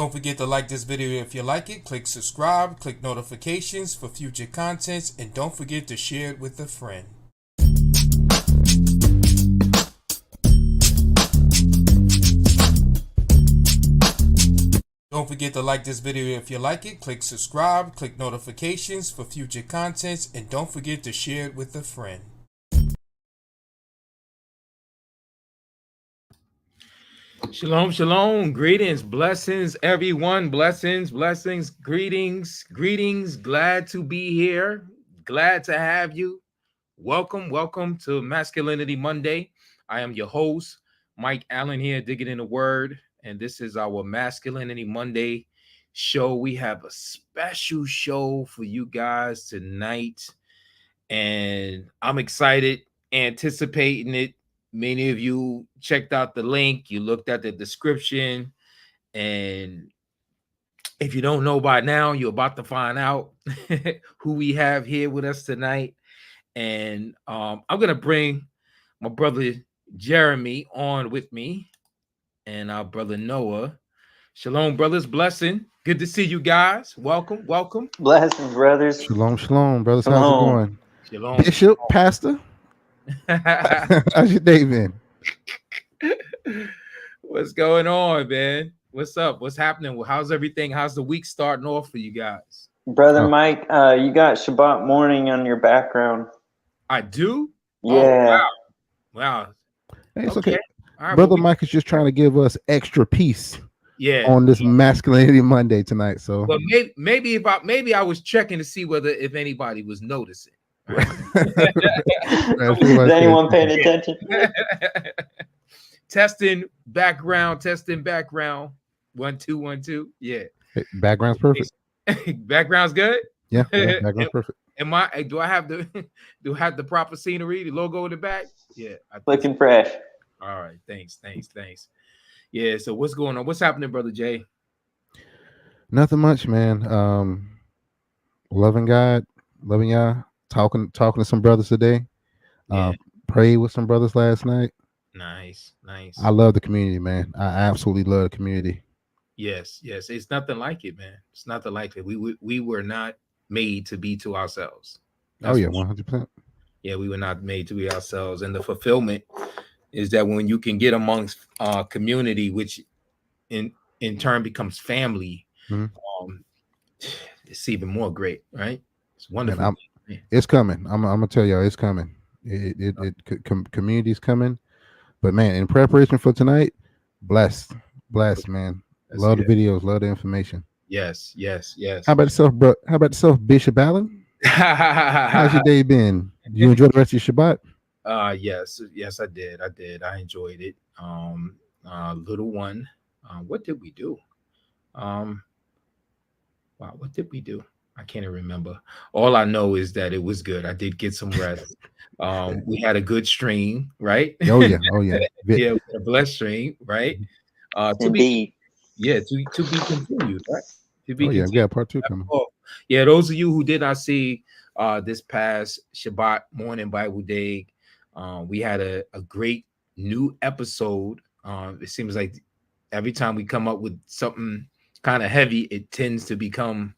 Don't forget to like this video if you like it, click subscribe, click notifications for future contents, and don't forget to share it with a friend. Don't forget to like this video if you like it, click subscribe, click notifications for future contents, and don't forget to share it with a friend. Shalom, shalom, greetings, blessings, everyone, blessings, greetings, glad to be here, glad to have you. Welcome to Masculinity Monday. I am your host, Mike Allen here, digging in the word, and this is our Masculinity Monday show. We have a special show for you guys tonight, and I'm excited, anticipating it. Many of you checked out the link, you looked at the description, and if you don't know by now, you're about to find out who we have here with us tonight. And I'm gonna bring my brother Jeremy on with me and our brother Noah. Shalom, brothers, blessing. Good to see you guys. Welcome. Blessings, brothers. Shalom, brothers. How's it going? Shalom. Bishop, pastor. How's your day been? What's going on, man? What's up? What's happening? How's everything? How's the week starting off for you guys? Brother Mike, you got Shabbat morning on your background. I do? Yeah. Oh, wow. Hey, it's okay. Right, Brother Mike is just trying to give us extra peace. Yeah. On this Masculinity Monday tonight. So but maybe I was checking to see if anybody was noticing. Right? Is anyone paying attention? Testing background. 1 2 1 2. Yeah. Hey, background's perfect. Background's good. Yeah, background's perfect. Do I have the proper scenery, the logo in the back? Yeah. Looking fresh. All right. Thanks. Yeah. So what's going on? What's happening, Brother Jay? Nothing much, man. Loving God, loving y'all. Talking to some brothers today. Yeah. Prayed with some brothers last night. Nice. I love the community, man. I absolutely love the community. Yes. It's nothing like it, man. It's nothing like it. We were not made to be to ourselves. That's 100%. Yeah, we were not made to be ourselves. And the fulfillment is that when you can get amongst community, which in turn becomes family, it's even more great, right? It's wonderful. It's coming. I'm gonna tell y'all, it's coming. Community's coming. But man, in preparation for tonight, blessed, man. Love the videos, love the information. Yes. How about yourself, Bishop Allen? How's your day been? You enjoy the rest of your Shabbat? Yes, I did. I enjoyed it. Little one. What did we do? Wow, what did we do? I can't even remember. All I know is that it was good. I did get some rest. We had a good stream, right? Oh yeah. Yeah, a blessed stream, right? To be continued, right? We got part 2 coming. Yeah, those of you who did not see this past Shabbat morning Bible day, we had a great new episode. It seems like every time we come up with something kind of heavy, it tends to become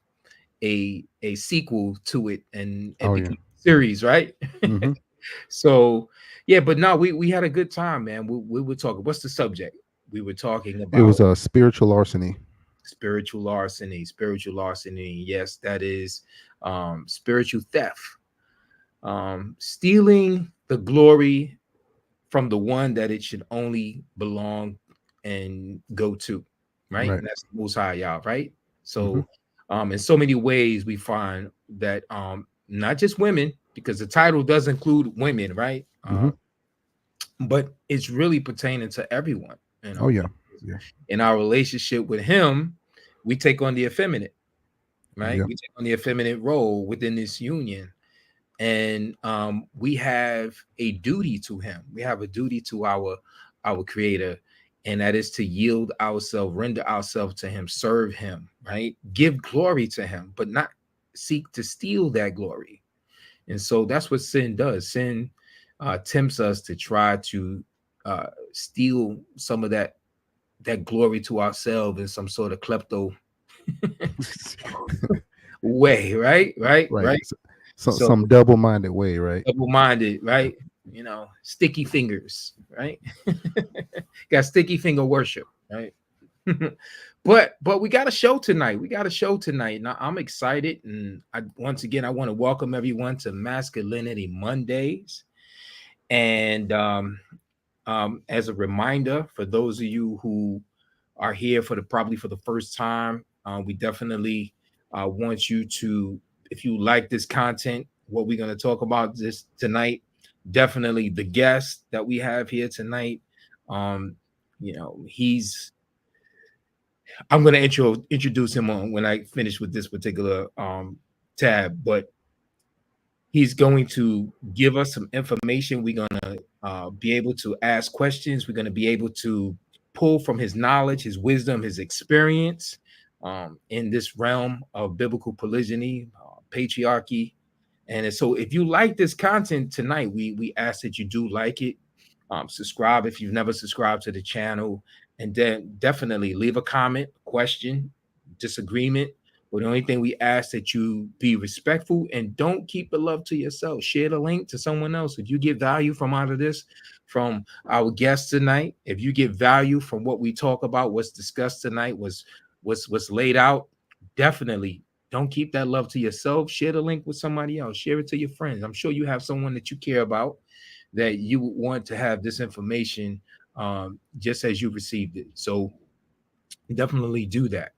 a sequel to it and a series, right? Mm-hmm. So yeah, but no, we had a good time, man. We were talking. What's the subject? We were talking about. It was a spiritual larceny. Spiritual larceny. Yes, that is spiritual theft. Stealing the glory from the one that it should only belong and go to, right? And that's the Most High, y'all, right? So in so many ways we find that not just women, because the title does include women, right? But it's really pertaining to everyone. You know? In our relationship with him, we take on the effeminate, right? We take on the effeminate role within this union. And we have a duty to him. We have a duty to our creator, and that is to yield ourselves, render ourselves to him, serve him, right? Give glory to him, but not seek to steal that glory. And so that's what sin does. Sin tempts us to try to steal some of that that glory to ourselves in some sort of klepto way, right? So Some double-minded way, right? double-minded, right? You know, sticky fingers, right? Got sticky finger worship, right? but we got a show tonight. Now I'm excited, and once again I want to welcome everyone to Masculinity Mondays. And as a reminder, for those of you who are here probably for the first time, we definitely want you to, if you like this content, what we're going to talk about this tonight, definitely the guest that we have here tonight. You know, I'm going to introduce him on when I finish with this particular tab, but he's going to give us some information. We're going to be able to ask questions. We're going to be able to pull from his knowledge, his wisdom, his experience in this realm of biblical polygyny, patriarchy. And so if you like this content tonight, we ask that you do like it. Subscribe if you've never subscribed to the channel, and then definitely leave a comment, question, disagreement. But the only thing we ask that you be respectful and don't keep the love to yourself. Share the link to someone else. If you get value from out of this, from our guests tonight, if you get value from what we talk about, what's discussed tonight, what's laid out, definitely don't keep that love to yourself. Share the link with somebody else. Share it to your friends. I'm sure you have someone that you care about, that you would want to have this information just as you received it. So definitely do that.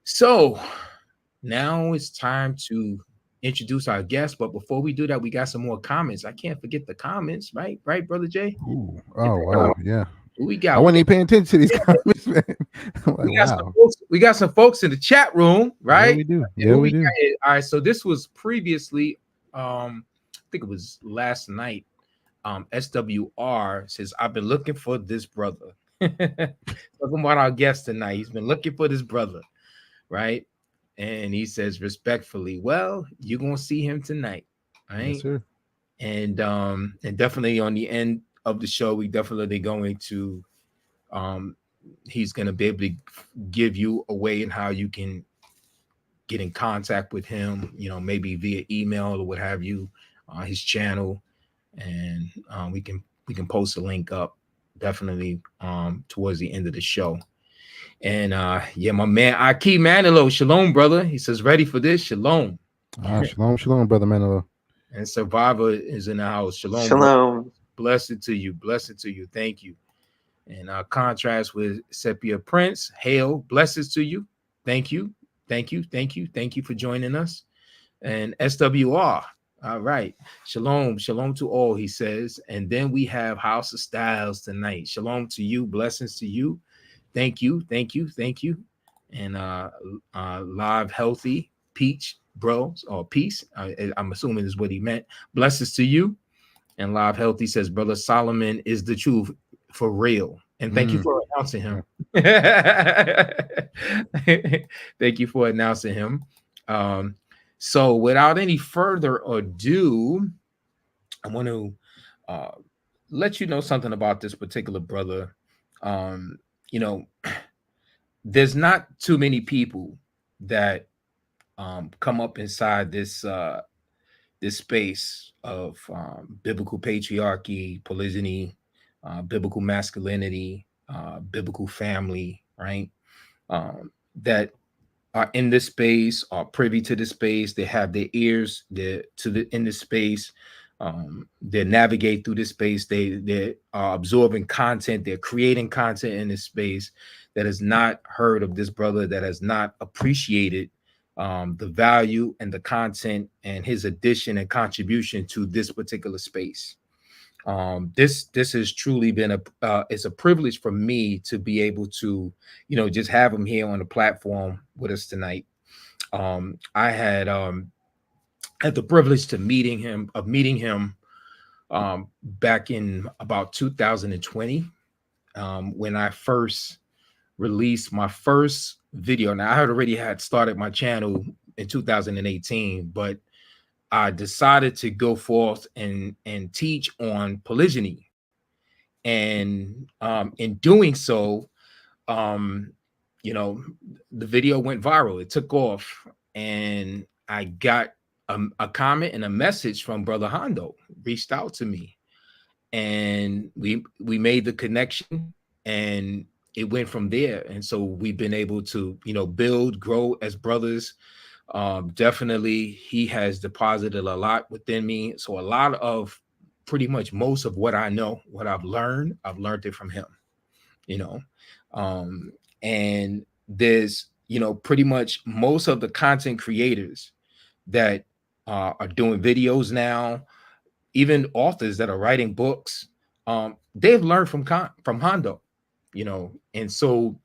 So now it's time to introduce our guest. But before we do that, we got some more comments. I can't forget the comments, right? Right, Brother Jay? Ooh. Oh, wow. Yeah. Who we got? I wasn't even paying attention to these comments, man. I'm like, wow. We got some folks in the chat room, right? Yeah, we do. Yeah, we do. All right. So this was previously, I think it was last night. SWR says, I've been looking for this brother. Talking about our guest tonight. He's been looking for this brother, right? And he says respectfully, well, you're gonna see him tonight, right? Yes, sir. And definitely on the end of the show, we definitely going to he's gonna be able to give you a way in how you can get in contact with him, you know, maybe via email or what have you, his channel. And we can post a link up definitely towards the end of the show. And yeah, my man Aki Manilo, shalom, brother. He says, ready for this? Shalom. Shalom, brother Manilo. And Survivor is in the house. Shalom. Shalom. Blessed to you. Thank you. And contrast with Sepia Prince, hail, blessings to you. Thank you for joining us. And SWR. All right. Shalom to all, he says. And then we have House of Styles tonight. Shalom to you. Blessings to you. Thank you. And Live Healthy Peach Bros or Peace. I'm assuming is what he meant. Blessings to you. And Live Healthy says, Brother Solomon is the truth for real. And thank you for announcing him. Thank you for announcing him. So without any further ado, I want to let you know something about this particular brother. You know, there's not too many people that come up inside this this space of biblical patriarchy, polygyny, biblical masculinity, biblical family, right? That are in this space, are privy to this space. They have their ears in this space. They navigate through this space. They are absorbing content. They're creating content in this space that has not heard of this brother, that has not appreciated the value and the content and his addition and contribution to this particular space. This has truly been it's a privilege for me to be able to, you know, just have him here on the platform with us tonight. I had the privilege to meeting him back in about 2020 when I first released my first video. Now I had already started my channel in 2018, but I decided to go forth and teach on polygyny. And in doing so, you know, the video went viral. It took off, and I got a comment and a message from Brother Hondo, reached out to me, and we made the connection, and it went from there. And so we've been able to, you know, build, grow as brothers. Definitely, he has deposited a lot within me. So a lot of, pretty much most of what I know, what I've learned it from him, you know. And there's, you know, pretty much most of the content creators that are doing videos now, even authors that are writing books, they've learned from Hondo, you know. And so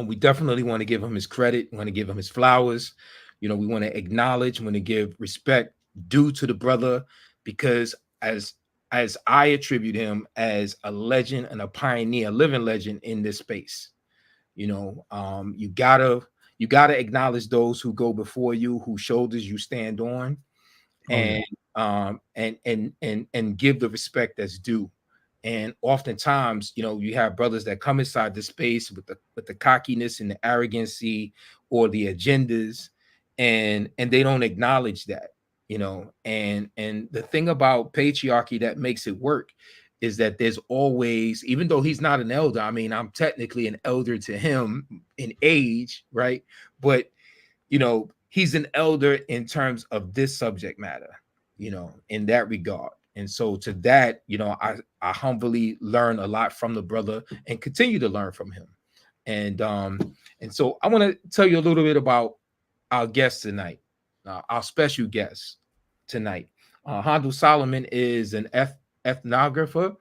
we definitely want to give him his credit, want to give him his flowers. You know, we want to acknowledge, want to give respect due to the brother, because as I attribute him as a legend and a pioneer, a living legend in this space. You know, you gotta acknowledge those who go before you, whose shoulders you stand on, and give the respect that's due. And oftentimes, you know, you have brothers that come inside the space with the cockiness and the arrogancy or the agendas, and they don't acknowledge that, you know. And the thing about patriarchy that makes it work is that there's always, even though he's not an elder, I mean, I'm technically an elder to him in age, right? But, you know, he's an elder in terms of this subject matter, you know, in that regard. And so to that, you know, I humbly learn a lot from the brother and continue to learn from him. And so I want to tell you a little bit about our guest tonight, our special guest tonight. Hondo Solomon is an ethnographer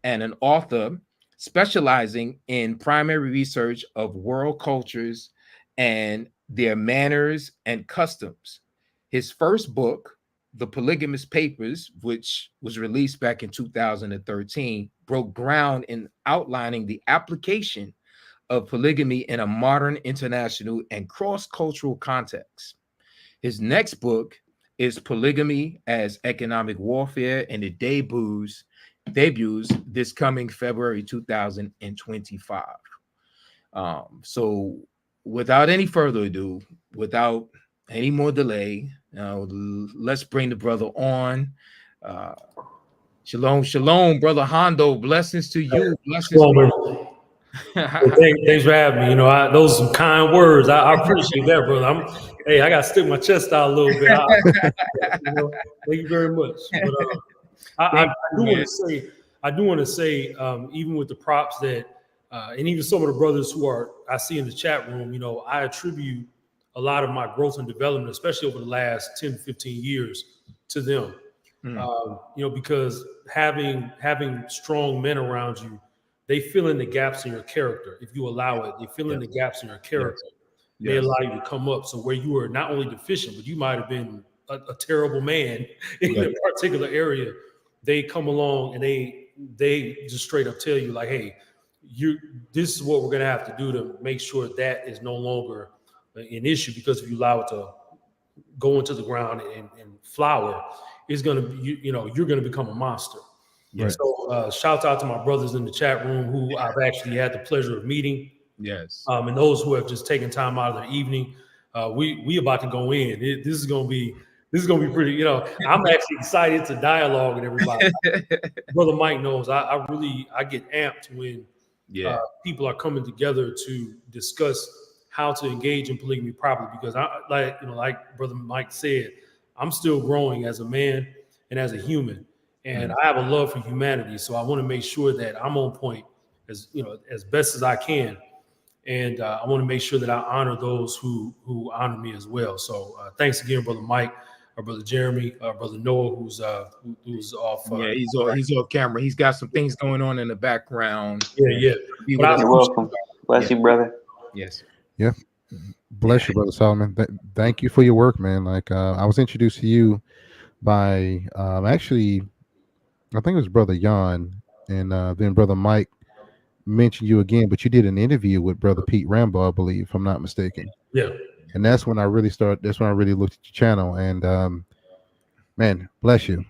and an author specializing in primary research of world cultures and their manners and customs. His first book, The Polygamous Papers, which was released back in 2013, broke ground in outlining the application of polygamy in a modern, international, and cross-cultural context. His next book is Polygamy as Economic Warfare, and it debuts this coming February 2025. So without any further ado, without any more delay, let's bring the brother on. Shalom, shalom, brother Hondo. Blessings to you. Blessings. Well, thanks for having me. You know, those are some kind words. I appreciate that, brother. Hey, I got to stick my chest out a little bit. You know, thank you very much. But I do want to say, even with the props that, and even some of the brothers who I see in the chat room, you know, I attribute a lot of my growth and development, especially over the last 10 to 15 years, to them. You know, because having strong men around you, they fill in the gaps in your character. If you allow it, they fill in the gaps in your character. Yes. They allow you to come up. So where you were not only deficient, but you might have been a terrible man in a particular area, they come along and they just straight up tell you like, hey, this is what we're going to have to do to make sure that is no longer an issue, because if you allow it to go into the ground and flower, it's going to, you're going to become a monster. Yes. So shout out to my brothers in the chat room who I've actually had the pleasure of meeting. Yes. And those who have just taken time out of their evening. We about to go in. This is gonna be pretty. You know, I'm actually excited to dialogue with everybody. Brother Mike knows I get amped when people are coming together to discuss how to engage in polygamy properly, because like Brother Mike said, I'm still growing as a man and as a human, and I have a love for humanity. So I want to make sure that I'm on point as best as I can. And I want to make sure that I honor those who honor me as well. So thanks again, Brother Mike, or Brother Jeremy, Brother Noah, who's off. He's off camera. He's got some things going on in the background. Yeah. You're welcome. Bless you, brother. Yes. Yeah. Bless you, Brother Solomon. Thank you for your work, man. Like I was introduced to you by actually, I think it was Brother Jan, and then Brother Mike mentioned you again, but you did an interview with Brother Pete Rambo, I believe, if I'm not mistaken. Yeah. And that's when I really looked at your channel, and man, bless you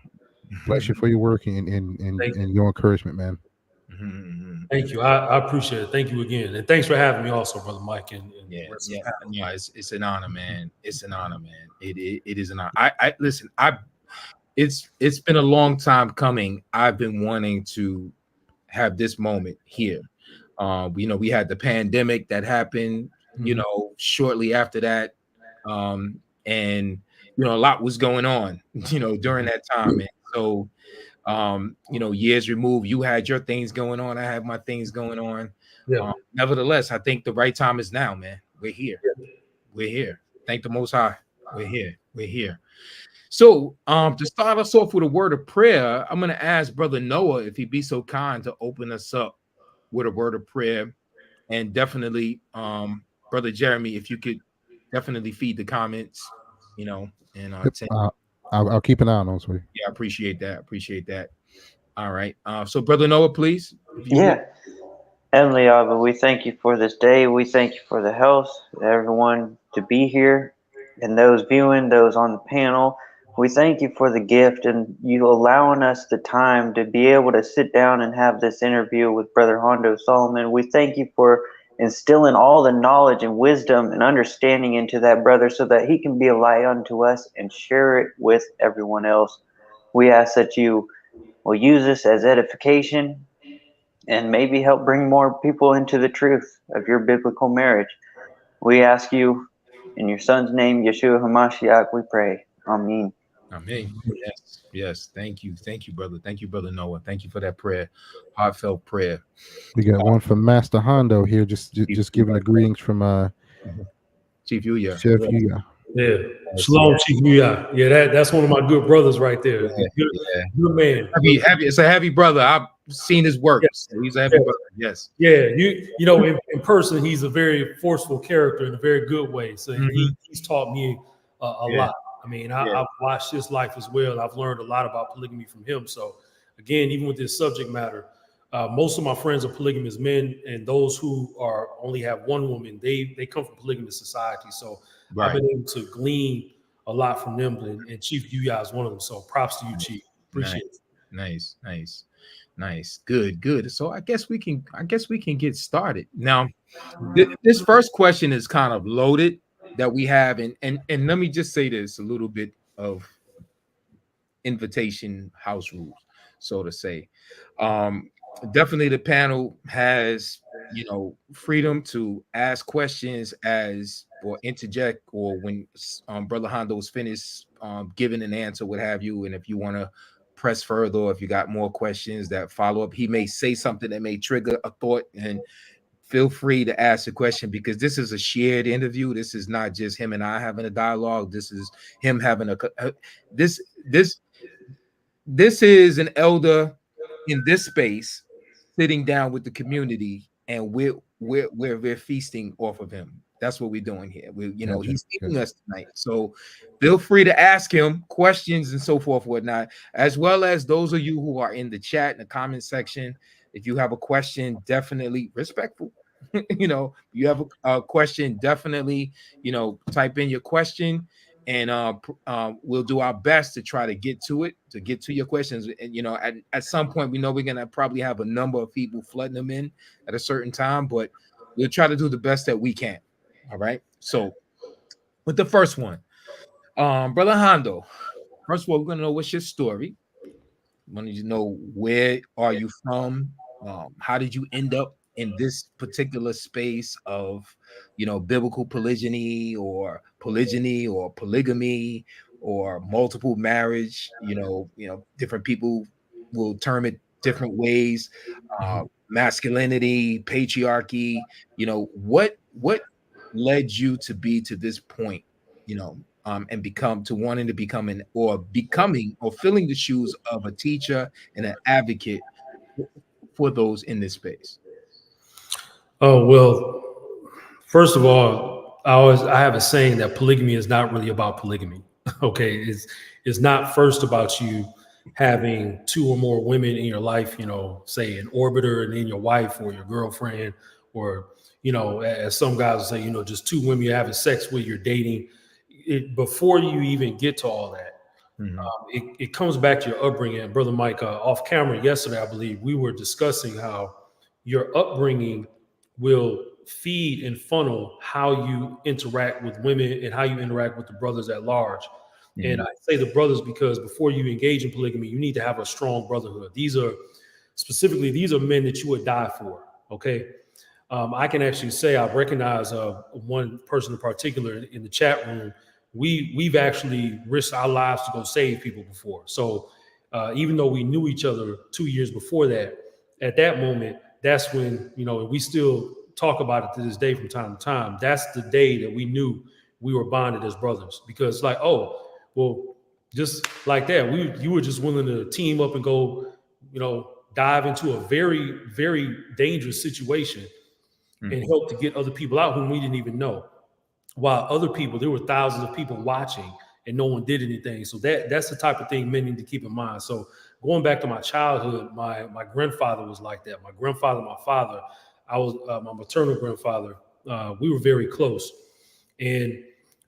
for your work and your encouragement, man. Thank you. I appreciate it. Thank you again, and thanks for having me, also, Brother Mike. And Yeah, the rest yeah, of the panel. yeah. It's an honor, man. It's an honor, man. It is an honor. I listen. It's been a long time coming. I've been wanting to have this moment here. We had the pandemic that happened, shortly after that. And a lot was going on, during that time. And so, years removed, you had your things going on, I have my things going on. Yeah. Nevertheless, I think the right time is now, man. We're here. We're here. Thank the Most High. We're here. We're here. So, to start us off with a word of prayer, I'm going to ask Brother Noah if he'd be so kind to open us up with a word of prayer. And definitely, Brother Jeremy, if you could definitely feed the comments, and Yep. I'll keep an eye on those. yeah, I appreciate that. Appreciate that. All right. So, Brother Noah, please. If you Yeah. Heavenly Abba, we thank you for this day. We thank you for the health, everyone to be here, and those viewing, those on the panel. We thank you for the gift and you allowing us the time to be able to sit down and have this interview with Brother Hondo Solomon. We thank you for instilling all the knowledge and wisdom and understanding into that brother so that he can be a light unto us and share it with everyone else. We ask that you will use this as edification and maybe help bring more people into the truth of your biblical marriage. We ask you in your son's name, Yeshua HaMashiach, we pray. Amen. Amen. Yes, yes. Thank you. Thank you, brother. Thank you, Brother Noah. Thank you for that prayer. Heartfelt prayer. We got one from Master Hondo here, just giving the greetings from Chief Yuya. Chef Yuya. Yeah. Shalom, Chief Yuya. Yeah, that's one of my good brothers right there. Yeah, Good man. Heavy. It's a heavy brother. I've seen his work. Yes. So he's a heavy brother. Yes. Yeah, in person, he's a very forceful character in a very good way. So he's taught me a lot. I mean, I've watched his life as well. I've learned a lot about polygamy from him. So again, even with this subject matter, most of my friends are polygamous men, and those who only have one woman, they come from polygamous society. So I've been able to glean a lot from them, and Chief Yuya is one of them. So props to you, Chief. Appreciate it. Nice. Good. So I guess we can get started. Now, this first question is kind of loaded that we have, and let me just say this, a little bit of invitation house rules, so to say. Definitely the panel has freedom to ask questions or interject, or when Brother Hondo is finished giving an answer, what have you. And if you want to press further, or if you got more questions that follow up, he may say something that may trigger a thought, and feel free to ask a question, because this is a shared interview. This is not just him and I having a dialogue. This is him having this is an elder in this space sitting down with the community, and we're feasting off of him. That's what we're doing here. He's feeding us tonight. So feel free to ask him questions and so forth, whatnot, as well as those of you who are in the chat, in the comment section. If you have a question, definitely respectful. You have a question, definitely, type in your question, and we'll do our best to try to get to your questions. And at some point, we know we're gonna probably have a number of people flooding them in at a certain time, but we'll try to do the best that we can. All right. So with the first one, Brother Hondo, first of all, we're gonna know what's your story. We want to know, where are you from? How did you end up in this particular space of, biblical polygyny or polygamy or multiple marriage? Different people will term it different ways. Masculinity, patriarchy. What led you to be to this point? And wanting to becoming or filling the shoes of a teacher and an advocate for those in this space? Oh, well, first of all, I have a saying that polygamy is not really about polygamy. Okay, it's not first about you having two or more women in your life, say an orbiter and then your wife or your girlfriend, or as some guys will say, just two women you're having sex with, you're dating. Before you even get to all that, it comes back to your upbringing. And Brother Mike, off camera yesterday, I believe we were discussing how your upbringing will feed and funnel how you interact with women and how you interact with the brothers at large. Mm-hmm. And I say the brothers because before you engage in polygamy, you need to have a strong brotherhood. These are men that you would die for. Okay. I can actually say I've recognized one person in particular in the chat room. We've actually risked our lives to go save people before. So even though we knew each other 2 years before that, at that moment, that's when, we still talk about it to this day from time to time. That's the day that we knew we were bonded as brothers, because like, oh, well, just like that, you were just willing to team up and go, dive into a very, very dangerous situation and help to get other people out whom we didn't even know. While other people, there were thousands of people watching and no one did anything. So that's the type of thing men need to keep in mind. So going back to my childhood, my grandfather was like that. My grandfather, my father, I was my maternal grandfather. We were very close. And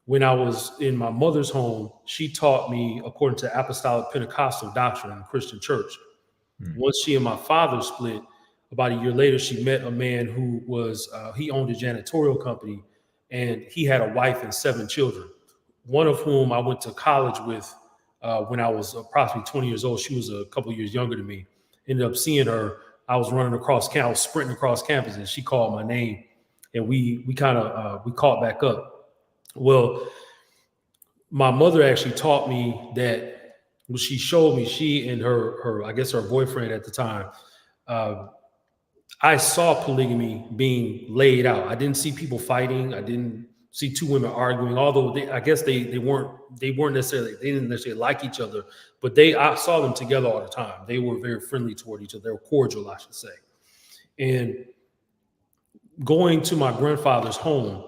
when I was in my mother's home, she taught me according to Apostolic Pentecostal doctrine in the Christian church. Once she and my father split, about a year later, she met a man who was, he owned a janitorial company, and he had a wife and 7 children, one of whom I went to college with when I was approximately 20 years old. She was a couple of years younger than me. Ended up seeing her. I was running across campus, sprinting across campus, and she called my name, and we caught back up. Well, my mother actually taught me that. Well, she showed me, she and her I guess her boyfriend at the time. I saw polygamy being laid out. I didn't see people fighting. I didn't see 2 women arguing, although I guess they didn't necessarily like each other, but I saw them together all the time. They were very friendly toward each other. They were cordial, I should say. And going to my grandfather's home,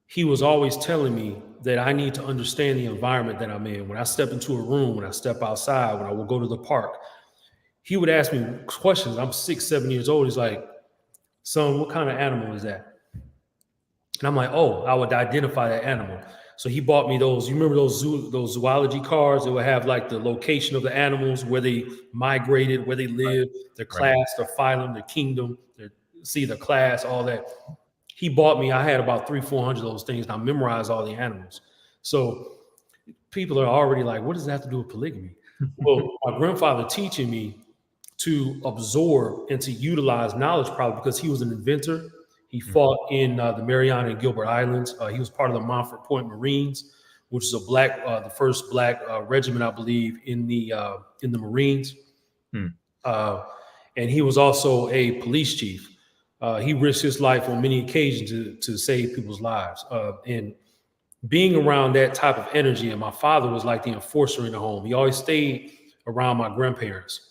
he was always telling me that I need to understand the environment that I'm in. When I step into a room, when I step outside, when I will go to the park, he would ask me questions. I'm 6, 7 years old. He's like, son, what kind of animal is that? And I'm like, oh, I would identify that animal. So he bought me those. You remember those zoology cards that would have like the location of the animals, where they migrated, where they lived, their class, their phylum, their kingdom, their class, all that. He bought me. I had about 300-400 of those things, and I memorized all the animals. So people are already like, what does that have to do with polygamy? Well, my grandfather teaching me to absorb and to utilize knowledge, probably because he was an inventor. He fought in the Mariana and Gilbert Islands. He was part of the Montfort Point Marines, which is the first black regiment, I believe, in the Marines. And he was also a police chief. He risked his life on many occasions to save people's lives. And being around that type of energy, and my father was like the enforcer in the home. He always stayed around my grandparents.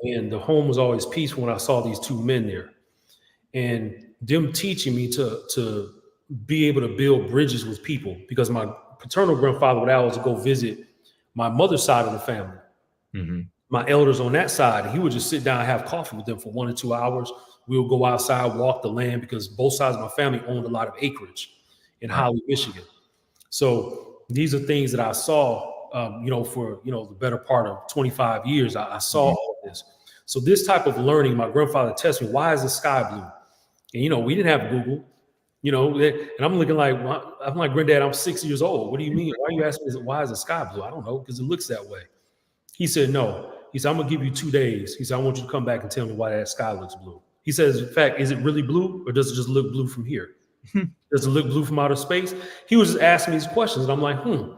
And the home was always peaceful when I saw these 2 men there. And them teaching me to be able to build bridges with people, because my paternal grandfather would always go visit my mother's side of the family. My elders on that side, he would just sit down and have coffee with them for 1 or 2 hours. We would go outside, walk the land, because both sides of my family owned a lot of acreage in Holly, Michigan. So these are things that I saw, for, the better part of 25 years. I saw all of this. So this type of learning, my grandfather tested me, why is the sky blue? And, we didn't have Google, and I'm looking like, I'm like, Granddad, I'm 6 years old. What do you mean? Why are you asking me, why is the sky blue? I don't know, because it looks that way. He said, no. He said, I'm going to give you 2 days. He said, I want you to come back and tell me why that sky looks blue. He says, in fact, is it really blue, or does it just look blue from here? Does it look blue from outer space? He was just asking me these questions, and I'm like, I'm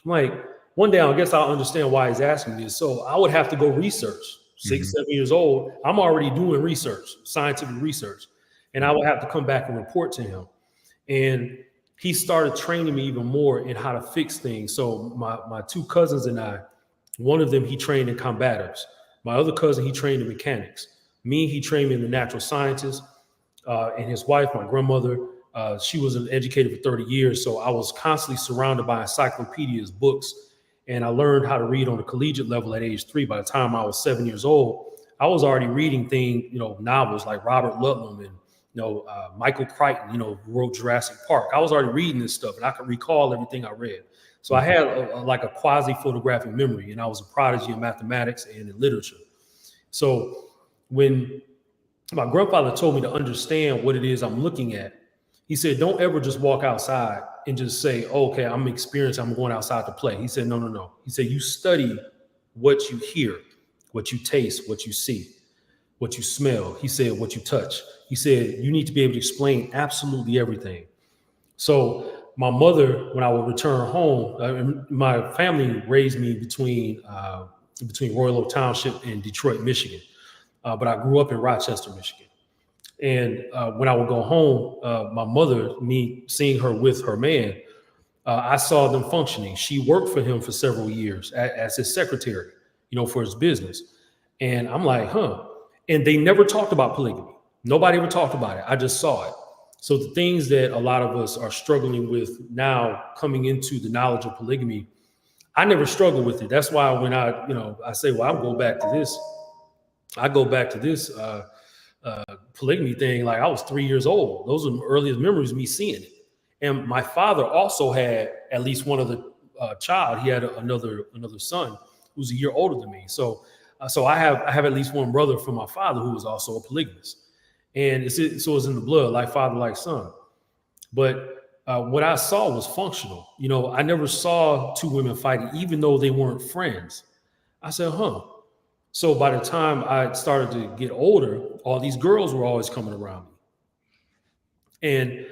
like, one day I guess I'll understand why he's asking me this. So I would have to go research. 6, 7 years old, I'm already doing research, scientific research, and I would have to come back and report to him. And he started training me even more in how to fix things. So my 2 cousins and I, one of them, he trained in combatives. My other cousin, he trained in mechanics. Me, he trained me in the natural sciences. And his wife, my grandmother, she was an educator for 30 years. So I was constantly surrounded by encyclopedias, books, and I learned how to read on a collegiate level at age 3. By the time I was 7 years old, I was already reading things, novels like Robert Ludlum and, Michael Crichton, who wrote Jurassic Park. I was already reading this stuff, and I could recall everything I read. So I had a quasi-photographic memory, and I was a prodigy in mathematics and in literature. So when my grandfather told me to understand what it is I'm looking at. He said, don't ever just walk outside and just say, oh, okay, I'm experienced, I'm going outside to play. He said, no. He said, you study what you hear, what you taste, what you see, what you smell. He said, what you touch. He said, you need to be able to explain absolutely everything. So my mother, when I would return home, my family raised me between Royal Oak Township and Detroit, Michigan. But I grew up in Rochester, Michigan. And when I would go home, my mother, me seeing her with her man, I saw them functioning. She worked for him for several years as his secretary, for his business. And I'm like, And they never talked about polygamy. Nobody ever talked about it. I just saw it. So the things that a lot of us are struggling with now coming into the knowledge of polygamy, I never struggled with it. That's why when I say, well, I'll go back to this. I go back to this polygamy thing like I was 3 years old. Those are the earliest memories of me seeing it. And my father also had at least one other child. He had another son who's a year older than me. So I have at least one brother from my father who was also a polygamist. And it's in the blood, like father, like son. But what I saw was functional. I never saw two women fighting, even though they weren't friends. I said, So by the time I started to get older, all these girls were always coming around me. And,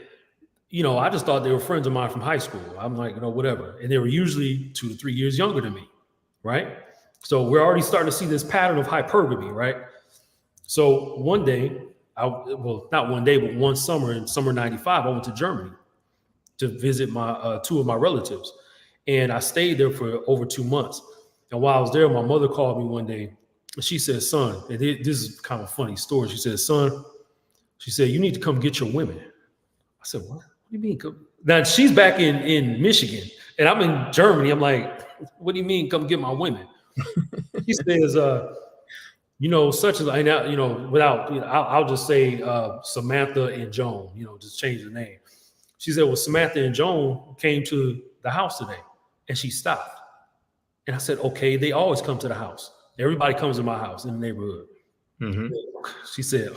I just thought they were friends of mine from high school. I'm like, whatever. And they were usually 2 to 3 years younger than me, right? So we're already starting to see this pattern of hypergamy, right? So one day, not one day, but one summer in summer 95, I went to Germany to visit my two of my relatives. And I stayed there for over 2 months. And while I was there, my mother called me one day. She said, son, and this is kind of a funny story. She said, son, she said, you need to come get your women. I said, what? What do you mean? Now she's back in Michigan and I'm in Germany. I'm like, what do you mean come get my women? She says, such as, I'll just say Samantha and Joan, just change the name. She said, well, Samantha and Joan came to the house today and she stopped. And I said, okay, they always come to the house. Everybody comes to my house in the neighborhood. Mm-hmm. She said,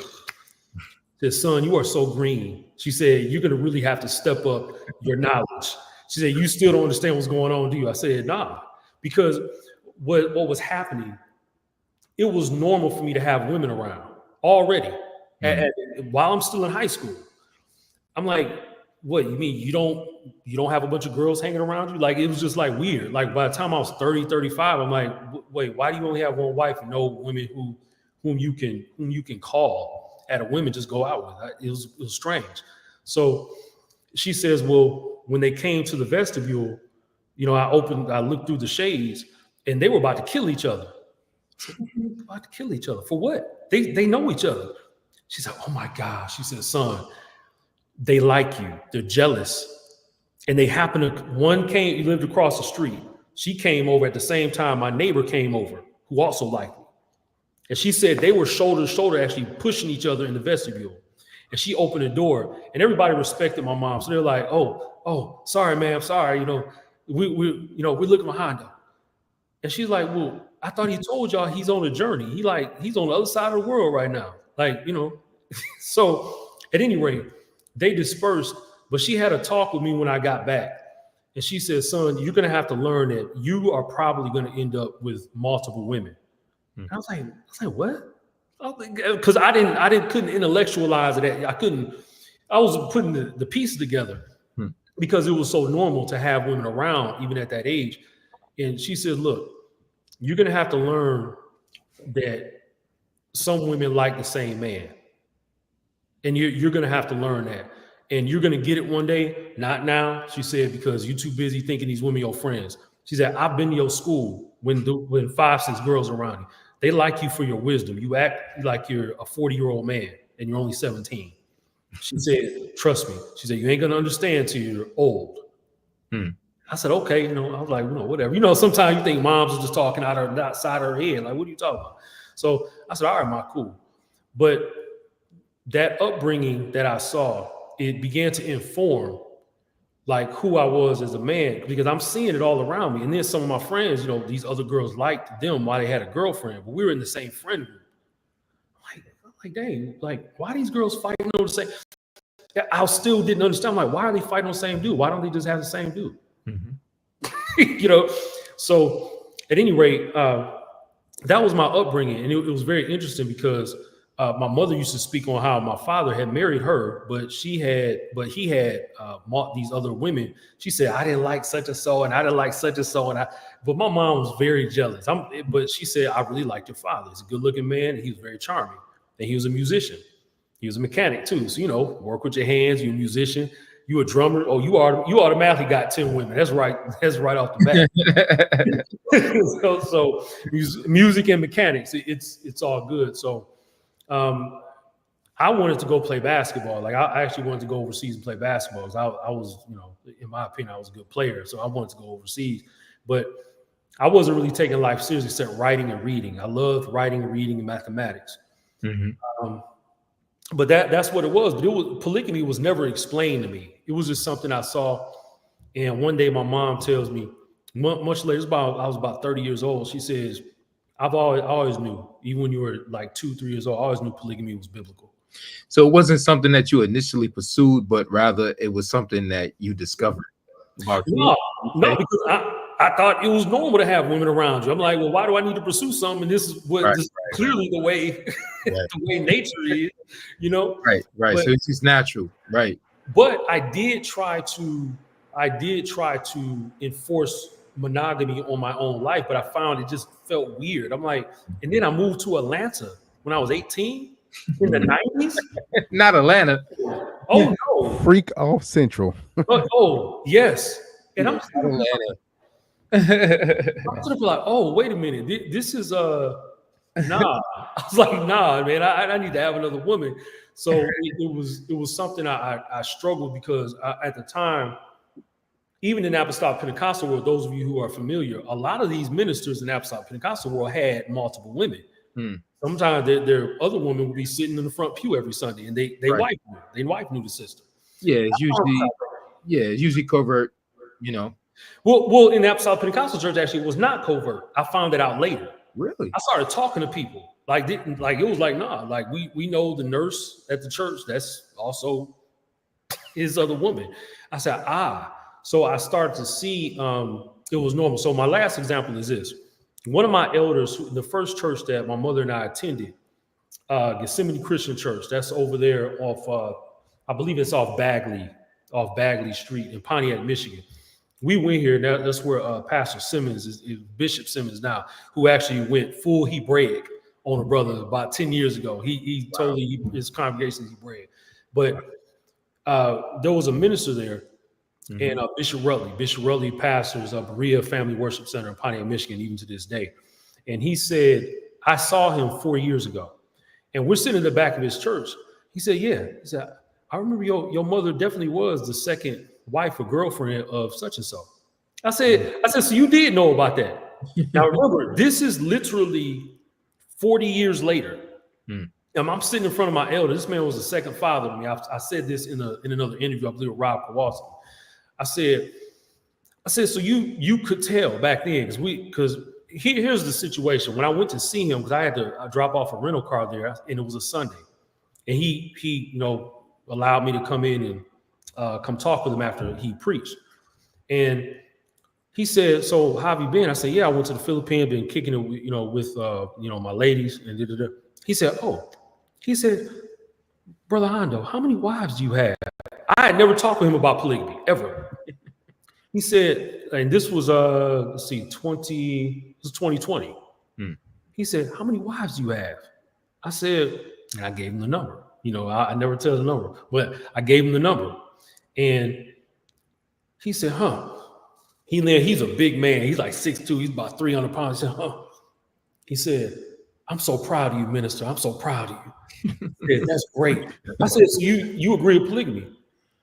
son, you are so green. She said, you're going to really have to step up your knowledge. She said, you still don't understand what's going on, do you? I said, nah, because what was happening, it was normal for me to have women around already while I'm still in high school. I'm like, what, you mean you don't have a bunch of girls hanging around you? Like, it was just like weird. Like by the time I was 30, 35, I'm like, wait, why do you only have one wife and no women whom you can call at a women just go out with? It was strange. So she says, well, when they came to the vestibule, I looked through the shades and they were about to kill each other. I said, about to kill each other for what? They know each other. She said, oh my gosh. She said, son, they like you. They're jealous. And they happen to, he lived across the street. She came over at the same time my neighbor came over, who also liked me. And she said they were shoulder to shoulder, actually pushing each other in the vestibule. And she opened the door and everybody respected my mom. So they're like, oh, sorry, ma'am. Sorry. We're looking behind her. And she's like, well, I thought he told y'all he's on a journey. He's on the other side of the world right now. So at any rate, they dispersed, but she had a talk with me when I got back. And she said, son, you're going to have to learn that you are probably going to end up with multiple women. Mm-hmm. I was like, what? Because I couldn't intellectualize it. I was putting the pieces together because it was so normal to have women around even at that age. And she said, look, you're going to have to learn that some women like the same man. And you're going to have to learn that. And you're going to get it one day, not now, she said, because you're too busy thinking these women your friends. She said, I've been to your school when 5, 6 girls around you. They like you for your wisdom. You act like you're a 40-year-old man and you're only 17. She said, trust me. She said, you ain't going to understand till you're old. I said, okay. I was like, whatever. Sometimes you think moms are just talking outside her head. Like, what are you talking about? So I said, all right, ma, cool. But that upbringing that I saw, it began to inform like who I was as a man, because I'm seeing it all around me. And then some of my friends, these other girls liked them while they had a girlfriend, but we were in the same friend group. I'm Like, dang, like, why these girls fighting over the same? I still didn't understand. I'm like, why are they fighting on the same dude? Why don't they just have the same dude? You know, so at any rate, that was my upbringing, and it was very interesting because my mother used to speak on how my father had married her, but he had these other women. She said, I didn't like such and so, and I didn't like such and so, but my mom was very jealous. But she said, I really liked your father. He's a good-looking man, and he was very charming, and he was a musician. He was a mechanic too, so work with your hands. You're a musician. You a drummer. Oh, you automatically got 10 women. That's right. That's right off the bat. so music and mechanics, it's all good. So I wanted to go play basketball. Like I actually wanted to go overseas and play basketball. I was, in my opinion, I was a good player. So I wanted to go overseas, but I wasn't really taking life seriously except writing and reading. I loved writing and reading and mathematics. But that's what it was. But polygamy was never explained to me. It was just something I saw. And one day my mom tells me, much later, I was about 30 years old. She says, I always knew, even when you were like 2-3 years old, I always knew polygamy was biblical. So it wasn't something that you initially pursued, but rather it was something that you discovered. No, because I thought it was normal to have women around you. I'm like, well, why do I need to pursue something? And this is clearly the way the way nature is, Right. But, so it's just natural, right? But I did try to enforce monogamy on my own life, but I found it just felt weird. I'm like, and then I moved to Atlanta when I was 18 in the 90s. Not Atlanta. Oh no, Freak off Central. oh yes, and I'm Atlanta. I'm sort of like, oh, wait a minute, this is nah. I was like, nah, man, I need to have another woman. So it was something I struggled because at the time, even in the Apostolic Pentecostal world, those of you who are familiar, a lot of these ministers in the Apostolic Pentecostal world had multiple women. Sometimes their other women would be sitting in the front pew every Sunday, and they wife knew the sister. Yeah, it's usually covert, Well, in the Apostolic Pentecostal church, actually, it was not covert. I found it out later. Really? I started talking to people. It was like, nah, like we know the nurse at the church, that's also his other woman. I said, so I started to see it was normal. So my last example is this. One of my elders, the first church that my mother and I attended, Gethsemane Christian Church, that's over there off, I believe it's off Bagley Street in Pontiac, Michigan. We went here. That's where Pastor Simmons is Bishop Simmons now, who actually went full Hebraic on a brother about 10 years ago. He totally, his congregation is Hebraic. But there was a minister there, and Bishop Rutley pastors Berea Family Worship Center in Pontiac, Michigan, even to this day. And he said, I saw him 4 years ago, and we're sitting in the back of his church. He said, yeah. He said, I remember your mother definitely was the second wife or girlfriend of such and so. I said, so you did know about that. Now remember, this is literally 40 years later. And I'm sitting in front of my elder. This man was a second father to me. I said this in another interview, I believe with Rob Kowalski. I said, so you could tell back then, because here's the situation. When I went to see him, because I had to drop off a rental car there, and it was a Sunday, and he allowed me to come in and come talk with him after he preached. And he said, so how have you been? I said, yeah, I went to the Philippines, been kicking it, with my ladies. And He said, Brother Hondo, how many wives do you have? I had never talked with him about polygamy, ever. He said, and this was, 2020. He said, how many wives do you have? I said, and I gave him the number. I never tell the number, but I gave him the number. And he said, he's a big man. He's like 6'2". He's about 300 pounds. He said, He said, I'm so proud of you, minister. I'm so proud of you. Said, that's great. I said, so you agree with polygamy?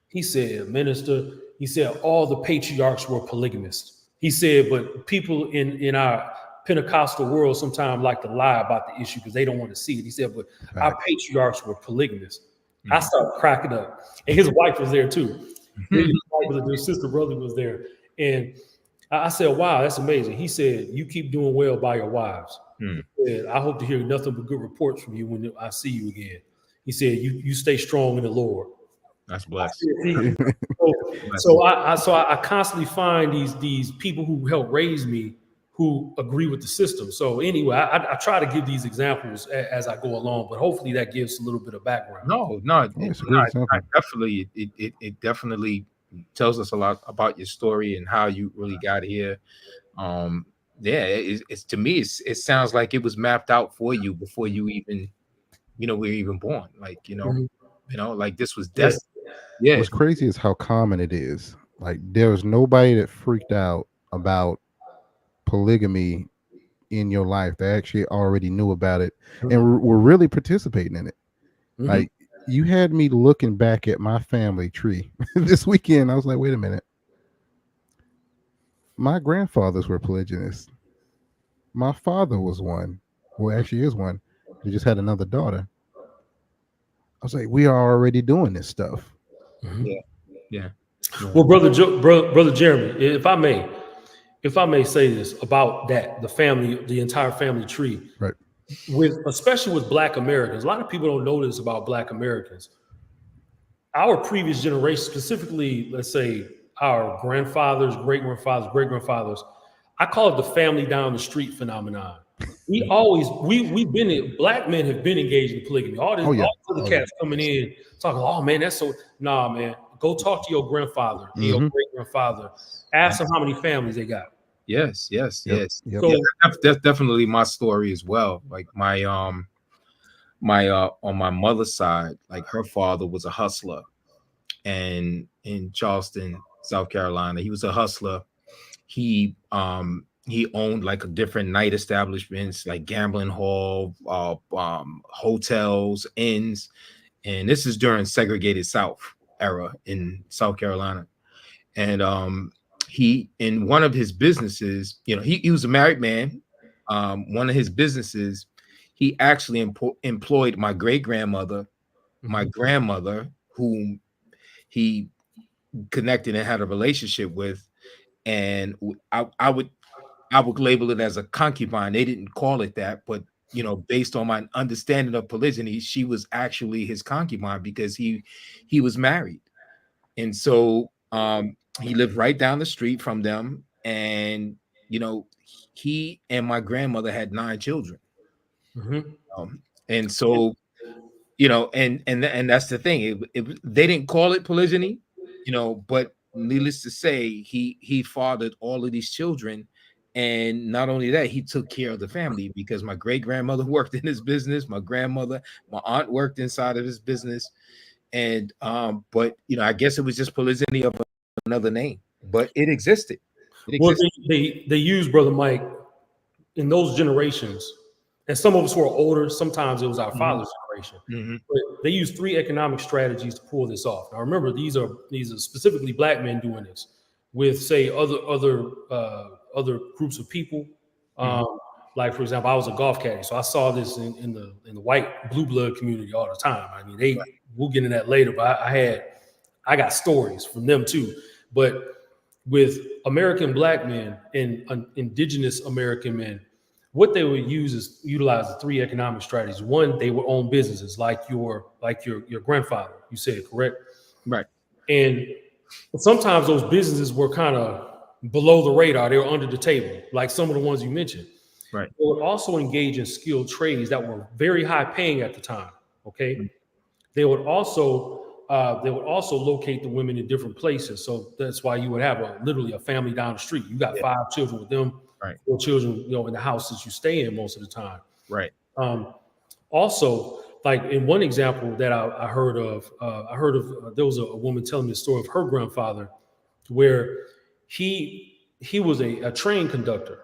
He said, minister, he said, all the patriarchs were polygamists. He said, but people in our Pentecostal world sometimes like to lie about the issue because they don't want to see it. He said, but our patriarchs were polygamists. I started cracking up. And his wife was there too. His sister brother was there. And I said, wow, that's amazing. He said, you keep doing well by your wives. He said, I hope to hear nothing but good reports from you when I see you again. He said, you stay strong in the Lord. That's blessed. So I constantly find these people who help raise me who agree with the system. So anyway, I try to give these examples as I go along, but hopefully that gives a little bit of background. No, It's a great example. definitely, it definitely tells us a lot about your story and how you really got here. Yeah, it's to me, it sounds like it was mapped out for you before you even, were even born. Like, like this was Yes. destiny. Yeah. What's crazy is how common it is. Like there was nobody that freaked out about polygamy in your life. They actually already knew about it and were really participating in it. Like you had me looking back at my family tree this weekend. I was like, wait a minute. My grandfathers were polygynists. My father was one. Well, actually is one. He just had another daughter. I was like, we are already doing this stuff. Yeah. Well, brother Jeremy, if I may say this about that, the entire family tree, Right. Especially with Black Americans, a lot of people don't know this about Black Americans. Our previous generation, specifically, let's say our grandfathers, great-grandfathers, I call it the family down the street phenomenon. We've been Black men have been engaged in polygamy. All these other cats coming in talking, oh man, that's so nah, man. Go talk to your grandfather and your great-grandfather. Ask them how many families they got. Yes. Yep. So that's definitely my story as well. Like my on my mother's side, like her father was a hustler, and in Charleston, South Carolina, he was a hustler. He owned like a different night establishments, like gambling hall, hotels, inns, and this is during segregated South era in South Carolina. And he, in one of his businesses, he was a married man. One of his businesses, he actually employed my great-grandmother, my grandmother, whom he connected and had a relationship with, and I would label it as a concubine. They didn't call it that, but based on my understanding of polygyny, she was actually his concubine because he was married, and so he lived right down the street from them, and he and my grandmother had 9 children, and so and that's the thing. They didn't call it polygyny, but needless to say, he fathered all of these children, and not only that, he took care of the family because my great-grandmother worked in his business, my aunt worked inside of his business, and but I guess it was just polygyny of another name, but it existed. Well, they use, Brother Mike, in those generations, and some of us who are older, sometimes it was our father's generation. But they use 3 economic strategies to pull this off. Now, remember, these are specifically Black men doing this with, say, other groups of people. Like, for example, I was a golf caddy, so I saw this in the white blue blood community all the time. I mean, we'll get into that later, but I got stories from them too. But with American Black men and indigenous American men, what they would use is utilize the 3 economic strategies. One, they would own businesses like your grandfather. You said, correct? Right. And sometimes those businesses were kind of below the radar. They were under the table, like some of the ones you mentioned. Right. They would also engage in skilled trades that were very high paying at the time. Okay. They would also locate the women in different places. So that's why you would have literally a family down the street. You got 5 children with them, right? 4 children, in the houses you stay in most of the time. Right. Also, like in one example that I heard of, there was a woman telling me a story of her grandfather, where he was a train conductor.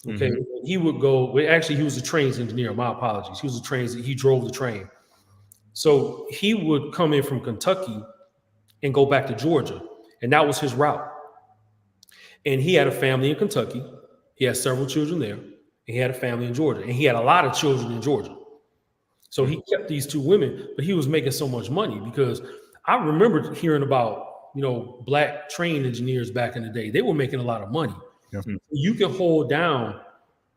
Okay, he would go. Well, actually, he was a trains engineer. My apologies. He drove the train. So he would come in from Kentucky and go back to Georgia, and that was his route. And he had a family in Kentucky. He had several children there. And he had a family in Georgia, and he had a lot of children in Georgia. So he kept these 2 women, but he was making so much money because I remember hearing about Black train engineers back in the day. They were making a lot of money. Yeah. You can hold down,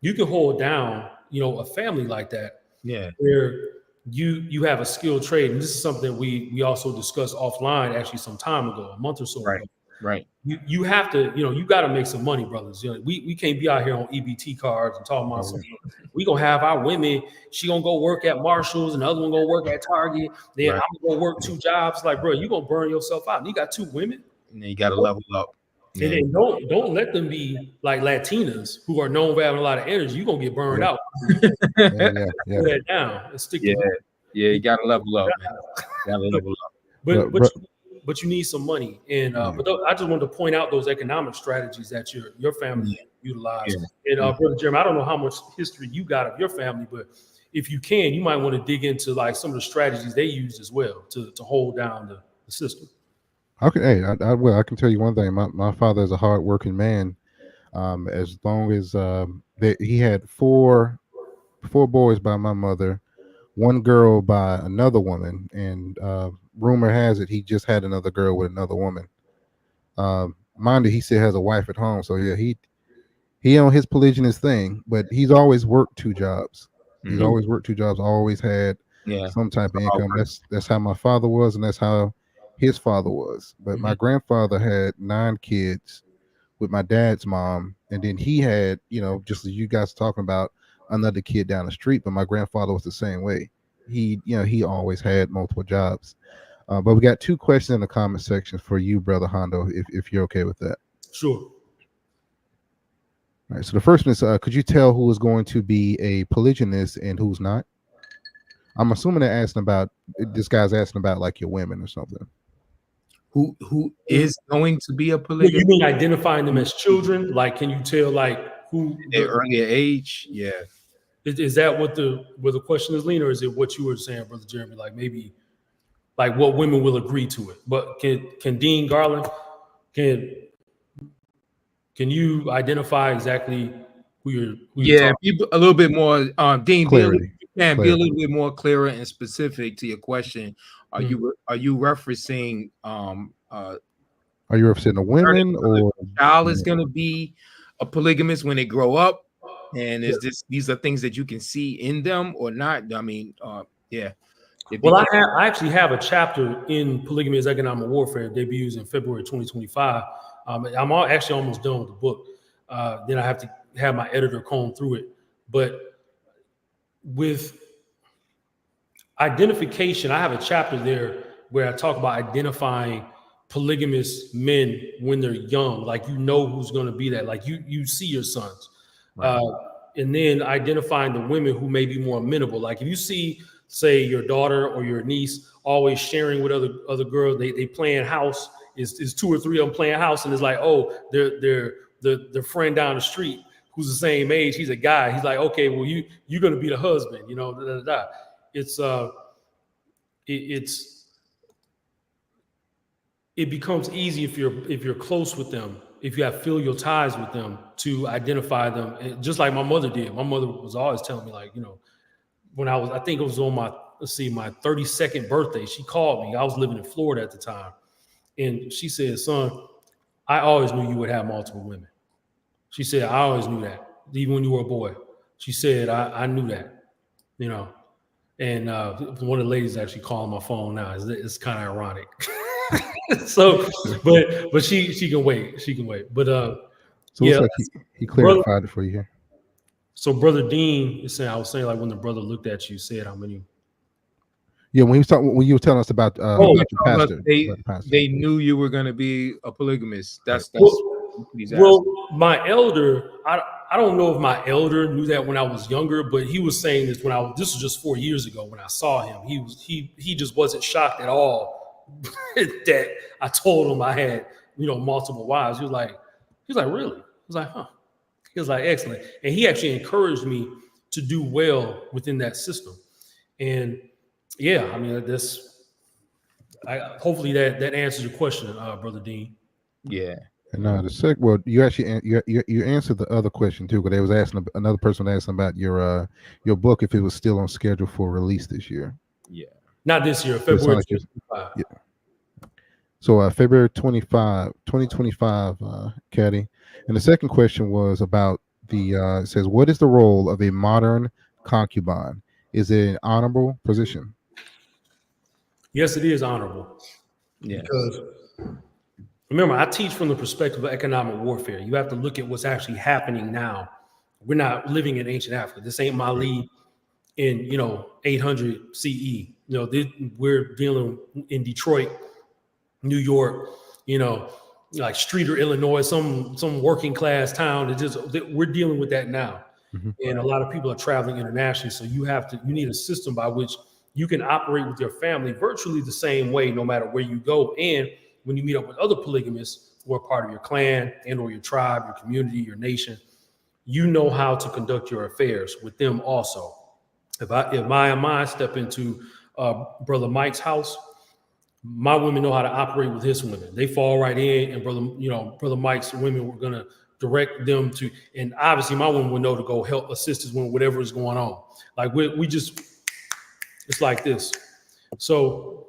a family like that. Yeah. Where you have a skilled trade, and this is something we also discussed offline actually some time ago, a month or so ago. Right. You have to, you got to make some money, brothers. We can't be out here on EBT cards and talking about something. We gonna have our women. She gonna go work at Marshalls, and the other one gonna work at Target. Then I'm gonna work 2 jobs. Like, bro, you gonna burn yourself out. And you got 2 women. And then you got to level up. And then don't let them be like Latinas who are known for having a lot of energy. You're gonna get burned out. Yeah. Put that down and stick to it. Yeah, you gotta level up, man. Gotta level up. But you need some money. And but I just wanted to point out those economic strategies that your family utilize. And Brother Jeremy, I don't know how much history you got of your family, but if you can, you might want to dig into like some of the strategies they use as well to hold down the system. Okay, hey, I will. I can tell you one thing. My father is a hardworking man. As long as he had four boys by my mother, 1 girl by another woman, and rumor has it he just had another girl with another woman. Mind you, he still has a wife at home, so yeah, he on his polygynous thing, but he's always worked 2 jobs. He's always worked 2 jobs. Always had some type of income. That's how my father was, and that's how his father was. But my grandfather had 9 kids with my dad's mom, and then he had, just as you guys are talking about, another kid down the street. But my grandfather was the same way. He always had multiple jobs. But we got 2 questions in the comment section for you, Brother Hondo, if you're okay with that. Sure. All right. So the first one is, could you tell who is going to be a polygynist and who's not? I'm assuming they're asking about, this guy's asking about like your women or something. Who is going to be a polygamist? You mean identifying them as children? Like, can you tell like who their earlier age? Yeah. Is that what the question is, Lena, or is it what you were saying, Brother Jeremy? Like maybe like what women will agree to it. But can Dean Garland, can you identify exactly who you're be a little bit more Dean, clarity. Be a little bit more clearer and specific to your question. Are you referencing are you referencing the women, or child is going to be a polygamist when they grow up? And these are things that you can see in them or not? I mean, Well, I actually have a chapter in Polygamy is Economic Warfare, debuts in February 2025. I'm actually almost done with the book. Then I have to have my editor comb through it. But with identification, I have a chapter there where I talk about identifying polygamous men when they're young, like who's going to be that, like you see your sons, right. And then identifying the women who may be more amenable. Like if you see, say, your daughter or your niece always sharing with other girls, they playing house, is 2 or 3 of them playing house, and it's like, oh, they're the friend down the street who's the same age, he's a guy. He's like, okay, well you're going to be the husband, It becomes easy if you're close with them, if you have filial ties with them, to identify them. And just like my mother did. My mother was always telling me, like, when I think it was on my 32nd birthday, she called me. I was living in Florida at the time. And she said, son, I always knew you would have multiple women. She said, I always knew that, even when you were a boy. She said, I knew that, And one of the ladies actually calling my phone now. It's kind of ironic. So, but she can wait. She can wait. But so yeah, like he clarified it for you here. So Brother Dean is saying, I was saying, like, when the brother looked at you, said how many. Yeah, when you were telling us about the pastor, they knew you were going to be a polygamist. That's well, my elder, I don't know if my elder knew that when I was younger, but he was saying this this was just 4 years ago when I saw him. He just wasn't shocked at all that I told him I had, multiple wives. He was like, really? I was like, huh. He was like, excellent. And he actually encouraged me to do well within that system. And yeah, I mean, hopefully that answers your question, Brother Dean. Yeah. And you actually you answered the other question too, because they was asking, another person was asking about your book, if it was still on schedule for release this year. Yeah. Not this year, February 25. Yeah. So February 25, 2025, Caddy. And the second question was about it says, what is the role of a modern concubine? Is it an honorable position? Yes, it is honorable. Yes. Because remember, I teach from the perspective of economic warfare. You have to look at what's actually happening now. We're not living in ancient Africa. This ain't Mali in 800 CE. We're dealing in Detroit, New York, like Streeter, Illinois, some working class town. We're dealing with that now. Mhm. And a lot of people are traveling internationally. So you need a system by which you can operate with your family virtually the same way, no matter where you go. And when you meet up with other polygamists who are part of your clan and or your tribe, your community, your nation, you know how to conduct your affairs with them also. If my and mine step into Brother Mike's house, my women know how to operate with his women. They fall right in, and Brother Mike's women were gonna direct them to, and obviously my women would know to go help assist his women, whatever is going on. Like we just, it's like this. So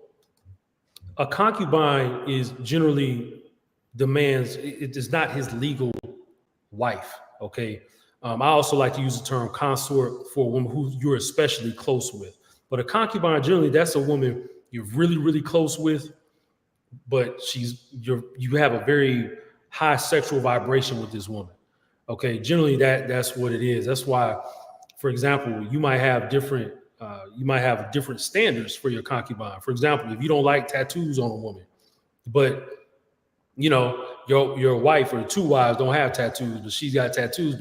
a concubine is generally demands, it is not his legal wife. Okay. I also like to use the term consort for a woman who you're especially close with. But a concubine, generally, that's a woman you're really, really close with, but you have a very high sexual vibration with this woman. Okay, generally that's what it is. That's why, for example, you might have different standards for your concubine. For example, if you don't like tattoos on a woman, but your wife or two wives don't have tattoos, but she's got tattoos,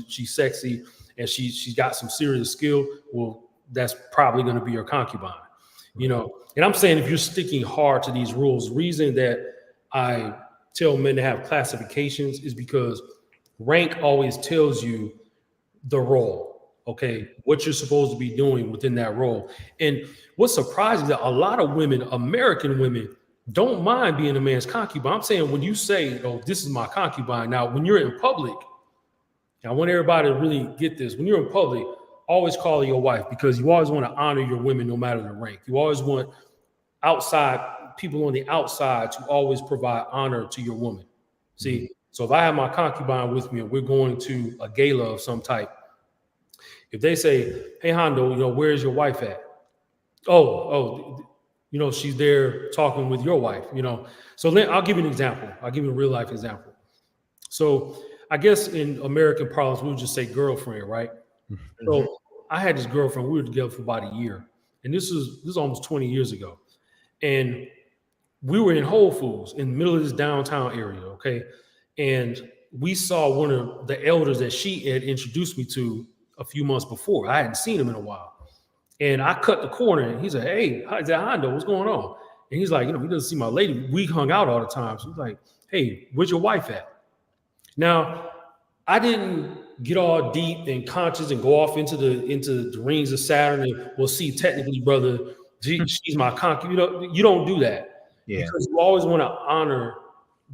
she's sexy and she's got some serious skill, well, that's probably going to be your concubine. And I'm saying, if you're sticking hard to these rules, the reason that I tell men to have classifications is because rank always tells you the role, okay, what you're supposed to be doing within that role. And what's surprising, that a lot of women, American women, don't mind being a man's concubine. I'm saying, when you say, oh, this is my concubine, now when you're in public, I want everybody to really get this. When you're in public, always call her your wife, because you always want to honor your women no matter the rank. You always want people on the outside to always provide honor to your woman. See, so if I have my concubine with me and we're going to a gala of some type, if they say, hey, Hondo, where's your wife at? Oh, she's there talking with your wife, So I'll give you an example. I'll give you a real life example. So I guess in American parlance, we would just say girlfriend, right? So I had this girlfriend. We were together for about a year. And this is almost 20 years ago. And we were in Whole Foods in the middle of this downtown area, okay? And we saw one of the elders that she had introduced me to a few months before. I hadn't seen him in a while. And I cut the corner and he said, hey, is that Hondo? What's going on? And he's like, he doesn't see my lady. We hung out all the time. So he's like, hey, where's your wife at? Now, I didn't get all deep and conscious and go off into the rings of Saturn and, well, see, technically, brother, she's my concubine. You don't do that. Yeah. Because you always want to honor,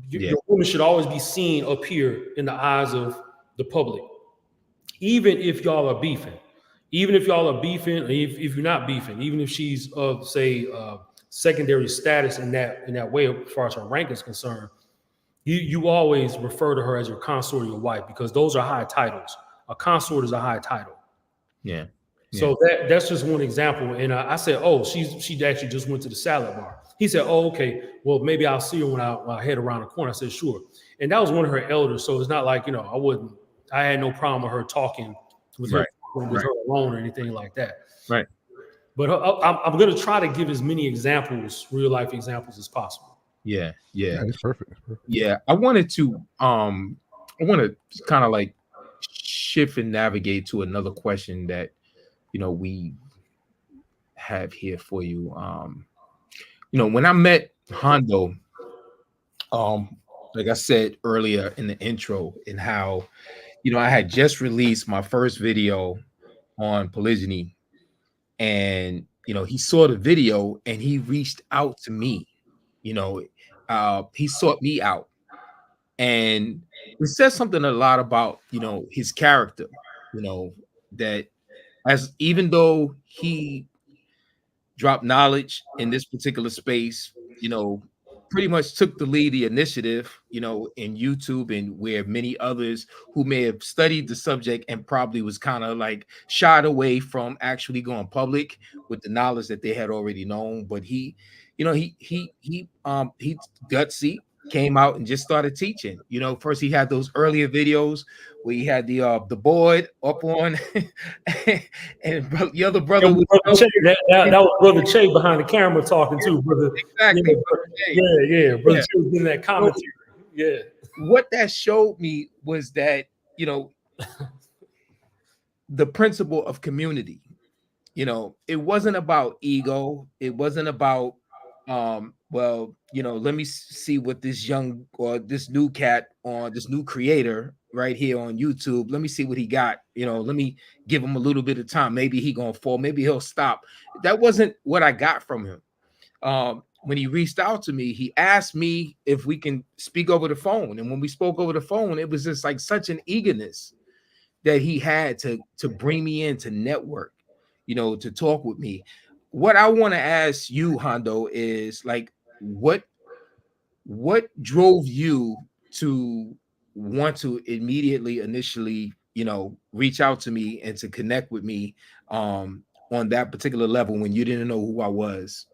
your woman should always be seen up here in the eyes of the public. Even if y'all are beefing, or if you're not beefing, even if she's of, say, secondary status in that way, as far as her rank is concerned, you always refer to her as your consort or your wife, because those are high titles. A consort is a high title. Yeah. So that's just one example. And I said, oh, she actually just went to the salad bar. He said, oh, okay, well, maybe I'll see her when I head around the corner. I said, sure. And that was one of her elders. So it's not like, I had no problem with her talking with her alone or anything like that. Right. But I'm going to try to give as many examples, real life examples, as possible. Yeah. It's perfect. Yeah. I wanted to kind of like shift and navigate to another question that we have here for you. When I met Hondo, like I said earlier in the intro, and how I had just released my first video on polygyny, and he saw the video and he reached out to me. He sought me out, and it says something a lot about his character. That even though he dropped knowledge in this particular space, pretty much took the lead, the initiative, you know, in YouTube, and where many others who may have studied the subject and probably was kind of like shied away from actually going public with the knowledge that they had already known. But he, you know, he gutsy came out and just started teaching. You know, first he had those earlier videos where he had the board up on, and the other brother was that was Brother Che behind the camera talking too, brother. exactly. Yeah. Brother Che was in that commentary. Yeah. What that showed me was that, you know, the principle of community. You know, it wasn't about ego. It wasn't about well, you know, let me see what this young or this new cat or this new creator right here on YouTube, let me see what he got. You know, let me give him a little bit of time. Maybe he gonna fall, maybe he'll stop. That wasn't what I got from him. When he reached out to me, he asked me if we can speak over the phone. And when we spoke over the phone, it was just like such an eagerness that he had to bring me in to network, you know, to talk with me. What I want to ask you, Hondo, is like, what drove you to want to immediately, initially, you know, reach out to me and to connect with me on that particular level when you didn't know who I was?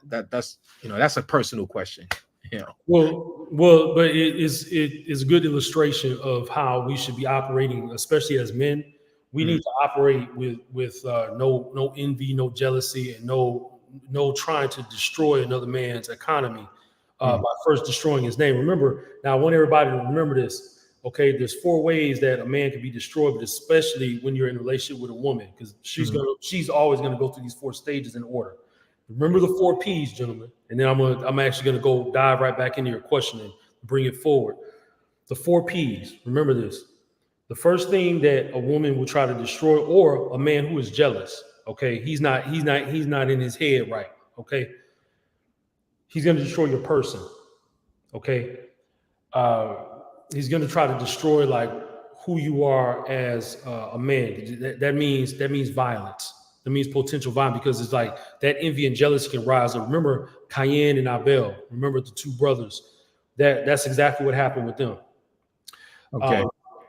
That's you know, that's a personal question. You know. Well, but it is a good illustration of how we should be operating, especially as men. We need to operate with no envy, no jealousy, and no trying to destroy another man's economy by first destroying his name. Remember, now I want everybody to remember this. Okay, there's 4 ways that a man can be destroyed, but especially when you're in a relationship with a woman, because she's always gonna go through these 4 stages in order. Remember the 4 P's, gentlemen, and then I'm actually gonna go dive right back into your question and bring it forward. The 4 P's. Remember this. The first thing that a woman will try to destroy, or a man who is jealous, okay, he's not in his head right, okay. He's gonna destroy your person, okay. He's gonna try to destroy like who you are as a man. That means violence. That means potential violence, because it's like that envy and jealousy can rise up. Remember Cain and Abel. Remember the 2 brothers. That's exactly what happened with them. Okay.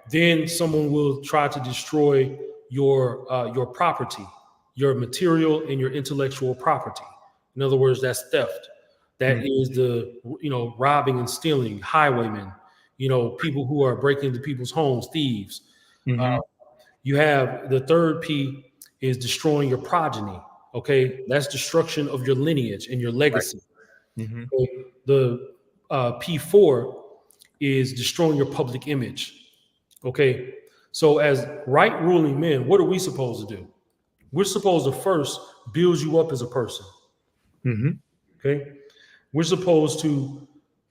Then someone will try to destroy your property, your material and your intellectual property. In other words, that's theft. That is the, you know, robbing and stealing, highwaymen, you know, people who are breaking into people's homes, thieves. You have the 3rd P is destroying your progeny. Okay, that's destruction of your lineage and your legacy. Right. Okay? The P4 is destroying your public image. Okay, so as right ruling men, what are we supposed to do? We're supposed to first build you up as a person. Okay, we're supposed to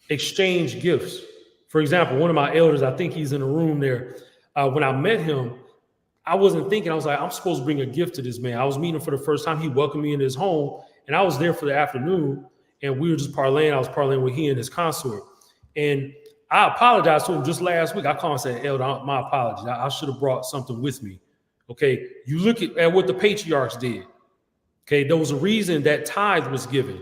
exchange gifts. For example, one of my elders, I think he's in the room there. When I met him, I wasn't thinking, I was like, I'm supposed to bring a gift to this man. I was meeting him for the first time. He welcomed me in his home, and I was there for the afternoon, and we were just parlaying. I was parlaying with he and his consort. And I apologized to him just last week. I called and said, Elder, my apologies. I should have brought something with me. Okay, you look at what the patriarchs did. Okay, there was a reason that tithe was given,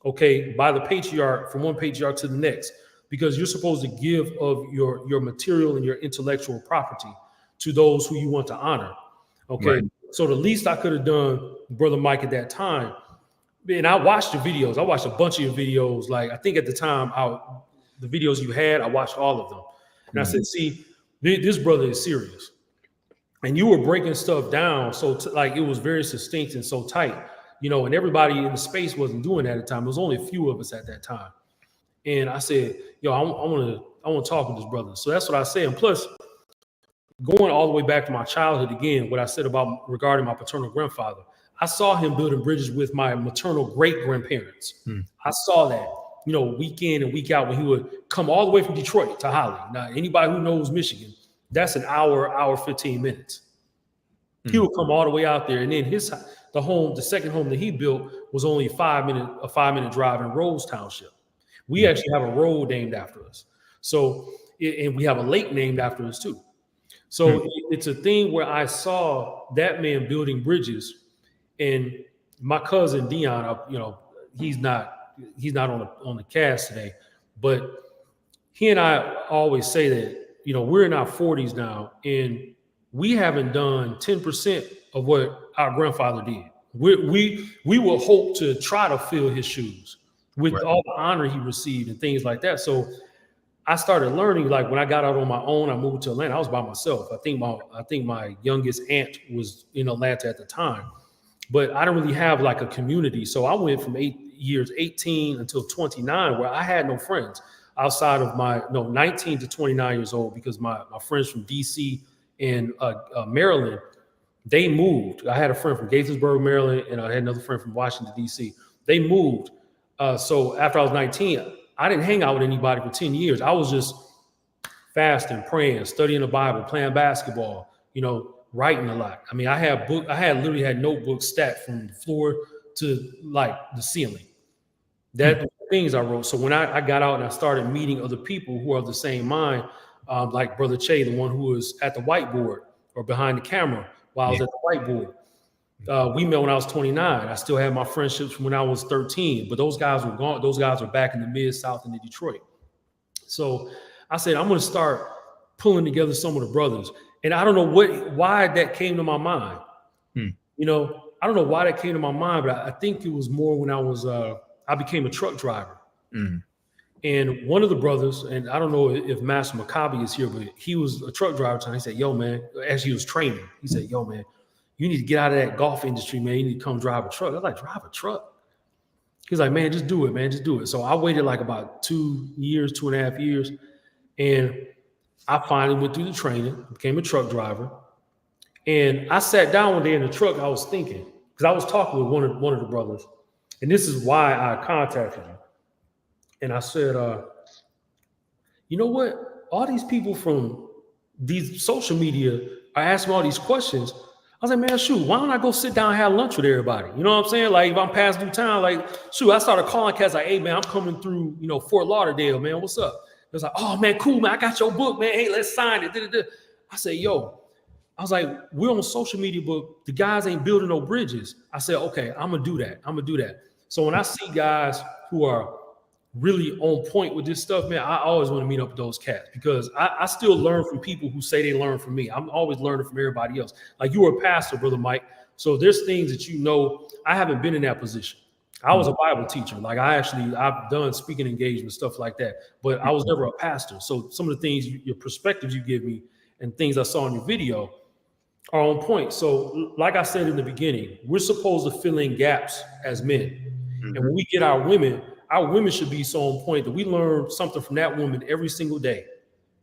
okay, by the patriarch, from one patriarch to the next, because you're supposed to give of your material and your intellectual property to those who you want to honor. Okay, right. So the least I could have done, Brother Mike, at that time, and I watched the videos. I watched a bunch of your videos. Like, I think at the time, the videos you had, I watched all of them. And I said, see, this brother is serious. And you were breaking stuff down. So like, it was very succinct and so tight, you know, and everybody in the space wasn't doing that at the time. There was only a few of us at that time. And I said, yo, I want to talk with this brother. So that's what I said. And plus, going all the way back to my childhood again, what I said about regarding my paternal grandfather, I saw him building bridges with my maternal great grandparents. I saw that, you know, week in and week out when he would come all the way from Detroit to Holly. Now, anybody who knows Michigan, that's an hour 15 minutes. He would come all the way out there, and then the second home that he built was only a 5-minute drive in Rose Township. We actually have a road named after us. So, and we have a lake named after us too. So it's a thing where I saw that man building bridges, and my cousin Dion, you know, he's not he's not on the cast today, but he and I always say that, you know, we're in our 40s now, and we haven't done 10% of what our grandfather did. We will hope to try to fill his shoes with all the honor he received and things like that. So I started learning, like when I got out on my own, I moved to Atlanta. I was by myself. I think my youngest aunt was in Atlanta at the time, but I didn't really have like a community. So I went from 18 until 29, where I had no friends outside of 19 to 29 years old, because my friends from DC and Maryland, they moved. I had a friend from Gaithersburg, Maryland, and I had another friend from Washington, DC. They moved. So after I was 19, I didn't hang out with anybody for 10 years. I was just fasting, praying, studying the Bible, playing basketball, you know, writing a lot. I mean, I literally had notebooks stacked from the floor to like the ceiling. That were things I wrote. So when I got out and I started meeting other people who are of the same mind, like Brother Che, the one who was at the whiteboard or behind the camera while I was at the whiteboard. We met when I was 29. I still had my friendships from when I was 13, but those guys were gone. Those guys were back in the Mid-South and in Detroit. So I said, I'm going to start pulling together some of the brothers. And I don't know why that came to my mind. You know, I don't know why that came to my mind, but I think it was more when I became a truck driver. And one of the brothers, and I don't know if Master Maccabi is here, but he was a truck driver. He said, yo, man, as he was training, he said, yo, man, you need to get out of that golf industry, man. You need to come drive a truck. I was like, drive a truck? He's like, man, just do it, man. Just do it. So I waited like about 2.5 years. And I finally went through the training, became a truck driver. And I sat down one day in the truck. I was thinking, because I was talking with one of the brothers. And this is why I contacted you. And I said, you know what? All these people from these social media are asking all these questions. I was like, man, shoot, why don't I go sit down and have lunch with everybody? You know what I'm saying? Like, if I'm passing through town, like, shoot, I started calling cats like, hey, man, I'm coming through, you know, Fort Lauderdale, man. What's up? It was like, oh, man, cool, man. I got your book, man. Hey, let's sign it. I said, yo, I was like, we're on social media, but the guys ain't building no bridges. I said, okay, I'm going to do that. So when I see guys who are really on point with this stuff, man, I always want to meet up with those cats, because I still learn from people who say they learn from me. I'm always learning from everybody else. Like, you were a pastor, Brother Mike. So there's things that, you know, I haven't been in that position. I was a Bible teacher. Like, I've done speaking engagements, stuff like that, but I was never a pastor. So some of the things, your perspectives you give me and things I saw in your video are on point. So like I said in the beginning, we're supposed to fill in gaps as men. And when we get our women should be so on point that we learn something from that woman every single day.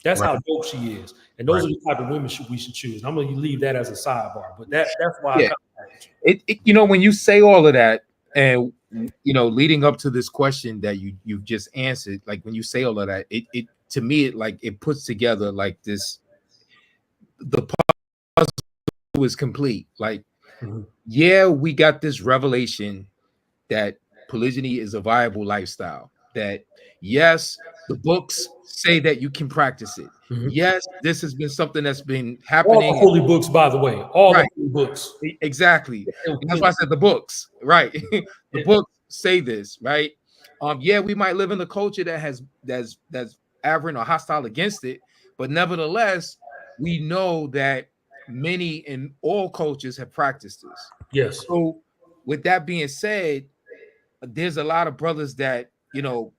That's how dope she is. And those are the type of women we should choose. I'm going to leave that as a sidebar, but that's why you know, when you say all of that, and, you know, leading up to this question that you've just answered, like when you say all of that, it to me, it puts together like this, the puzzle is complete. Like, yeah, we got this revelation that polygyny is a viable lifestyle, that yes, the books say that you can practice it. Yes, this has been something that's been happening. All the holy books, by the way, all the holy books. Exactly. That's why I said the books, right? The books say this, right? Yeah, we might live in a culture that's aberrant or hostile against it, but nevertheless, we know that many in all cultures have practiced this. Yes. So with that being said, there's a lot of brothers that, you know,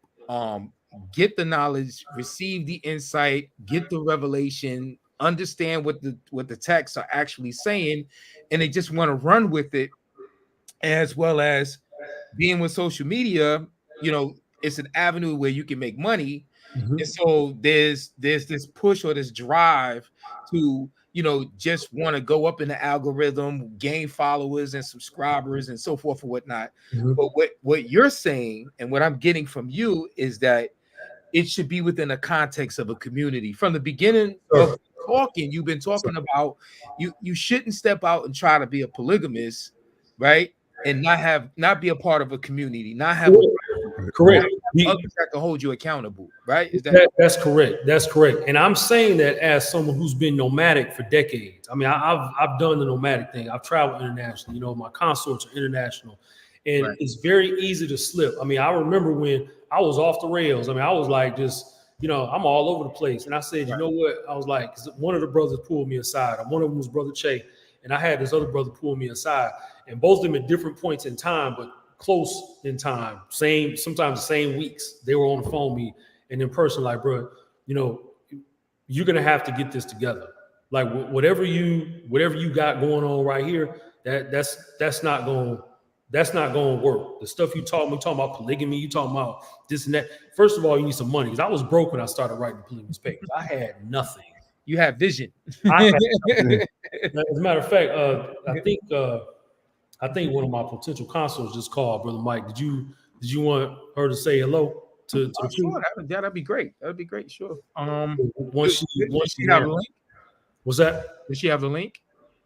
get the knowledge, receive the insight, get the revelation, understand what the texts are actually saying, and they just want to run with it. As well as being with social media, you know, it's an avenue where you can make money. And so there's this push or this drive to, you know, just want to go up in the algorithm, gain followers and subscribers and so forth and whatnot. But what you're saying and what I'm getting from you is that it should be within the context of a community. From the beginning of talking, you've been talking about you shouldn't step out and try to be a polygamist, right? And not be a part of a community, not have correct others that can hold you accountable, right? That's correct. That's correct. And I'm saying that as someone who's been nomadic for decades. I mean, I've done the nomadic thing. I've traveled internationally. You know, my consorts are international, And it's very easy to slip. I mean, I remember when I was off the rails. I mean, I was like, just, you know, I'm all over the place. And I said, you know what? I was like, 'cause one of the brothers pulled me aside. One of them was Brother Che. And I had this other brother pull me aside. And both of them at different points in time, but close in time, sometimes the same weeks. They were on the phone with me and in person, like, bro, you know, you're going to have to get this together. Like whatever you got going on right here, that's not going to work. The stuff you talking about polygamy, you talking about this and that. First of all, you need some money, because I was broke when I started writing polygamous papers. I had nothing. You have vision. I had nothing. As a matter of fact, I think one of my potential consuls just called, Brother Mike. Did you want her to say hello to the sure, that'd be great. That'd be great. Sure. Once she have a link. What's that? Does she have the link?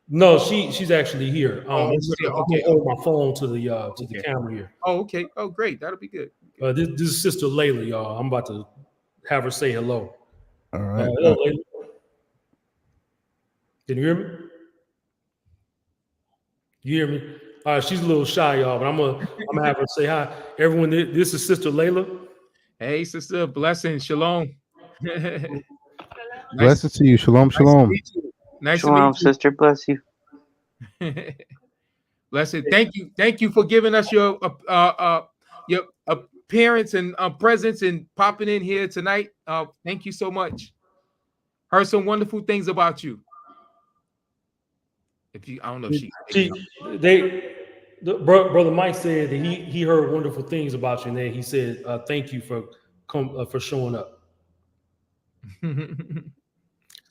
No, she's actually here. Okay. I'm hold my phone to the camera here. Oh, okay. Oh, great. That'll be good. This is Sister Layla, y'all. I'm about to have her say hello. All right. Hello, Layla. Can you hear me? You hear me? All right, she's a little shy, y'all, but I'm gonna have her say hi. Everyone, this is Sister Layla. Hey, sister, blessings, shalom. Blessings to you. Shalom, shalom. Nice Shalom, to meet you. sister. Bless you. Blessed. Thank you for giving us your appearance and presence and popping in here tonight. Thank you so much. Heard some wonderful things about you. I don't know if Brother Mike said that he heard wonderful things about you, and then he said thank you for showing up.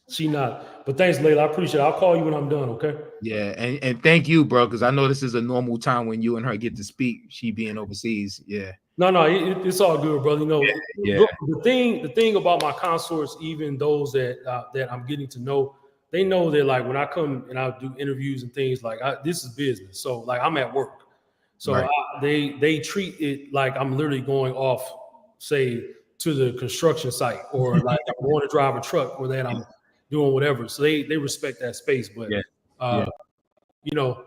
She not, but thanks, Layla. I appreciate it. I'll call you when I'm done, okay? Yeah, and thank you, bro, because I know this is a normal time when you and her get to speak. She being overseas, yeah. No, it's all good, brother. You know, yeah. The thing about my consorts, even those that I'm getting to know, they know that like when I come and I do interviews and things, like this is business. So like I'm at work, so right. They treat it like I'm literally going off, say, to the construction site, or like I'm going to drive a truck, or that I'm doing whatever. So they respect that space. But you know,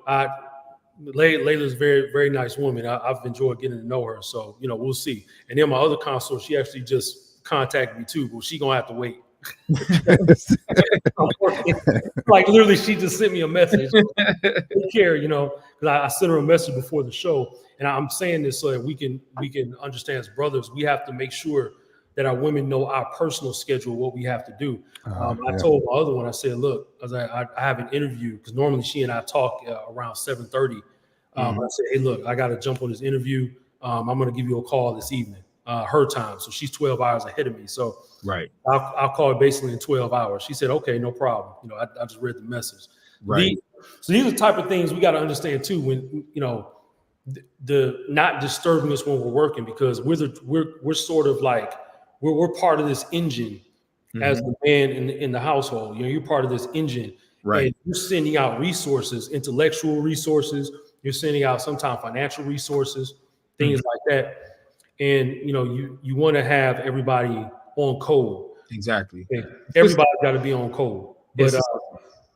Layla's a very, very nice woman. I've enjoyed getting to know her. So, you know, we'll see. And then my other consort, she actually just contacted me too, but she gonna have to wait. Like literally, she just sent me a message. Take care, you know, because I sent her a message before the show, and I'm saying this so that we can understand as brothers. We have to make sure that our women know our personal schedule, what we have to do. I told my other one, I said, look, I have an interview, because normally she and I talk around 7:30. I said, hey, look, I got to jump on this interview. I'm going to give you a call this evening, her time. So she's 12 hours ahead of me. So right, I'll call her basically in 12 hours. She said, okay, no problem. You know, I just read the message. Right. So these are the type of things we got to understand too, when, you know, the not disturbing us when we're working, because we're sort of like, we're part of this engine as the man in the household. You know, you're part of this engine. Right. And you're sending out resources, intellectual resources. You're sending out sometimes financial resources, things like that. And, you know, you want to have everybody on code. Exactly. Everybody got to be on code. But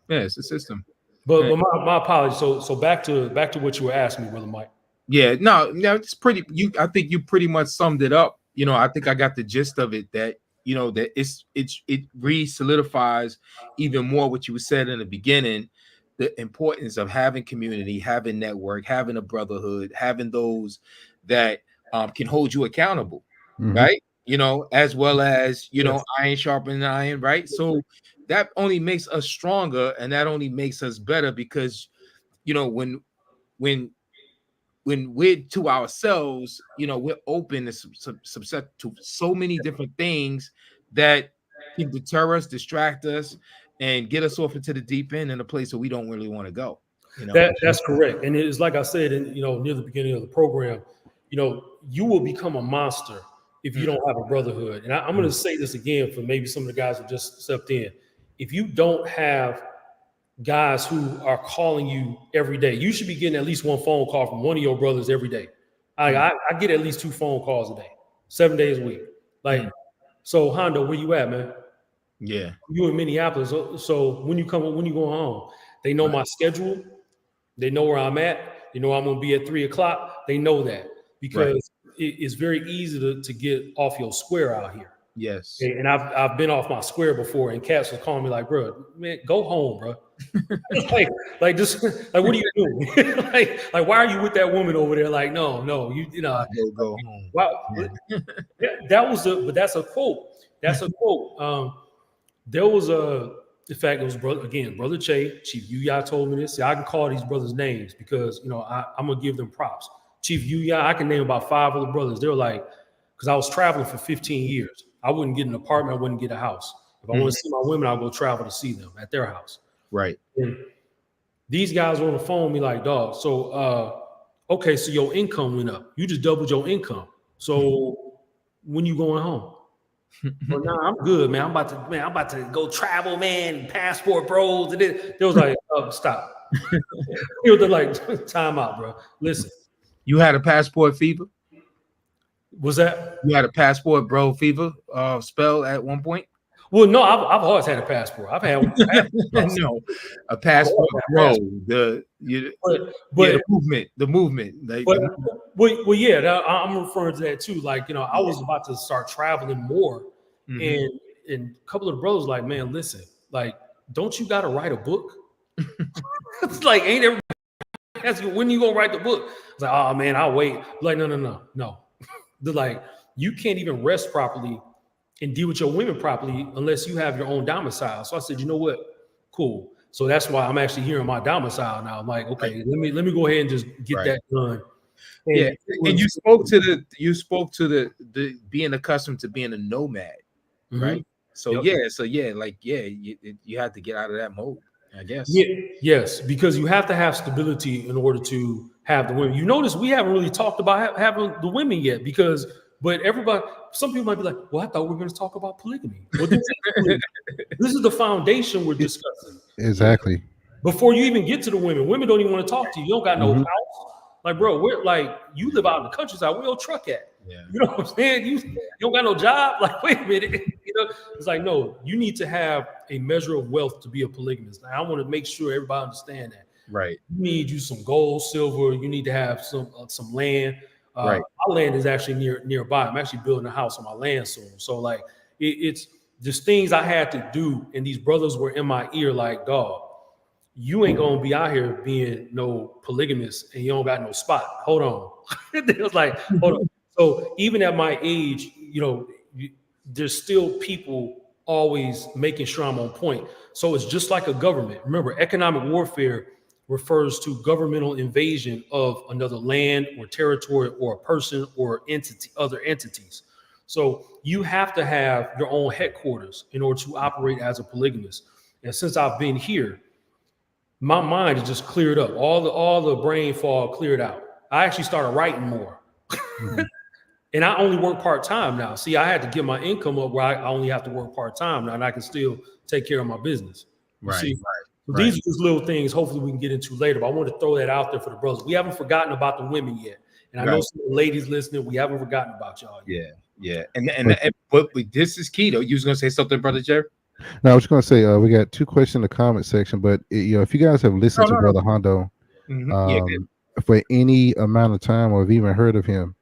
it's a system. But my apologies. So back to what you were asking me, Brother Mike. Yeah, no, it's pretty. I think you pretty much summed it up. You know, I think I got the gist of it. That, you know, that it re-solidifies even more what you said in the beginning, the importance of having community, having network, having a brotherhood, having those that can hold you accountable, right? You know, as well as, you know, iron sharpening iron, right? So that only makes us stronger, and that only makes us better, because, you know, when we're to ourselves, you know, we're open to subject to so many different things that can deter us, distract us, and get us off into the deep end in a place where we don't really want to go. You know? That's correct. And it's like I said, you know, near the beginning of the program, you know, you will become a monster if you don't have a brotherhood. And I'm going to say this again for maybe some of the guys who just stepped in. If you don't have guys who are calling you every day, you should be getting at least one phone call from one of your brothers every day. I get at least 2 phone calls a day, 7 days a week. Like, so Hondo, where you at, man? Yeah, you in Minneapolis. So when you going home, they know my schedule. They know where I'm at. They know I'm going to be at 3 o'clock. They know that because it's very easy to get off your square out here. Yes. And I've been off my square before, and cats was calling me like, bro, man, go home, bro. like just like, what are you doing? like, why are you with that woman over there? Like, no, you know, go home. Wow. But that's a quote. That's a quote. There was in fact, it was Brother Che, Chief Yuya told me this. See, I can call these brothers names because, you know, I'm going to give them props. Chief Yuya, I can name about 5 other brothers. They're like, because I was traveling for 15 years. I wouldn't get an apartment. I wouldn't get a house. If I want to see my women, I'll go travel to see them at their house. Right. And these guys were on the phone with me like, dog, so, okay, so your income went up. You just doubled your income. So when you going home? Well, nah, I'm good, man. I'm about to go travel, man. Passport bros. And they was like, oh, stop. They was like, time out, bro. Listen. You had a passport fever? Was that? You had a passport bro fever spell at one point? Well, no, I've always had a passport. I've had no, a passport bro. The movement. Like, well, yeah, I'm referring to that too. Like, you know, I was about to start traveling more, and a couple of the brothers like, man, listen, like, don't you got to write a book? It's like, ain't everybody asking when you gonna write the book? It's like, oh man, I'll wait. Like, no. They're like, you can't even rest properly and deal with your women properly unless you have your own domicile. So I said, you know what? Cool. So that's why I'm actually here in my domicile now. I'm like, okay, let me go ahead and just get that done. And and you spoke to the being accustomed to being a nomad, right? So you had to get out of that mode, I guess. Yes, because you have to have stability in order to have the women. You notice we haven't really talked about having the women yet but some people might be like, well, I thought we were going to talk about polygamy. Well, this is the foundation we're discussing. Exactly. Before you even get to the women don't even want to talk to you. You don't got no house. Like, bro, we're like, you live out in the countryside. Where your truck at? Yeah. You know what I'm saying? You don't got no job. Like, wait a minute. You know, it's like, no, you need to have a measure of wealth to be a polygamist. Now, I want to make sure everybody understand that. Right. You need you some gold, silver. You need to have some land. Right. My land is actually nearby. I'm actually building a house on my land soon. So like it's just things I had to do. And these brothers were in my ear like, dog, you ain't gonna be out here being no polygamist and you don't got no spot. Hold on. It was like, hold on. So even at my age, you know, there's still people always making sure I'm on point. So it's just like a government. Remember, economic warfare refers to governmental invasion of another land or territory or a person or entity, other entities. So you have to have your own headquarters in order to operate as a polygamist. And since I've been here, my mind is just cleared up. All the brain fog cleared out. I actually started writing more. And I only work part-time now. See, I had to get my income up where I only have to work part-time now and I can still take care of my business. Right. See? These are just little things hopefully we can get into later, but I want to throw that out there for the brothers. We haven't forgotten about the women yet. And I know some of the ladies listening, we haven't forgotten about y'all yet. Yeah. But this is key though. You was going to say something, Brother Jerry? No, I was going to say, we got 2 questions in the comment section, but you know, if you guys have listened to Brother Hondo for any amount of time or have even heard of him,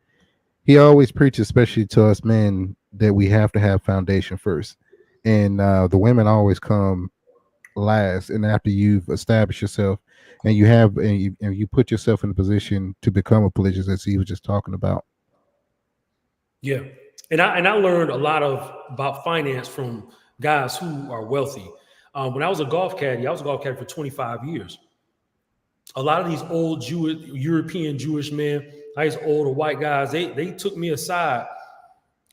he always preaches, especially to us men, that we have to have foundation first. And the women always come last, and after you've established yourself and you put yourself in a position to become a polygamist, as he was just talking about. Yeah, and I learned a lot about finance from guys who are wealthy. When I was a golf caddy, for 25 years. A lot of these old European Jewish men, these older white guys, they took me aside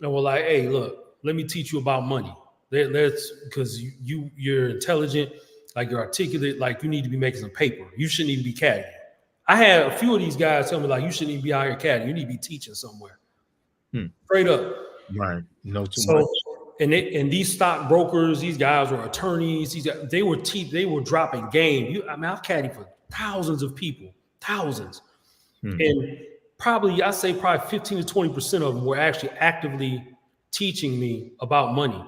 and were like, hey, look, let me teach you about money. That's because you're intelligent, like you're articulate, like you need to be making some paper. You shouldn't even be caddying. I had a few of these guys tell me like, you shouldn't even be out here caddying. You need to be teaching somewhere. Straight up. Right. No too much. And these stockbrokers, these guys were attorneys. They were dropping game. I've caddied for thousands of people, thousands, and probably 15 to 20% of them were actually actively teaching me about money.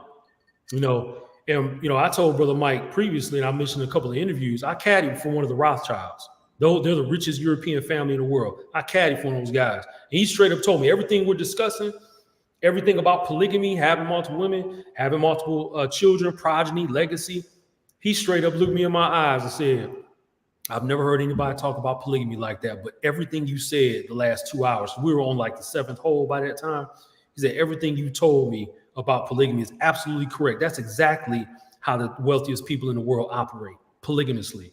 You know, and you know, I told Brother Mike previously, and I mentioned a couple of interviews, I caddied for one of the Rothschilds. They're the richest European family in the world. I caddy for those guys. And he straight up told me everything we're discussing, everything about polygamy, having multiple women, having multiple children, progeny, legacy. He straight up looked me in my eyes and said, I've never heard anybody talk about polygamy like that, but everything you said the last 2 hours, we were on like the 7th hole by that time. He said, everything you told me about polygamy is absolutely correct. That's exactly how the wealthiest people in the world operate, polygamously.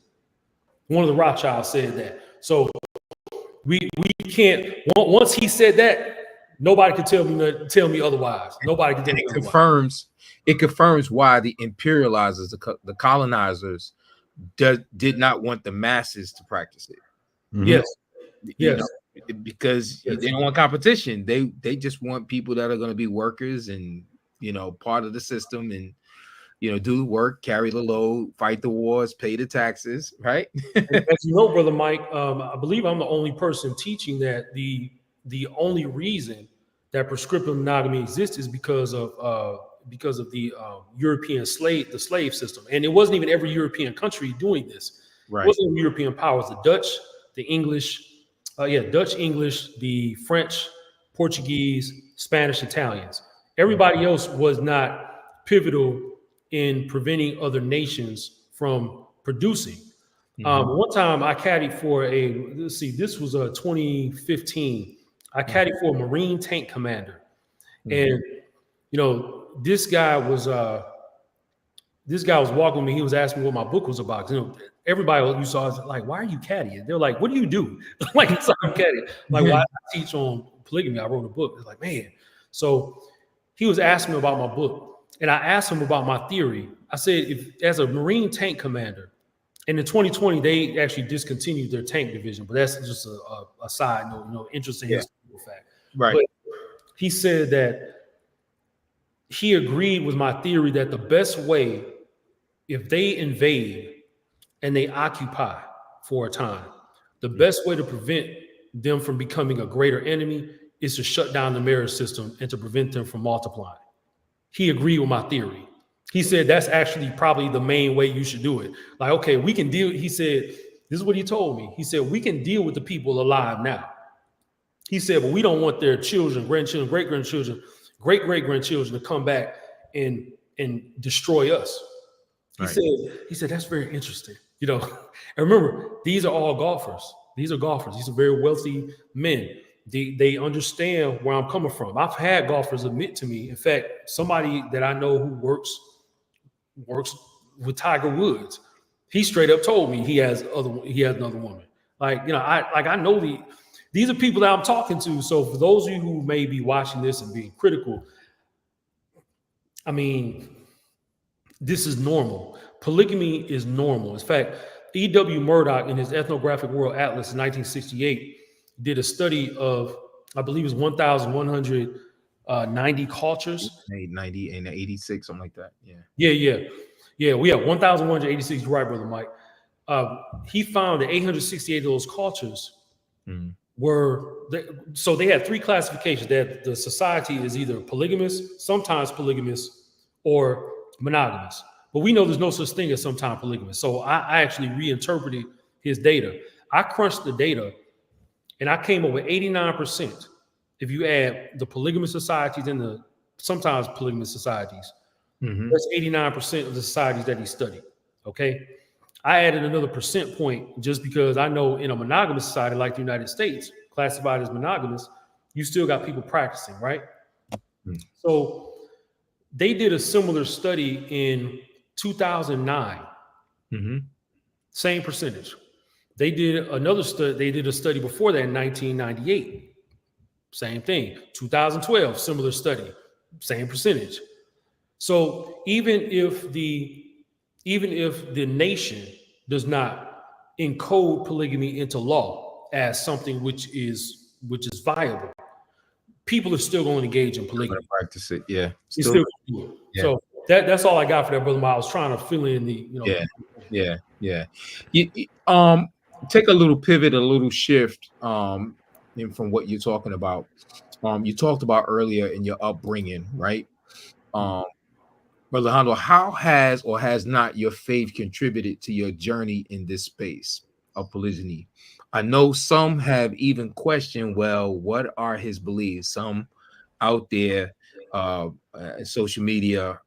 One of the Rothschilds said that. So we can't, once he said that, nobody could tell me otherwise. Nobody can tell me otherwise. It confirms why the imperializers, the colonizers, did not want the masses to practice it. Yes. You know, because they don't want competition. They just want people that are going to be workers and, you know, part of the system and, you know, do the work, carry the load, fight the wars, pay the taxes, right? As you know, Brother Mike, I believe I'm the only person teaching that the only reason that prescriptive monogamy exists is because of the European slave system. And it wasn't even every European country doing this. Right. It wasn't European powers, the Dutch, the English, Dutch, English, the French, Portuguese, Spanish, Italians. Everybody else was not pivotal in preventing other nations from producing. One time I caddied for this was 2015. I caddied for a Marine tank commander. And, you know, this guy was walking with me. He was asking me what my book was about. You know, everybody you saw is like, why are you caddying? They're like, what do you do? Like, it's like I'm caddying. Like, why I teach on polygamy? I wrote a book. It's like, man. So he was asking me about my book. And I asked him about my theory. I said, if as a Marine tank commander, and in 2020, they actually discontinued their tank division, but that's just a side note, you know, interesting historical fact. Right. But he said that he agreed with my theory that the best way, if they invade and they occupy for a time, the best way to prevent them from becoming a greater enemy is to shut down the marriage system and to prevent them from multiplying. He agreed with my theory. He said that's actually probably the main way you should do it. Like, okay, we can deal. He said, this is what he told me. He said, we can deal with the people alive now. He said, but we don't want their children, grandchildren, great-grandchildren, great-great-grandchildren to come back and destroy us. He said, that's very interesting. You know, and remember, these are all golfers. These are golfers. These are very wealthy men. They understand where I'm coming from. I've had golfers admit to me, in fact, somebody that I know who works with Tiger Woods, he straight up told me he has another woman. Like, you know, I know these are people that I'm talking to. So for those of you who may be watching this and being critical, I mean, this is normal. Polygamy is normal. In fact, E.W. Murdoch in his Ethnographic World Atlas in 1968 did a study of, I believe it was 1,190 cultures. 90 and 86, something like that. Yeah. We have 1,186. You're right, Brother Mike. He found that 868 of those cultures so they had three classifications. That the society is either polygamous, sometimes polygamous, or monogamous. But we know there's no such thing as sometimes polygamous. So I actually reinterpreted his data. I crunched the data, and I came up with 89%. If you add the polygamous societies and the sometimes polygamous societies, that's 89% of the societies that he studied. Okay. I added another percent point just because I know in a monogamous society like the United States, classified as monogamous, you still got people practicing, right? So they did a similar study in 2009. Same percentage. They did another study. They did a study before that in 1998. Same thing. 2012, similar study, same percentage. So even if the nation does not encode polygamy into law as something which is viable, people are still going to engage in polygamy. Practice it, yeah. Still do it. Yeah. So that's all I got for that, Brother Miles. I was trying to fill in the, you know. Yeah. Take a little pivot, a little shift from what you're talking about. You talked about earlier in your upbringing, right? Brother Hondo, how has or has not your faith contributed to your journey in this space? of polygyny. I know some have even questioned, well, what are his beliefs? Some out there, social media,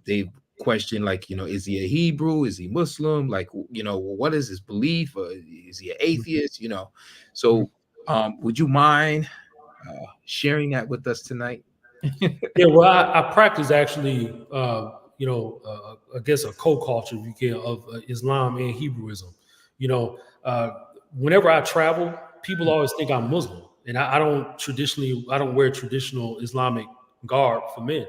they've questioned, like, is he a Hebrew? Is he Muslim? Like, what is his belief? Or is he an atheist? So would you mind sharing that with us tonight? Yeah, well, I practice actually, I guess a co-culture, if you can, of Islam and Hebrewism. Whenever I travel, people always think I'm Muslim, and I don't wear traditional Islamic garb for men.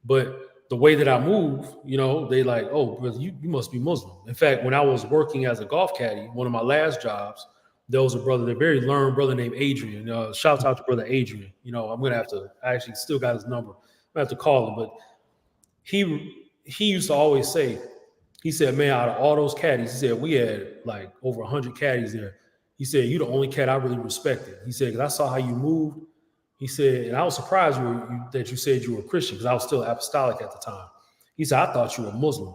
But the way that I move, they like, oh, brother, you must be Muslim. In fact, when I was working as a golf caddy, one of my last jobs, there was a very learned brother named Adrian. Shout out to brother Adrian. I'm gonna have to. I actually still got his number. I have to call him, but he used to always say, he said, man, out of all those caddies, he said we had like over 100 caddies there. He said, you the only cat I really respected. He said, because I saw how you moved. He said, and I was surprised that you said you were a Christian, because I was still apostolic at the time. He said, I thought you were a Muslim.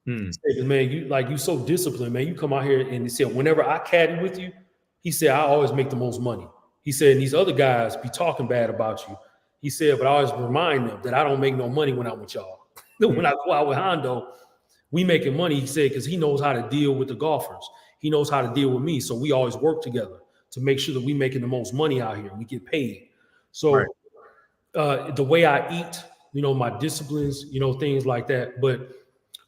He said, man, you so disciplined, man. You come out here, and he said, whenever I caddy with you, he said, I always make the most money. He said, and these other guys be talking bad about you. He said, but I always remind them that I don't make no money when I'm with y'all. When I go out with Hondo, we making money, he said, because he knows how to deal with the golfers. He knows how to deal with me. So we always work together to make sure that we making the most money out here. We get paid. So the way I eat, my disciplines, things like that. But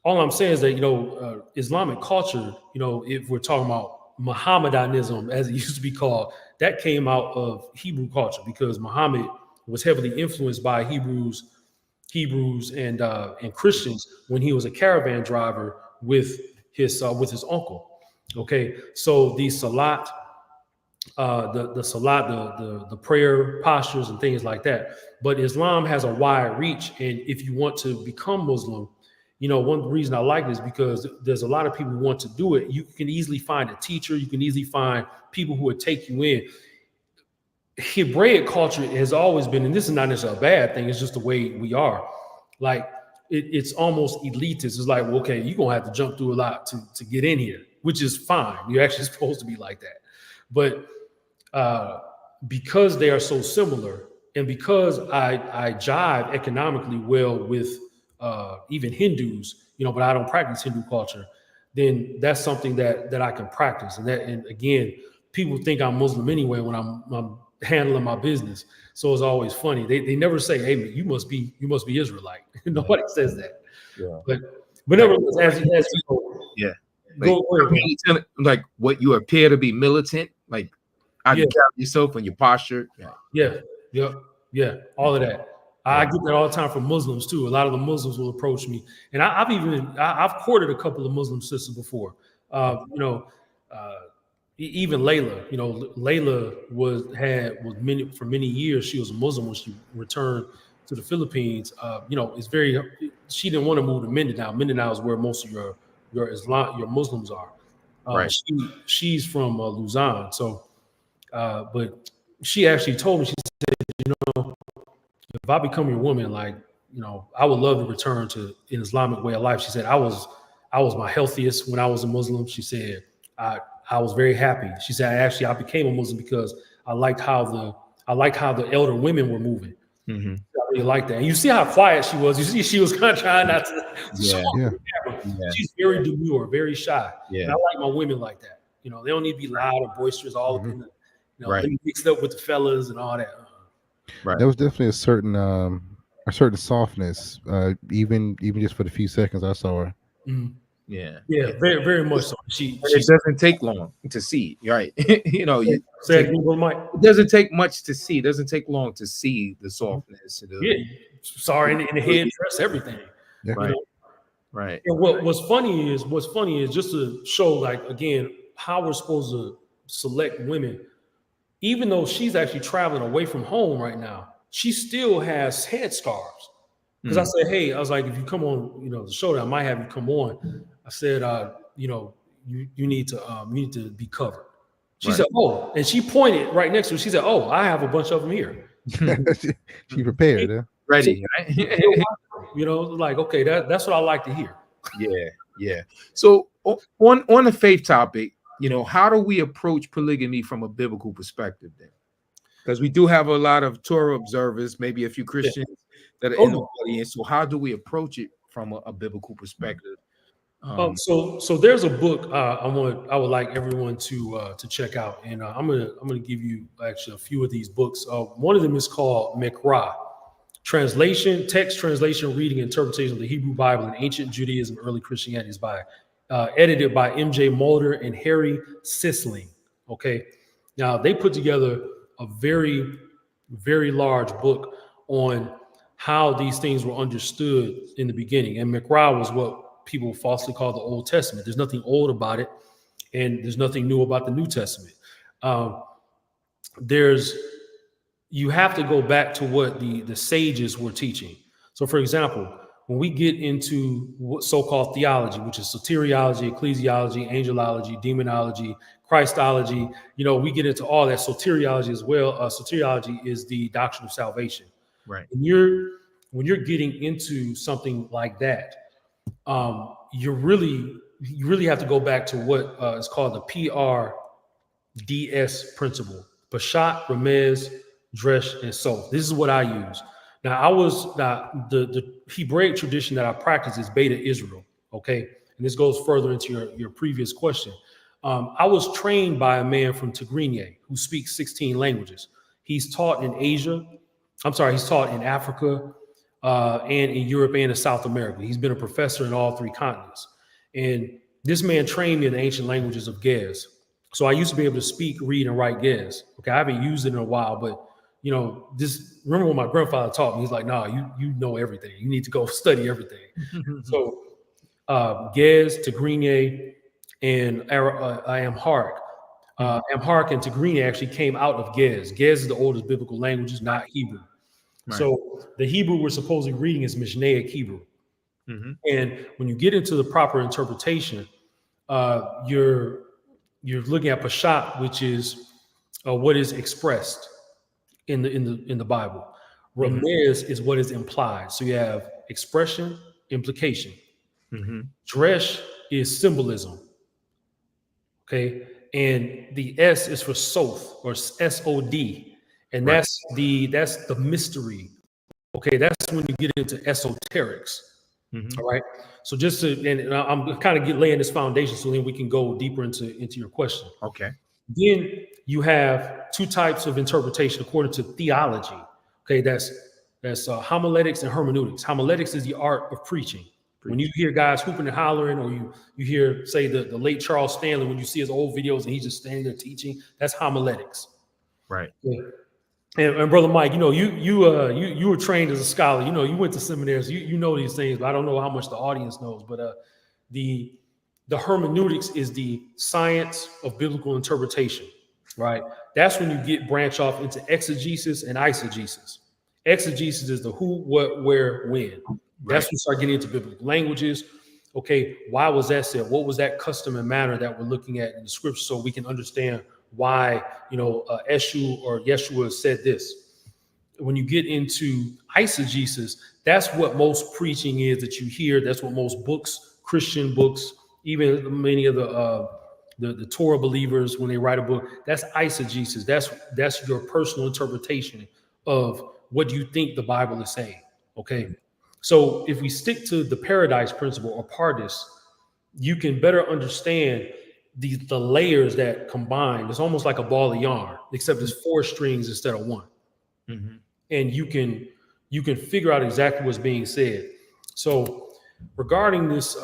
all I'm saying is that, Islamic culture, if we're talking about Mohammedanism, as it used to be called, that came out of Hebrew culture, because Muhammad was heavily influenced by Hebrews and Christians when he was a caravan driver with his uncle. Okay, so the salat, the prayer postures and things like that. But Islam has a wide reach, and if you want to become Muslim, one reason I like this is because there's a lot of people who want to do it. You can easily find a teacher. You can easily find people who would take you in. Hebraic culture has always been, and this is not necessarily a bad thing, it's just the way we are. Like, it's almost elitist. It's like, well, okay, you're going to have to jump through a lot to get in here, which is fine. You're actually supposed to be like that. But because they are so similar, and because I jive economically well with even Hindus, but I don't practice Hindu culture, then that's something that I can practice. And again, people think I'm Muslim anyway when I'm handling my business. So it's always funny. They never say, hey, man, you must be Israelite. Nobody says that. Yeah. But nevertheless, as you know, yeah. Like what you appear to be militant, like how you carry yourself and your posture. Yeah, all of that. I get that all the time from Muslims too. A lot of the Muslims will approach me, and I've courted a couple of Muslim sisters before. Even Layla, Layla for many years. She was a Muslim when she returned to the Philippines. She didn't want to move to Mindanao. Mindanao is where most of your Muslims are. Right. She's from Luzon. So, but she actually told me, she said, if I become your woman, like, I would love to return to an Islamic way of life. She said, I was my healthiest when I was a Muslim. She said, I was very happy. She said, I became a Muslim because I liked how the elder women were moving. Mm-hmm. I really liked that. And you see how quiet she was. You see, she was kind of trying not to show the camera. She's very demure, very shy. Yeah. And I like my women like that. They don't need to be loud or boisterous all up in the, mixed up with the fellas and all that. Right. There was definitely a certain softness, even just for the few seconds I saw her. Mm-hmm. Yeah, very, very much so. It doesn't take long to see, right? It doesn't take much to see. It doesn't take long to see the softness. In the head dress, everything. Yeah. Right. And what's funny is just to show, like, again, how we're supposed to select women. Even though she's actually traveling away from home right now, she still has headscarves. Because I said, hey, I was like, if you come on, the show, I might have you come on. I said, you need to be covered. She said, oh, and she pointed right next to her. She said, oh, I have a bunch of them here. She prepared, huh? Ready, right? Like, okay, that's what I like to hear. Yeah. So on the faith topic, how do we approach polygamy from a biblical perspective then? Because we do have a lot of Torah observers, maybe a few Christians that are in the audience. So how do we approach it from a biblical perspective? So there's a book I would like everyone to check out, and I'm gonna give you actually a few of these books. One of them is called Mikra, text translation, reading, interpretation of the Hebrew Bible in Ancient Judaism, Early Christianity, is edited by M.J. Mulder and Harry Sisling. Okay, now they put together a very, very large book on how these things were understood in the beginning, and Mikra was what people falsely call the Old Testament. There's nothing old about it, and there's nothing new about the New Testament. You have to go back to what the sages were teaching. So, for example, when we get into what so-called theology, which is soteriology, ecclesiology, angelology, demonology, Christology, we get into all that. Soteriology as well. Soteriology is the doctrine of salvation. Right. When you're getting into something like that, you really have to go back to what is called the PRDS principle: Peshat, Remez, Dresh, and Sof. This is what I use. Now, the Hebraic tradition that I practice is Beta Israel. Okay, and this goes further into your previous question. I was trained by a man from Tigrinya who speaks 16 languages. He's taught in Asia. He's taught in Africa, and in Europe and in South America. He's been a professor in all three continents. And this man trained me in the ancient languages of Gez. So I used to be able to speak, read, and write Gez. Okay, I haven't used it in a while, but remember when my grandfather taught me, he's like, "Nah, you know everything. You need to go study everything." So Gez, Tigrinya, and Amharic. Amharic and Tigrinya actually came out of Gez. Gez is the oldest biblical languages, not Hebrew. Right. So the Hebrew we're supposedly reading is Mishnaic Hebrew. Mm-hmm. And when you get into the proper interpretation, you're looking at Peshat, which is what is expressed in the Bible. Remez mm-hmm. is what is implied. So you have expression, implication. Mm-hmm. Dresh is symbolism. Okay, and the S is for Soth, or S-O-D, and right. that's the mystery. Okay, that's when you get into esoterics. Mm-hmm. All right. So just and I'm kind of laying this foundation so then we can go deeper into your question. Okay. Then you have two types of interpretation according to theology. Okay, that's homiletics and hermeneutics. Homiletics is the art of preaching. When you hear guys hooping and hollering, or you hear, say, the late Charles Stanley, when you see his old videos and he's just standing there teaching, that's homiletics. Right. Yeah. And Brother Mike, you were trained as a scholar. You went to seminaries. You know these things, but I don't know how much the audience knows. But the hermeneutics is the science of biblical interpretation, right? That's when you branch off into exegesis and eisegesis. Exegesis is the who, what, where, when. That's when you start getting into biblical languages. Okay, why was that said? What was that custom and manner that we're looking at in the scripture, so we can understand why Eshu or Yeshua said this. When you get into eisegesis, that's what most preaching is that you hear. That's what most books, Christian books, even many of the Torah believers, when they write a book, that's eisegesis. That's your personal interpretation of what you think the Bible is saying. Okay. So if we stick to the paradise principle, or pardis, you can better understand the layers that combine. It's almost like a ball of yarn, except it's 4 strings instead of 1. Mm-hmm. And you can figure out exactly what's being said. So regarding this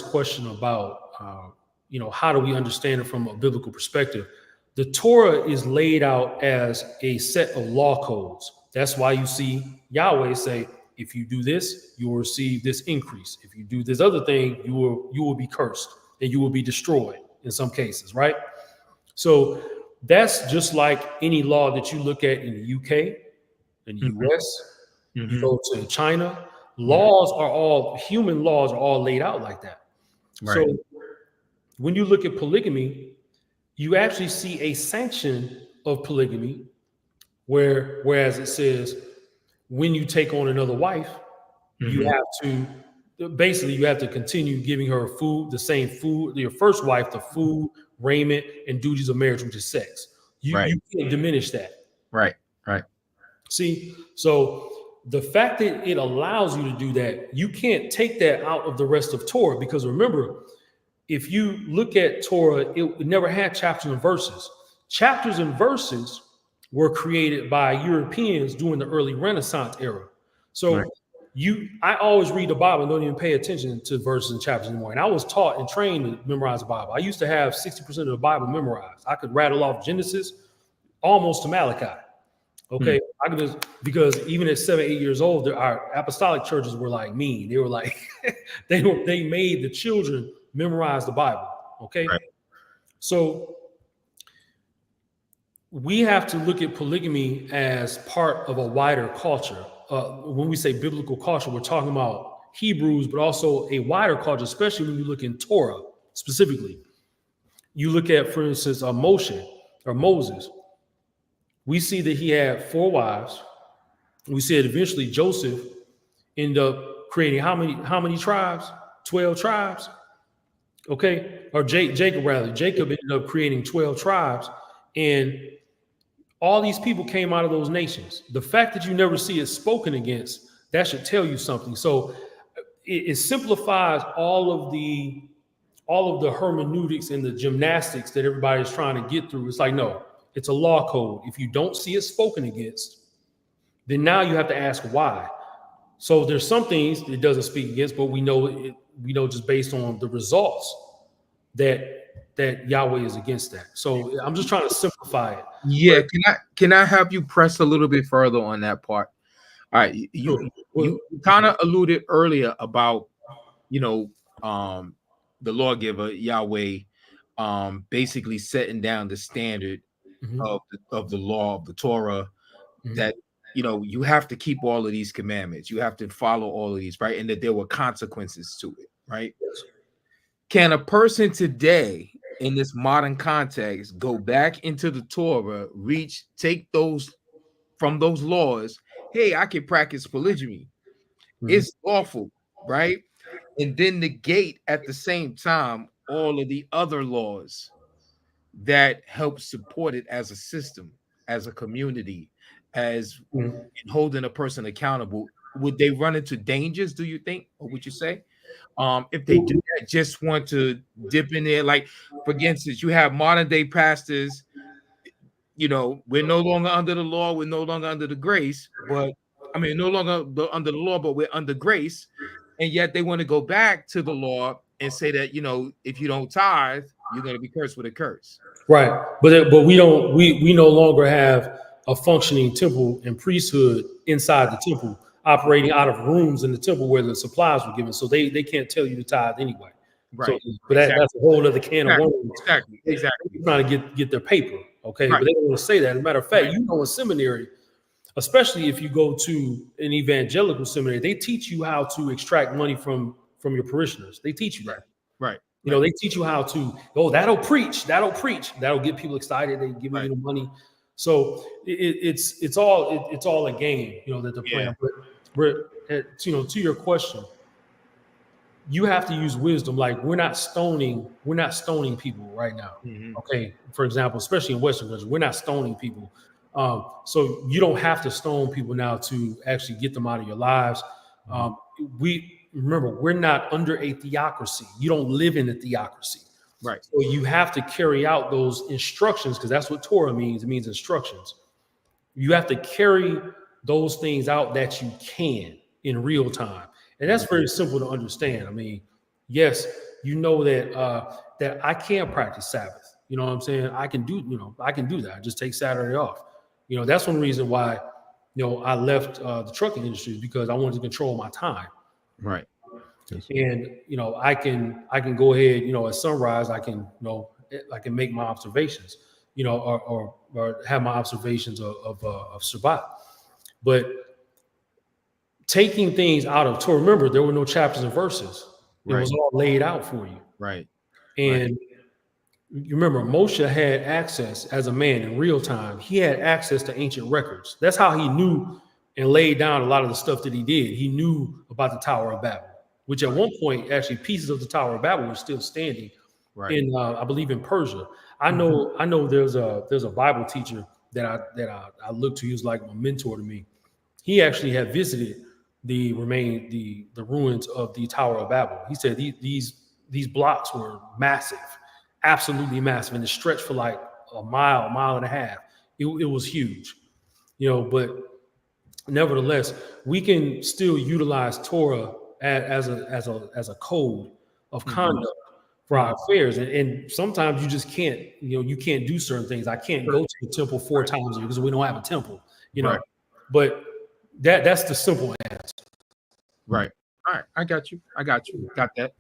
question about how do we understand it from a biblical perspective, the Torah is laid out as a set of law codes. That's why you see Yahweh say, if you do this, you will receive this increase. If you do this other thing, you will be cursed and you will be destroyed in some cases, right? So that's just like any law that you look at in the UK, in the mm-hmm. US, mm-hmm. you go to China, human laws are all laid out like that. Right. So when you look at polygamy, you actually see a sanction of polygamy, whereas it says when you take on another wife, mm-hmm. you have to basically you have to continue giving her food, the same food, your first wife, the food, raiment, and duties of marriage, which is sex. You can't diminish that. Right. See, so the fact that it allows you to do that, you can't take that out of the rest of Torah, because remember, if you look at Torah, it never had chapters and verses. Chapters and verses were created by Europeans during the early Renaissance era. So I always read the Bible and don't even pay attention to verses and chapters anymore. And I was taught and trained to memorize the Bible. I used to have 60% of the Bible memorized. I could rattle off Genesis almost to Malachi. Okay, I could just, because even at 7, 8 years old, our apostolic churches were like mean. They were like, they made the children memorize the Bible. Okay, so we have to look at polygamy as part of a wider culture. When we say biblical culture, we're talking about Hebrews, but also a wider culture, especially when you look in Torah specifically. You look at, for instance, Moses. We see that he had 4 wives. We see that eventually Joseph ended up creating how many tribes? 12 tribes. Okay, or Jacob rather. Jacob ended up creating 12 tribes, and all these people came out of those nations. The fact that you never see it spoken against, that should tell you something. So it simplifies all of the hermeneutics and the gymnastics that everybody's trying to get through. It's like, no, it's a law code. If you don't see it spoken against, then now you have to ask why. So there's some things it doesn't speak against, but we know just based on the results that Yahweh is against that. So I'm just trying to simplify it. Yeah, can I have you press a little bit further on that part? All right, you kind of alluded earlier about the lawgiver Yahweh basically setting down the standard of the law of the Torah, that you have to keep all of these commandments, you have to follow all of these, right? And that there were consequences to it, right? Can a person today in this modern context go back into the Torah, take those from those laws? Hey, I can practice polygyny. It's lawful, right? And then negate at the same time all of the other laws that help support it as a system, as a community, as in holding a person accountable. Would they run into dangers, do you think, or would you say? If they do that, just want to dip in there, like for instance, you have modern day pastors, we're no longer under the law, we're no longer under the grace, but no longer under the law, but we're under grace, and yet they want to go back to the law and say that if you don't tithe, you're going to be cursed with a curse. Right, but we no longer have a functioning temple and priesthood inside the temple, operating out of rooms in the temple where the supplies were given, so they can't tell you to tithe anyway. Right. So, but that's a whole other can of worms. Exactly. They're trying to get their paper, okay? Right. But they don't want to say that. As a matter of fact, in seminary, especially if you go to an evangelical seminary, they teach you how to extract money from your parishioners. They teach you that. Right. They teach you how to, that'll preach, that'll get people excited. They give you the money. So it's all a game, that they're playing. But to your question, you have to use wisdom. Like we're not stoning people right now. Okay, for example, especially in Western countries, we're not stoning people. So you don't have to stone people now to actually get them out of your lives. Remember, we're not under a theocracy. You don't live in a theocracy. Right. So you have to carry out those instructions, because that's what Torah means. It means instructions. You have to carry those things out that you can in real time. And that's very simple to understand. Yes, that I can practice Sabbath. You know what I'm saying? I can do that. I just take Saturday off. That's one reason why, I left the trucking industry, because I wanted to control my time. Right. And I can go ahead, at sunrise, I can make my observations, or have my observations of Shabbat. But taking things out of Torah, remember, there were no chapters and verses. It was all laid out for you. Right. And you remember, Moshe had access as a man in real time. He had access to ancient records. That's how he knew and laid down a lot of the stuff that he did. He knew about the Tower of Babel. which at one point actually pieces of the Tower of Babel were still standing in I believe in Persia. I know there's a Bible teacher that I look to. He was like a mentor to me. He actually had visited the ruins of the Tower of Babel. He said these blocks were massive, absolutely massive, and it stretched for like a mile and a half. It was huge, but nevertheless, we can still utilize Torah as a code of conduct for our affairs. And sometimes you just can't, you can't do certain things. I can't go to the temple 4 times a year because we don't have a temple, but that's the simple answer. Right. All right. I got you. Got that.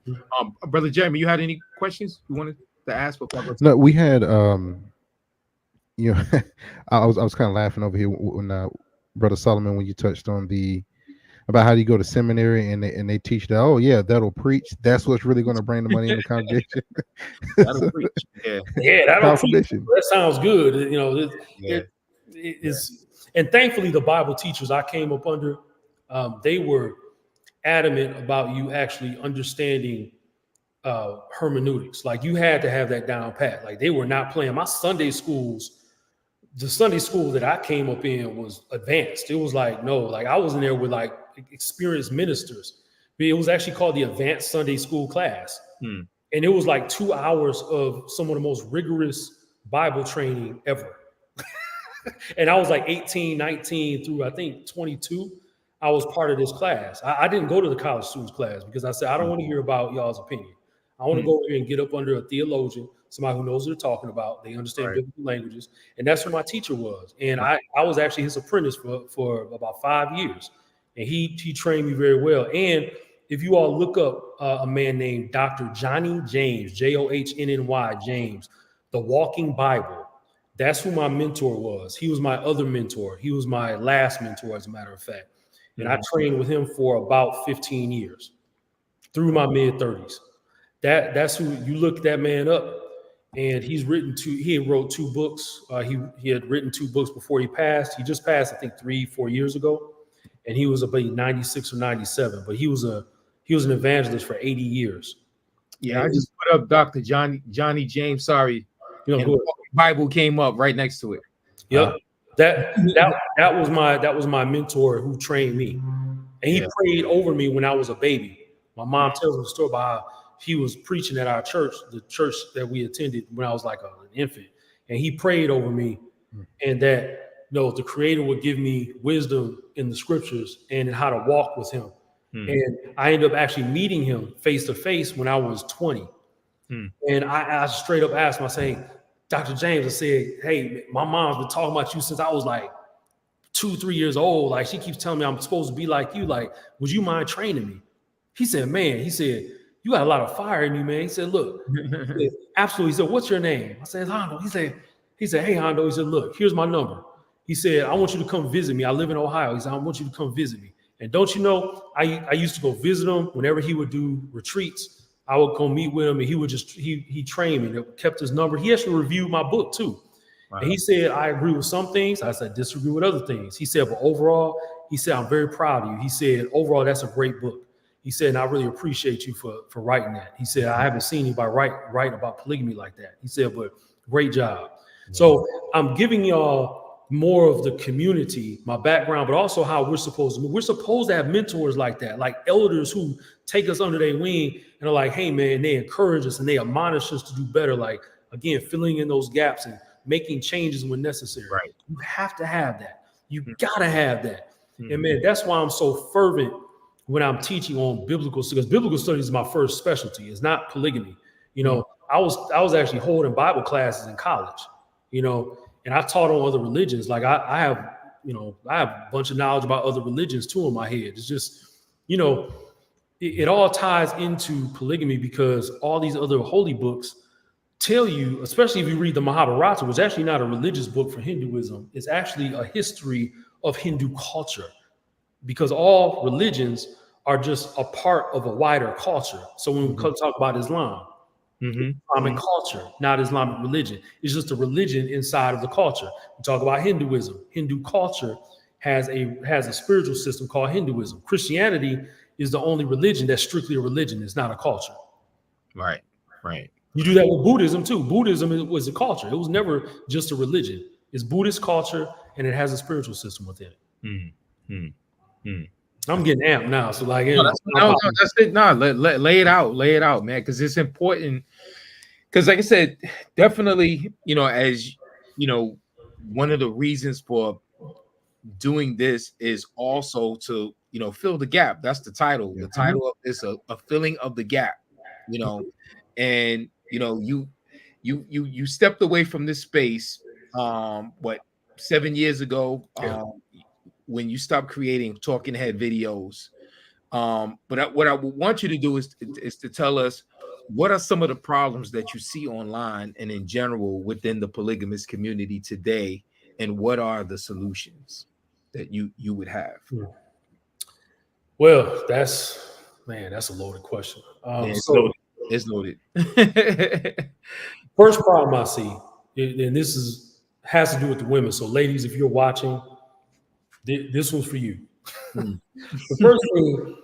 Brother Jeremy, you had any questions you wanted to ask before I go? No, we had, I was kind of laughing over here when Brother Solomon, when you touched on about how you go to seminary and they teach that, oh yeah, that'll preach. That's what's really going to bring the money in the congregation. That'll preach. Yeah, that'll preach. That sounds good. It's, and thankfully the Bible teachers I came up under, they were adamant about you actually understanding hermeneutics. Like you had to have that down pat. Like they were not playing. My Sunday schools, the Sunday school that I came up in was advanced. It was like, no, like I was in there with like experienced ministers. It was actually called the advanced Sunday school class. And it was like 2 hours of some of the most rigorous Bible training ever. And I was like 18, 19 through I think 22. I was part of this class. I didn't go to the college students class because I said, I don't want to hear about y'all's opinion. I want to go here and get up under a theologian, somebody who knows what they're talking about. They understand biblical languages. And that's who my teacher was. And I was actually his apprentice for about 5 years. And he trained me very well. And if you all look up a man named Dr. Johnny James, Johnnny James, The Walking Bible, that's who my mentor was. He was my other mentor. He was my last mentor, as a matter of fact. And I trained with him for about 15 years through my mid-30s. That's who you look that man up. And he wrote 2 books. He had written 2 books before he passed. He just passed, I think, 3-4 years ago. And he was about 96 or 97. But he was an evangelist for 80 years. Yeah, I just put up Dr. Johnny James. Sorry. The Bible came up right next to it. Yep. That was my mentor who trained me. And he prayed over me when I was a baby. My mom tells me the story about how he was preaching at our church, the church that we attended when I was like an infant. And he prayed over me and that the Creator would give me wisdom in the scriptures and how to walk with him. And I ended up actually meeting him face to face when I was 20. And I straight up asked him, I say, Dr. James, I said, hey, my mom's been talking about you since I was like 2-3 years old. Like she keeps telling me I'm supposed to be like you. Like, would you mind training me? He said, you got a lot of fire in you, man. He said, look, absolutely. He said, what's your name? I said, Hondo. He said, hey, Hondo. He said, look, here's my number. He said, I want you to come visit me. I live in Ohio. He said, I want you to come visit me. And don't you know, I used to go visit him whenever he would do retreats. I would go meet with him and he would he trained me, kept his number. He actually reviewed my book too. Wow. And he said, I agree with some things. I said, disagree with other things. He said, but overall, he said, I'm very proud of you. He said, overall, that's a great book. He said, and I really appreciate you for writing that. He said, I haven't seen anybody write about polygamy like that. He said, but great job. Yeah. So I'm giving y'all more of the community, my background, but also how we're supposed to move. We're supposed to have mentors like that, like elders who take us under their wing and are like, hey, man, they encourage us and they admonish us to do better. Like, again, filling in those gaps and making changes when necessary. Right. You have to have that. You got to have that. And man, that's why I'm so fervent when I'm teaching on biblical studies, because biblical studies is my first specialty. It's not polygamy. I was actually holding Bible classes in college, and I taught on other religions. Like I have a bunch of knowledge about other religions too in my head. It's just, it all ties into polygamy because all these other holy books tell you, especially if you read the Mahabharata, which is actually not a religious book for Hinduism. It's actually a history of Hindu culture, because all religions are just a part of a wider culture. So when we talk about Islam, Islamic culture, not Islamic religion. It's just a religion inside of the culture. We talk about Hinduism. Hindu culture has a spiritual system called Hinduism. Christianity is the only religion that's strictly a religion. It's not a culture. Right. You do that with Buddhism too. Buddhism was a culture. It was never just a religion. It's Buddhist culture, and it has a spiritual system within it. I'm getting amped now. So like, that's it. No, lay it out, man, because it's important. Because like I said, definitely, as one of the reasons for doing this is also to fill the gap. That's the title. The title of this a filling of the gap. And you stepped away from this space 7 years ago when you stopped creating talking head videos. But what I would want you to do is to tell us what are some of the problems that you see online and in general within the polygamous community today, and what are the solutions that you would have? Well, that's a loaded question. It's loaded. First problem I see, and this has to do with the women. So, ladies, if you're watching, this one's for you. The first thing,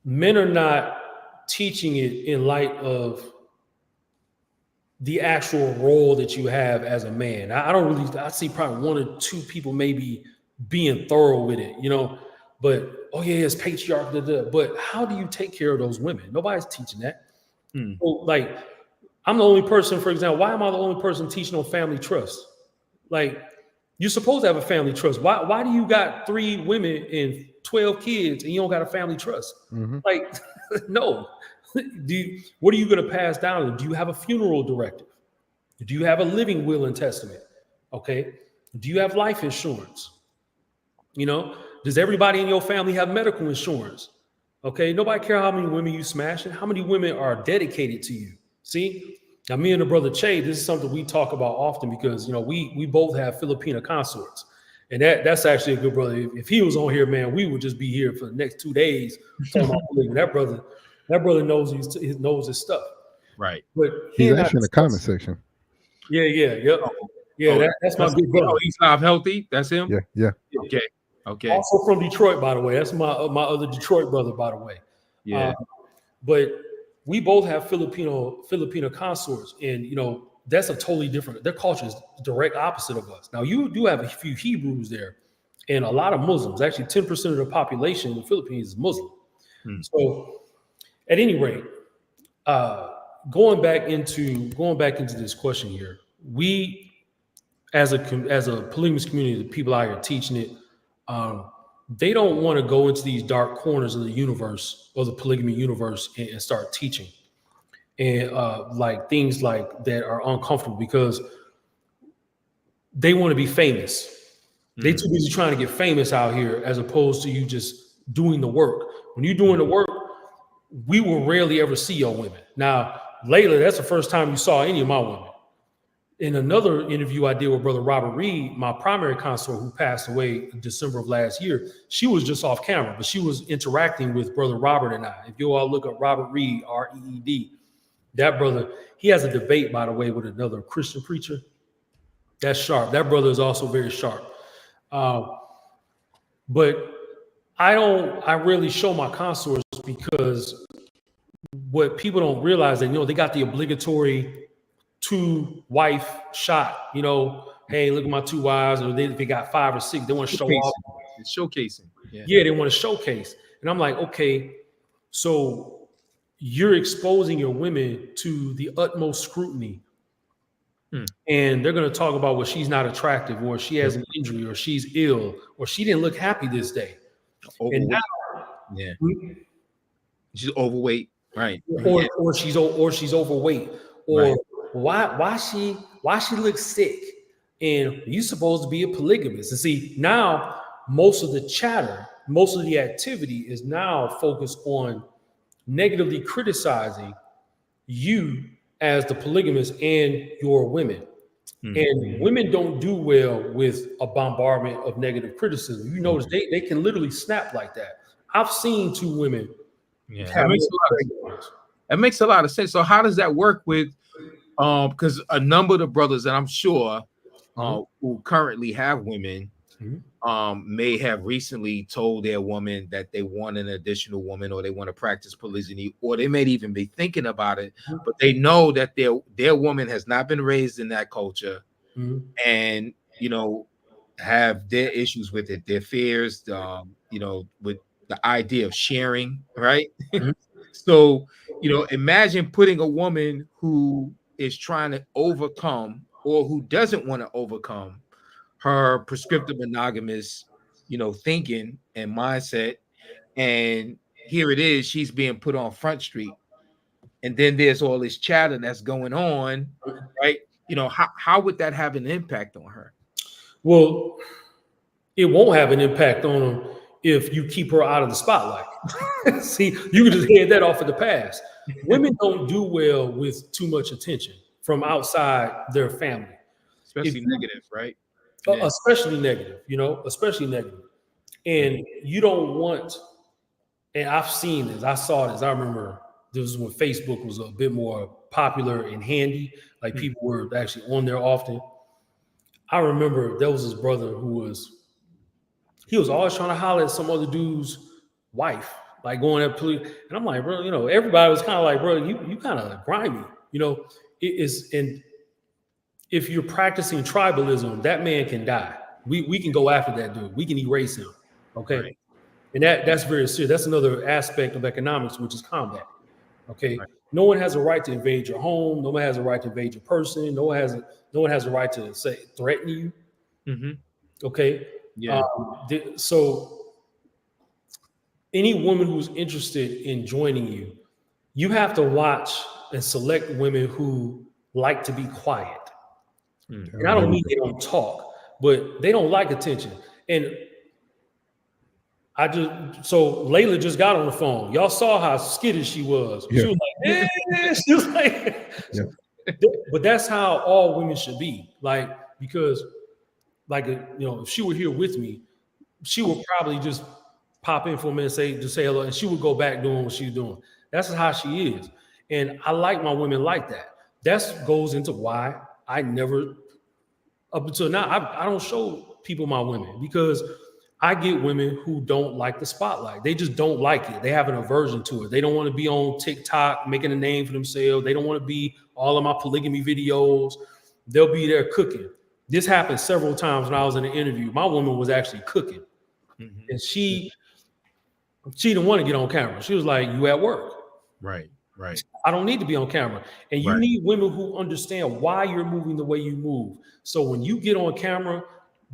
men are not teaching it in light of the actual role that you have as a man. I see probably one or two people maybe being thorough with it, but it's patriarchal. But how do you take care of those women? Nobody's teaching that. So, like, I'm the only person, for example, why am I the only person teaching on family trust? Like, you're supposed to have a family trust. Why do you got 3 women and 12 kids and you don't got a family trust? Like, no. What are you going to pass down? Do you have a funeral directive? Do you have a living will and testament? Okay. Do you have life insurance? Does everybody in your family have medical insurance? Okay. Nobody care how many women you smash and how many women are dedicated to you. See, now me and the brother Che, this is something we talk about often because, we both have Filipina consorts, and that's actually a good brother. If he was on here, man, we would just be here for the next 2 days. Talking about polygamy. That brother knows his stuff. Right. But he's actually in the comment section. That's my big brother. He's Live Healthy. That's him. Yeah. Okay. Also from Detroit, by the way. That's my other Detroit brother, by the way. Yeah. But we both have Filipino consorts, and that's a totally different. Their culture is direct opposite of us. Now you do have a few Hebrews there, and a lot of Muslims. Actually, 10% of the population in the Philippines is Muslim. So, at any rate, going back into this question here, we as a polygamous community, the people out here teaching it, they don't want to go into these dark corners of the universe or the polygamy universe and start teaching and like things like that are uncomfortable because they want to be famous. They too busy trying to get famous out here as opposed to you just doing the work. When you're doing the work, we will rarely ever see your women. Now, lately, that's the first time you saw any of my women. In another interview I did with Brother Robert Reed, my primary consort who passed away in December of last year, she was just off camera, but she was interacting with Brother Robert and I. If you all look up Robert Reed, R-E-E-D, that brother, he has a debate, by the way, with another Christian preacher. That's sharp. That brother is also very sharp. But I really show my consorts because what people don't realize that, they got the obligatory 2-wife shot, hey, look at my 2 wives, or they got 5 or 6, they want to show off. It's showcasing. Yeah, they want to showcase. And I'm like, okay, so you're exposing your women to the utmost scrutiny. And they're going to talk about, well, she's not attractive, or she has an injury, or she's ill, or she didn't look happy this day. And now, she's overweight, right? Or she's overweight, or why she looks sick, and you're supposed to be a polygamist. And see, now most of the chatter, most of the activity is now focused on negatively criticizing you as the polygamist and your women. And women don't do well with a bombardment of negative criticism. You notice they can literally snap like that. I've seen 2 women. That makes a lot of sense. So how does that work with because a number of the brothers that I'm sure who currently have women, may have recently told their woman that they want an additional woman, or they want to practice polygyny, or they may even be thinking about it, but they know that their woman has not been raised in that culture, and have their issues with it, their fears, with the idea of sharing, right? So, imagine putting a woman who is trying to overcome, or who doesn't want to overcome, her prescriptive monogamous, thinking and mindset. And here it is, she's being put on Front Street. And then there's all this chatter that's going on, right? How would that have an impact on her? Well, it won't have an impact on them if you keep her out of the spotlight. See, you can just head that off in the past. Women don't do well with too much attention from outside their family. Especially negative, right? Especially negative, especially negative. And you don't want, and I've seen this, I saw this, I remember this was when Facebook was a bit more popular and handy, like people were actually on there often. I remember there was this brother he was always trying to holler at some other dude's wife, like going at police. And I'm like, bro, everybody was kind of like, bro, you kind of grimy, it is. And if you're practicing tribalism, that man can die. We can go after that dude. We can erase him. Okay. Right. And that's very serious. That's another aspect of economics, which is combat. Okay. Right. No one has a right to invade your home. No one has a right to invade your person. No one has a right to threaten you. Mm-hmm. Okay. Yeah. So any woman who's interested in joining you, you have to watch and select women who like to be quiet. Mm-hmm. And I don't mean they don't talk, but they don't like attention. And so Layla just got on the phone. Y'all saw how skittish she was. Yeah. She was like, she was like, yeah. But that's how all women should be. Like, because if she were here with me, she would probably just pop in for a minute, say hello, and she would go back doing what she's doing. That's how she is. And I like my women like that. That goes into why I never, up until now, I don't show people my women, because I get women who don't like the spotlight. They just don't like it. They have an aversion to it. They don't want to be on TikTok making a name for themselves. They don't want to be all of my polygamy videos. They'll be there cooking. This happened several times when I was in an interview. My woman was actually cooking. Mm-hmm. And she didn't want to get on camera. She was like, you at work. Right. I don't need to be on camera. And you need women who understand why you're moving the way you move. So when you get on camera,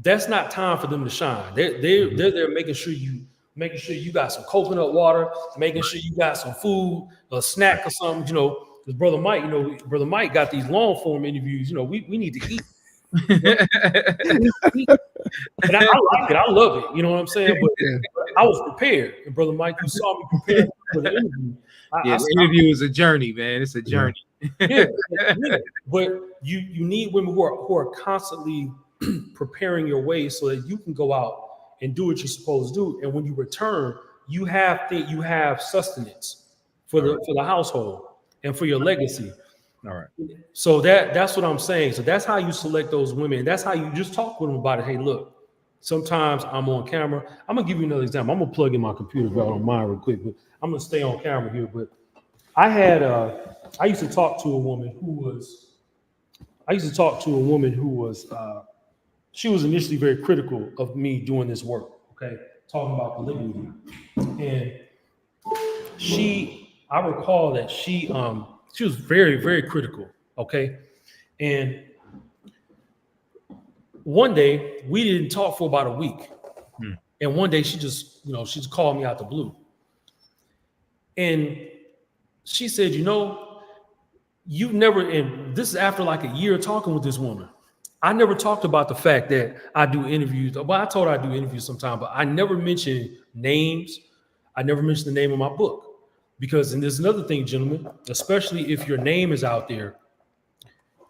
that's not time for them to shine. They're there making sure you got some coconut water, making sure you got some food, a snack or something, because Brother Mike got these long form interviews, we need to eat. And I like it. I love it. You know what I'm saying? But I was prepared. And Brother Mike, you saw me prepared for the interview. The interview is a journey, man. It's a journey. Yeah. But you need women who are constantly preparing your way so that you can go out and do what you're supposed to do. And when you return, you have sustenance for the household and for your legacy. All right. So that's what I'm saying. So that's how you select those women. That's how you just talk with them about it. Hey, look, sometimes I'm on camera. I'm gonna give you another example. I'm gonna plug in my computer if y'all don't mind real quick, but I'm gonna stay on camera here. But I used to talk to a woman who was she was initially very critical of me doing this work, okay, talking about polygamy. And I recall that she was very, very critical, okay? And one day, we didn't talk for about a week. And one day, she just called me out the blue. And she said, you've never, and this is after like a year talking with this woman, I never talked about the fact that I do interviews. Well, I told her I do interviews sometime, but I never mentioned names. I never mentioned the name of my book. Because, and there's another thing, gentlemen, especially if your name is out there,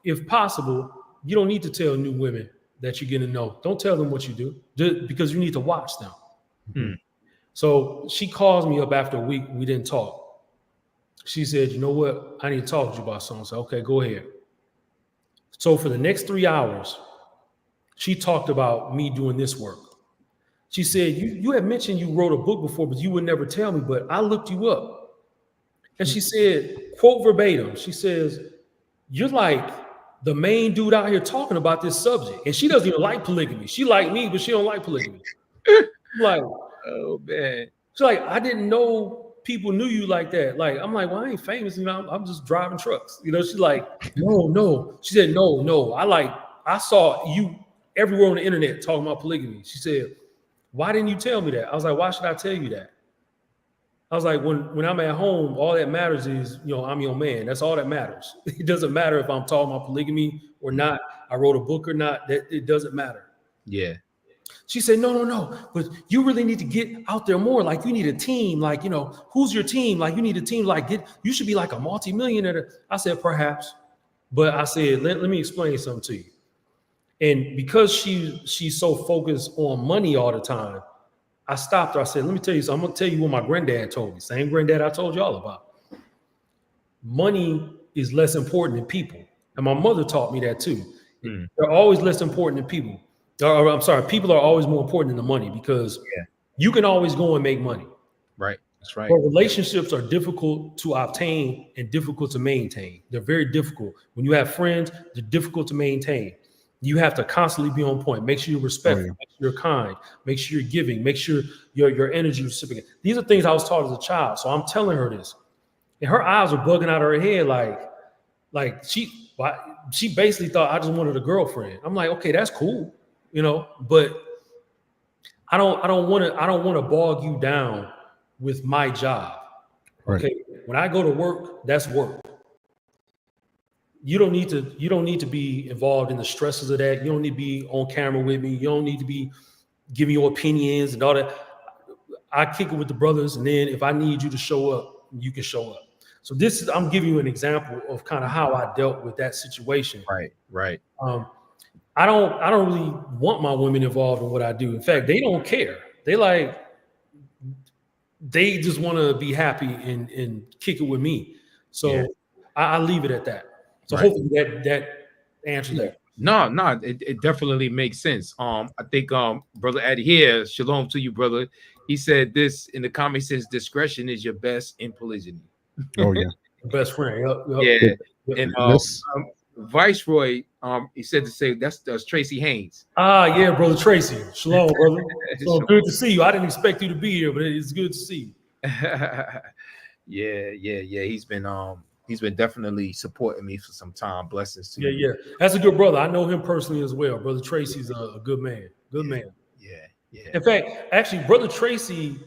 if possible, you don't need to tell new women that you're getting to know. Don't tell them what you do, because you need to watch them. So she calls me up after a week. We didn't talk. She said, you know what? I need to talk to you about something. I said, okay, go ahead. So for the next 3 hours, she talked about me doing this work. She said, you had mentioned you wrote a book before, but you would never tell me, but I looked you up. And she said, quote verbatim, she says, you're like the main dude out here talking about this subject. And she doesn't even like polygamy. She like me, but she don't like polygamy. I'm like, oh man. She's like, I didn't know people knew you like that. Like, I'm like, well, I ain't famous, you know, I'm just driving trucks. You know, she's like, no. She said, no. I saw you everywhere on the internet talking about polygamy. She said, why didn't you tell me that? I was like, why should I tell you that? I was like, when I'm at home, all that matters is, you know, I'm your man. That's all that matters. It doesn't matter if I'm talking about polygamy or not. I wrote a book or not. That it doesn't matter. Yeah. She said, no, but you really need to get out there more. Like, you need a team. Like, you know, who's your team? Like, you need a team. Like, you should be like a multimillionaire. I said, perhaps. But I said, let me explain something to you. And because she's so focused on money all the time, I stopped her. I said, let me tell you something. I'm going to tell you what my granddad told me. Same granddad I told y'all about. Money is less important than people. And my mother taught me that too. They're always less important than people. Or, I'm sorry, people are always more important than the money, because you can always go and make money. Right. That's right. But relationships are difficult to obtain and difficult to maintain. They're very difficult. When you have friends, they're difficult to maintain. You have to constantly be on point. Make sure you're respectful. Make sure you're kind. Make sure you're giving. Make sure your energy is reciprocated. These are things I was taught as a child. So I'm telling her this, and her eyes are bugging out of her head, like she basically thought I just wanted a girlfriend. I'm like, okay, that's cool, you know, but I don't want to bog you down with my job. Right. Okay, when I go to work, that's work. You don't need to be involved in the stresses of that. You don't need to be on camera with me. You don't need to be giving your opinions and all that. I kick it with the brothers, and then if I need you to show up, you can show up. So I'm giving you an example of kind of how I dealt with that situation. Right. I don't really want my women involved in what I do. In fact, they don't care. They just want to be happy and kick it with me. So I leave it at that. So hopefully that answers that. No, it definitely makes sense. I think brother Eddie here, shalom to you, brother. He said this in the comment, says discretion is your best in polygyny. Oh yeah. Best friend. Yep. And Viceroy, he said to say that's Tracy Haynes. Yeah, brother Tracy. Shalom, brother. So good to see you. I didn't expect you to be here, but it's good to see you. Yeah. He's been definitely supporting me for some time. Blessings to you. Yeah. That's a good brother. I know him personally as well. Brother Tracy's a good man. Good man. Yeah. In fact, actually, brother Tracy,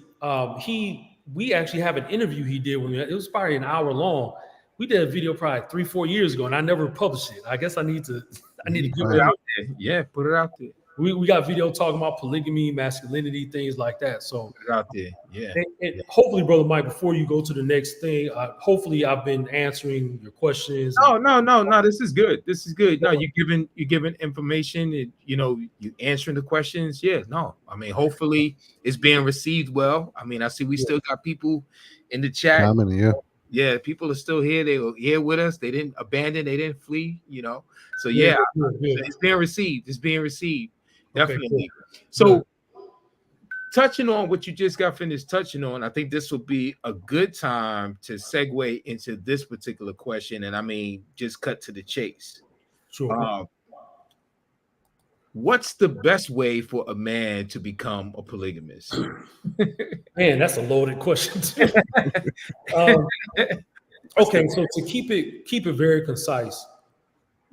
we actually have an interview he did with me. It was probably an hour long. We did a video probably 3-4 years ago, and I never published it. I guess I need to get it out there. Yeah, put it out there. We got video talking about polygamy, masculinity, things like that. So put it out there. Yeah. And hopefully, brother Mike, before you go to the next thing, hopefully I've been answering your questions. No. This is good. No, you're giving information, and you answering the questions. Yeah. No, I mean, hopefully it's being received well. I mean, I see we still got people in the chat. Yeah, people are still here. They were here with us. They didn't abandon. They didn't flee. So it's being received. It's being received. Definitely. Okay, so touching on what you just got finished touching on, I think this will be a good time to segue into this particular question. And I mean, just cut to the chase. Sure. What's the best way for a man to become a polygamist? Man, that's a loaded question. Okay, so to keep it very concise,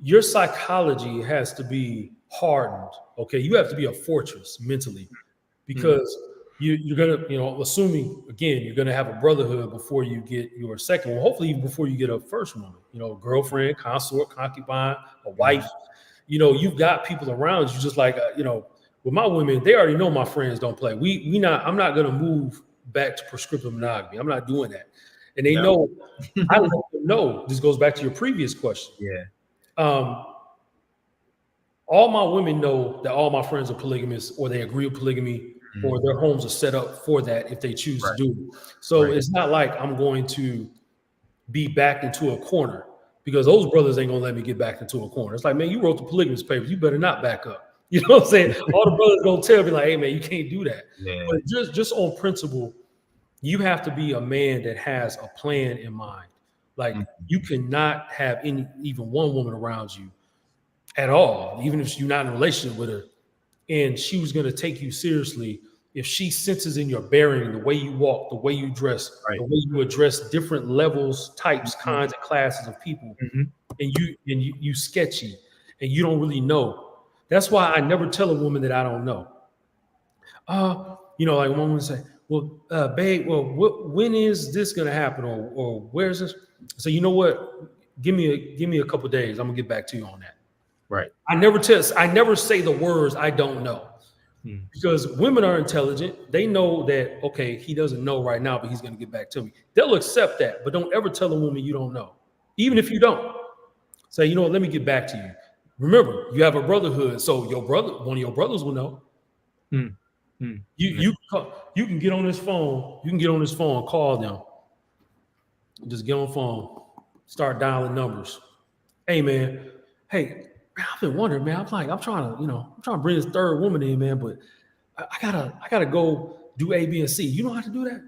your psychology has to be hardened. Okay, you have to be a fortress mentally, because you're gonna, assuming again you're gonna have a brotherhood before you get your second one. Hopefully, even before you get a first woman, girlfriend, consort, concubine, a wife. You've got people around you, just like with my women, they already know my friends don't play. I'm not gonna move back to prescriptive monogamy. I'm not doing that, and they know. I let them know. This goes back to your previous question. Yeah. All my women know that all my friends are polygamists, or they agree with polygamy, or their homes are set up for that if they choose to do it. So it's not like I'm going to be backed into a corner, because those brothers ain't gonna let me get back into a corner. It's like, man, you wrote the polygamist papers. You better not back up. You know what I'm saying? All the brothers gonna tell me like, hey man, you can't do that. Yeah. But just on principle, you have to be a man that has a plan in mind. Like you cannot have even one woman around you at all, even if you're not in a relationship with her, and she was going to take you seriously. If she senses in your bearing, the way you walk, the way you dress, the way you address different levels, types, kinds, and classes of people, and you sketchy, and you don't really know. That's why I never tell a woman that I don't know. You know, like one would say, well, babe, well, when is this going to happen? Or where's this? So you know what? Give me a couple of days. I'm gonna get back to you on that. Right. I never say the words I don't know. Because women are intelligent. They know that, okay, he doesn't know right now, but he's going to get back to me. They'll accept that, but don't ever tell a woman you don't know. Even if you don't. Say, you know what, let me get back to you. Remember, you have a brotherhood, so one of your brothers will know. You can get on this phone. You can get on this phone, call them. Just get on the phone, start dialing numbers. Hey, man. Hey, I've been wondering, man. I'm trying to bring this third woman in, man, but I gotta go do A, B, and C. You know how to do that?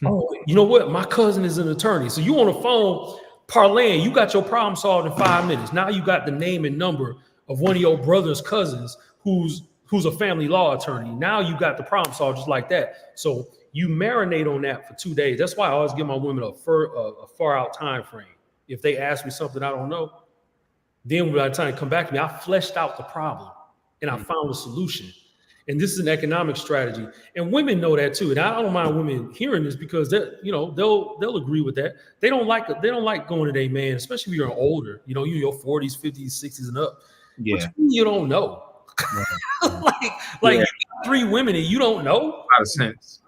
Oh, you know what? My cousin is an attorney. So you on the phone parlaying, you got your problem solved in 5 minutes. Now you got the name and number of one of your brother's cousins who's a family law attorney. Now you got the problem solved just like that. So you marinate on that for 2 days. That's why I always give my women a far out time frame. If they ask me something I don't know, then by the time they come back to me, I fleshed out the problem and I found a solution. And this is an economic strategy. And women know that too. And I don't mind women hearing this because they'll agree with that. They don't like going to their man, especially if you're older, you're in your 40s, 50s, 60s and up. Yeah. You don't know. like you got 3 women and you don't know. A lot of sense.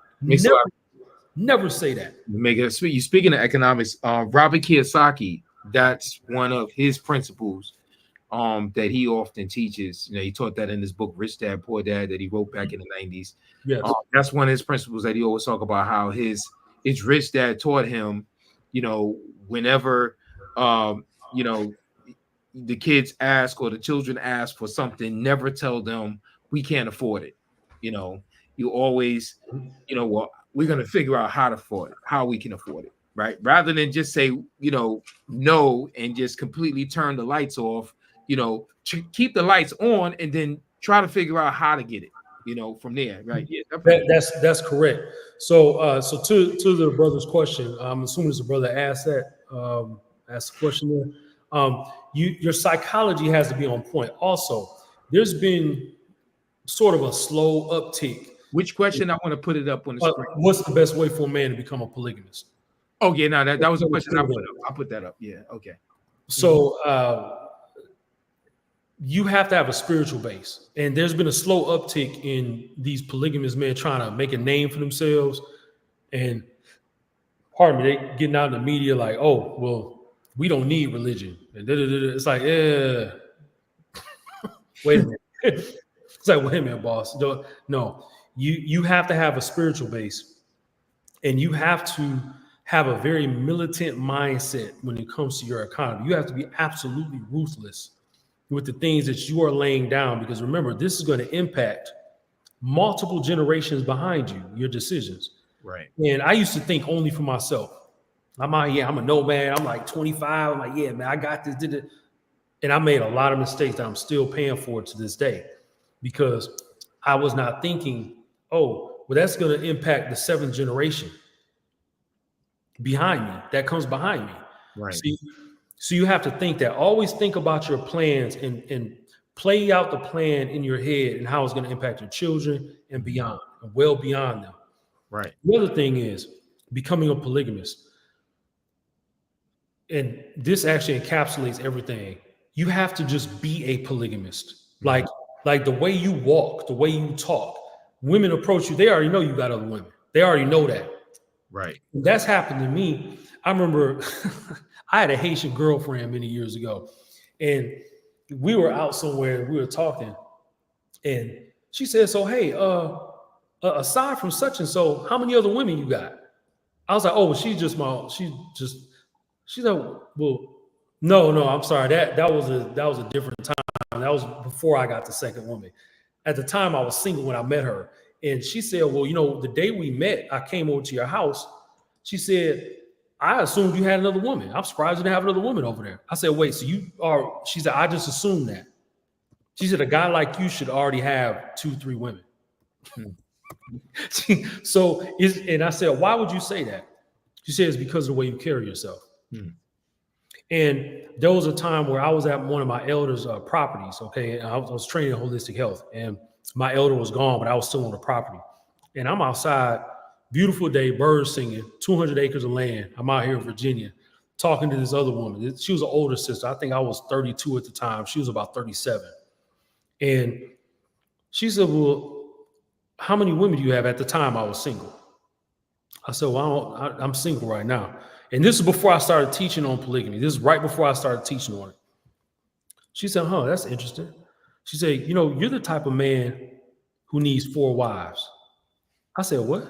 Never say that. You speaking of economics, Robert Kiyosaki, that's one of his principles that he often teaches. He taught that in his book Rich Dad Poor Dad that he wrote back in the 90s. Yes. That's one of his principles that he always talk about, how his rich dad taught him, whenever the kids ask or the children ask for something, never tell them we can't afford it. You always, well, we're going to figure out how to afford it, how we can afford it. Right. Rather than just say, no, and just completely turn the lights off, keep the lights on and then try to figure out how to get it, from there. Right. Yeah. That's correct. So to the brother's question, I'm assuming it's a brother asked the question there. Your psychology has to be on point. Also, there's been sort of a slow uptick. Which question? I want to put it up on the screen. What's the best way for a man to become a polygamist? Oh, yeah, no, that was a question I put up. I'll put that up. Yeah, okay. So you have to have a spiritual base. And there's been a slow uptick in these polygamous men trying to make a name for themselves. And pardon me, they getting out in the media like, oh, well, we don't need religion. And it's like, yeah. Wait a minute. It's like, wait a minute, boss. No, you have to have a spiritual base. And you have to have a very militant mindset when it comes to your economy. You have to be absolutely ruthless with the things that you are laying down, because remember, this is going to impact multiple generations behind you, your decisions. Right. And I used to think only for myself. I'm out here, I'm a nomad. I'm like 25. I'm like, yeah, man, I got this. And I made a lot of mistakes that I'm still paying for to this day, because I was not thinking, oh, well, that's going to impact the 7th generation behind me, that comes behind me. Right. So you have to think that. Always think about your plans and play out the plan in your head and how it's going to impact your children and beyond, and well beyond them. Right. The other thing is becoming a polygamist. And this actually encapsulates everything. You have to just be a polygamist. Like the way you walk, the way you talk. Women approach you, they already know you got other women. They already know that. Right. That's happened to me. I remember I had a Haitian girlfriend many years ago, and we were out somewhere, we were talking, and she said, so, hey, aside from such and so, how many other women you got? I was like, oh, she's like, well, no, I'm sorry. That was a different time. That was before I got the second woman. At the time, I was single when I met her. And she said, well, you know, the day we met, I came over to your house. She said, I assumed you had another woman. I'm surprised you didn't have another woman over there. I said, wait, so you are, she said, I just assumed that. She said, a guy like you should already have 2-3 women. And I said, why would you say that? She said, it's because of the way you carry yourself. And there was a time where I was at one of my elders' properties, okay? And I was training in holistic health, and my elder was gone, but I was still on the property. And I'm outside, beautiful day, birds singing, 200 acres of land. I'm out here in Virginia talking to this other woman. She was an older sister. I think I was 32 at the time. She was about 37. And she said, well, how many women do you have? At the time I was single. I said, well, I'm single right now. And this is before I started teaching on polygamy. This is right before I started teaching on it. She said, that's interesting. She said, you know, you're the type of man who needs 4 wives. I said, what?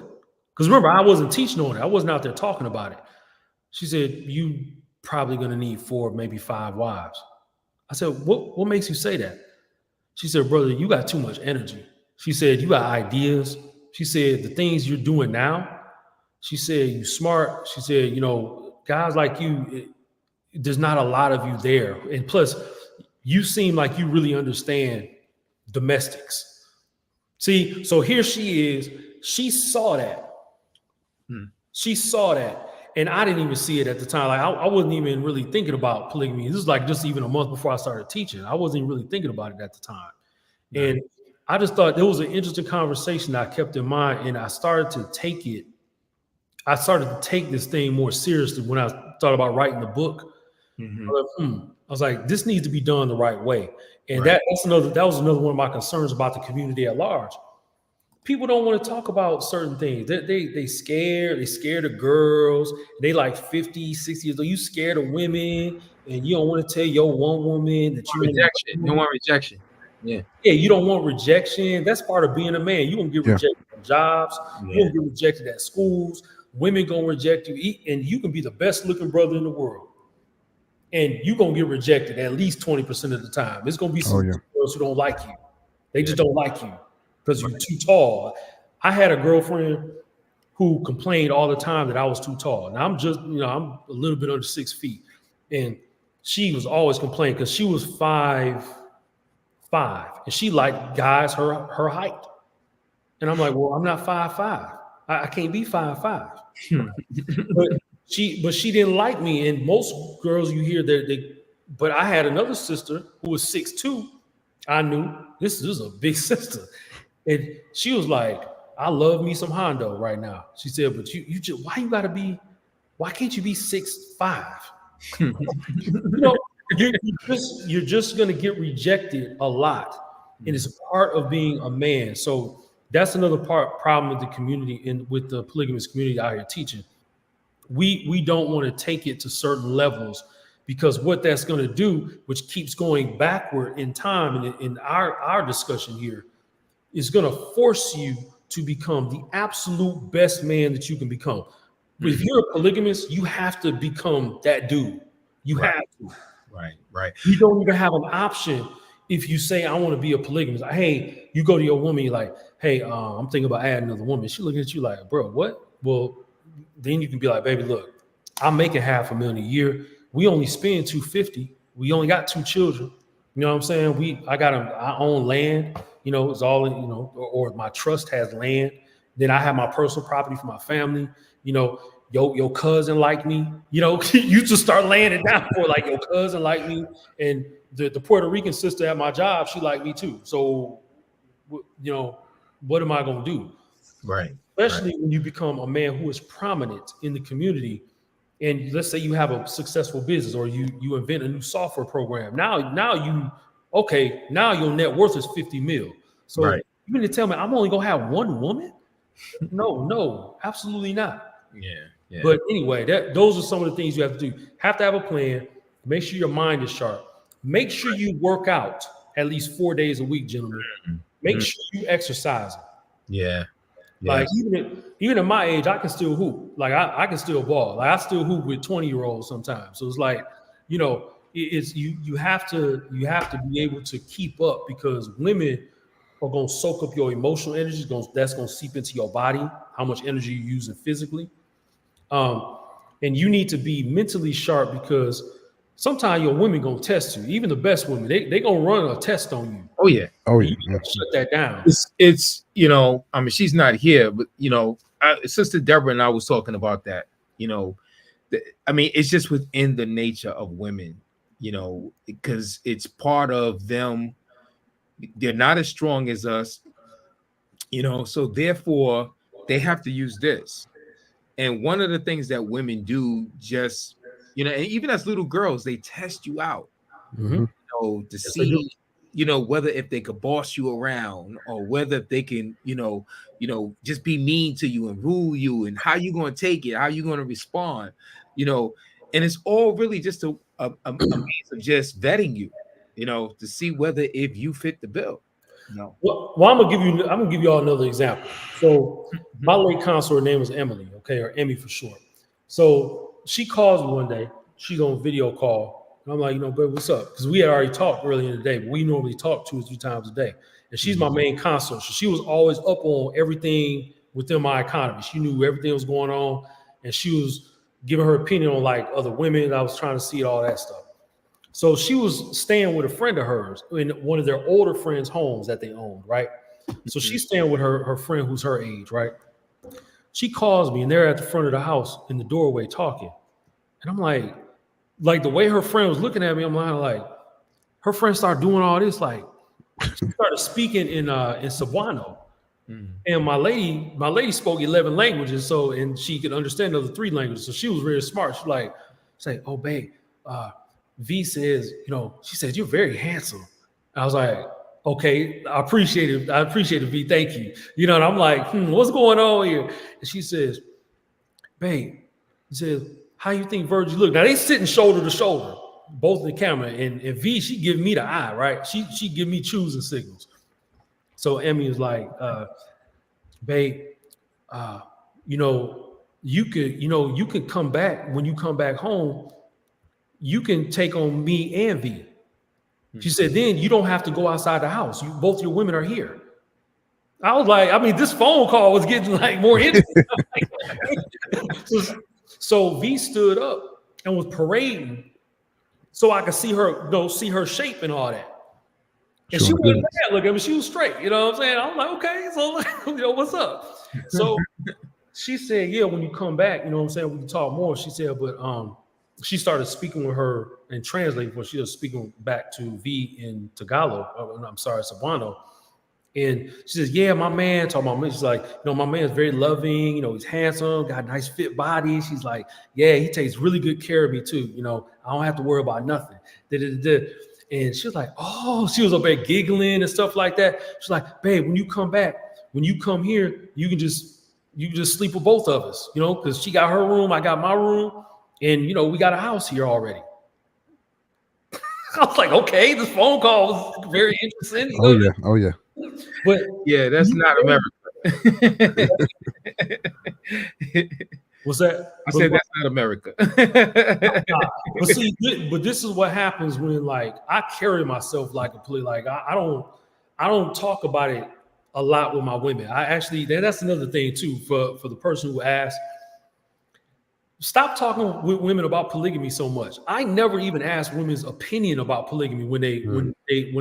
Because remember, I wasn't teaching on it. I wasn't out there talking about it. She said, you probably going to need 4, maybe 5 wives. I said, what makes you say that? She said, brother, you got too much energy. She said, you got ideas. She said, the things you're doing now, she said, you smart. She said, you know, guys like you, there's not a lot of you there. And plus, you seem like you really understand domestics. See, so here she is. She saw that. She saw that. And I didn't even see it at the time. Like I wasn't even really thinking about polygamy. This is like just even a month before I started teaching. I wasn't even really thinking about it at the time. And I just thought there was an interesting conversation that I kept in mind, and I started to take this thing more seriously when I thought about writing the book. I was like, this needs to be done the right way. And that was another one of my concerns about the community at large. People don't want to talk about certain things. They scared of girls. They like 50, 60 years old. You scared of women, and you don't want to tell your one woman that you rejection. You don't want rejection. Yeah, you don't want rejection. That's part of being a man. You won't get rejected from jobs. You won't get rejected at schools. Women gonna reject you, and you can be the best looking brother in the world, and you gonna get rejected at least 20% of the time. It's gonna be some girls who don't like you. They just don't like you because you're too tall. I had a girlfriend who complained all the time that I was too tall. Now I'm just, I'm a little bit under 6 feet, and she was always complaining because she was 5'5", and she liked guys her height. And I'm like, well, I'm not 5'5". I can't be 5'5". but she didn't like me. And most girls you hear but I had another sister who was 6'2". I knew this is a big sister. And she was like, I love me some Hondo right now. She said, but you just, why can't you be 6'5"? You're just going to get rejected a lot. And it's a part of being a man. So that's another problem with the community and with the polygamous community out here teaching. We don't want to take it to certain levels, because what that's going to do, which keeps going backward in time and in our discussion here, is going to force you to become the absolute best man that you can become. But if you're a polygamist, you have to become that dude. You have to. Right. You don't even have an option. If you say, I want to be a polygamist, hey, you go to your woman, you're like, hey, I'm thinking about adding another woman. She looking at you like, bro, what? Well, then you can be like, baby, look, I'm making $500,000 a year. We only spend $250,000. We only got 2 children. You know what I'm saying? I own land, it's all, or my trust has land. Then I have my personal property for my family. Your cousin like me, you just start laying it down for like your cousin like me. And the Puerto Rican sister at my job, she like me too. So, what am I going to do? Right. Especially when you become a man who is prominent in the community. And let's say you have a successful business, or you invent a new software program. Now your net worth is 50 mil. So you mean to tell me I'm only going to have one woman? No, absolutely not. Yeah. But anyway, those are some of the things you have to do. Have to have a plan. Make sure your mind is sharp. Make sure you work out at least 4 days a week, gentlemen. Make sure you exercise. Yeah. Like even at my age, I can still hoop. Like I can still ball. Like I still hoop with 20-year-olds sometimes. So it's like, it's you have to be able to keep up, because women are going to soak up your emotional energy. That's going to seep into your body, how much energy you're using physically. And you need to be mentally sharp, because sometimes your women going to test you. Even the best women, they going to run a test on you. Oh yeah. Oh yeah. You gotta shut that down. It's you know, I mean, she's not here, but you know, Sister Deborah and I was talking about that. You know, I mean, it's just within the nature of women, you know, because it's part of them. They're not as strong as us, you know, so therefore they have to use this. And one of the things that women do, just, you know, and even as little girls, they test you out, Mm-hmm. you know, to see, you know, whether if they could boss you around, or whether if they can, you know, just be mean to you and rule you, and how you going to take it, how you going to respond, you know. And it's all really just a means of just vetting you, you know, to see whether if you fit the bill. No. Well, I'm gonna give you all another example. So my late consort, her name was Emily, okay, or Emmy for short. So she calls me one day. She's on video call, and I'm like, you know, babe, what's up? Because we had already talked earlier in the day, but we normally talk 2 or 3 times a day. And she's my main consort, so she was always up on everything within my economy. She knew everything was going on, and she was giving her opinion on like other women. I was trying to see all that stuff. So she was staying with a friend of hers in one of their older friends' homes that they owned, right? So she's staying with her friend who's her age, right? She calls me, and they're at the front of the house in the doorway talking. And I'm like the way her friend was looking at me, I'm like, her friend started doing all this, like she started speaking in Cebuano. And my lady spoke 11 languages, so, and she could understand the other 3 languages. So she was really smart. She's like, oh babe, V says, you know, she says, you're very handsome. I was like, okay, I appreciate it, V, thank you. You know, and I'm like, what's going on here? And she says, babe, she says, how you think Virgie look? Now they sitting shoulder to shoulder, both in the camera, and V, she give me the eye, right? She give me choosing signals. So Emmy was like, babe, you know, you could come back. When you come back home, you can take on me and V. She said, then you don't have to go outside the house. Both your women are here. I was like, I mean, this phone call was getting like more interesting. So V stood up and was parading so I could see her, see her shape and all that. And she wasn't bad looking. I mean, she was straight. You know what I'm saying? I'm like, okay, so you know, what's up? So she said, yeah, when you come back, you know what I'm saying, we can talk more. She said, but she started speaking with her and translating when she was speaking back to V in Tagalog. I'm sorry, Cebuano. And she says, yeah, my man, talking about me. She's like, you know, my man's very loving, you know, he's handsome, got a nice fit body. She's like, yeah, he takes really good care of me too. You know, I don't have to worry about nothing. And she was like, oh, she was up there giggling and stuff like that. She's like, babe, when you come back, when you come here, you can just sleep with both of us, you know, because she got her room, I got my room. And, you know, we got a house here already. I was like, okay, this phone call was very interesting. You know? Oh, yeah. But yeah, that's not America. What's that? I said that's not America. But see, but this is what happens when, like, I carry myself like a play. Like, I don't talk about it a lot with my women. I actually, that's another thing too, for the person who asked. Stop talking with women about polygamy so much. I never even ask women's opinion about polygamy when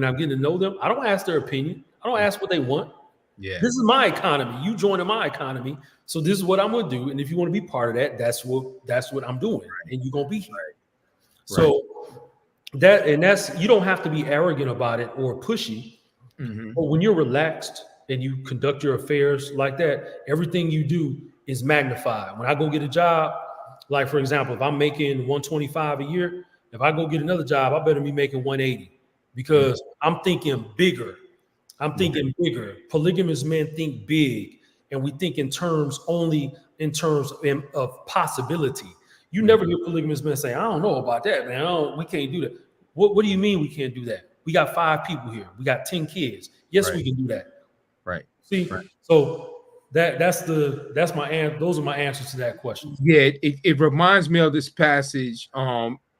I'm getting to know them. I don't ask their opinion. I don't ask what they want. Yeah. This is my economy. You joining my economy. So this is what I'm gonna do. And if you want to be part of that, that's what I'm doing. And you're gonna be here. Right. So that's you don't have to be arrogant about it or pushy. Mm-hmm. But when you're relaxed and you conduct your affairs like that, everything you do is magnified. When I go get a job, like, for example, if I'm making 125 a year, if I go get another job, I better be making 180 because I'm thinking bigger. Bigger. Polygamous men think big, and we think in terms of possibility. You never hear polygamous men say, I don't know about that, man. We can't do that. What do you mean we can't do that? We got 5 people here. We got 10 kids. Yes, we can do that. Right. See, so those are my answers to that question. Yeah, it reminds me of this passage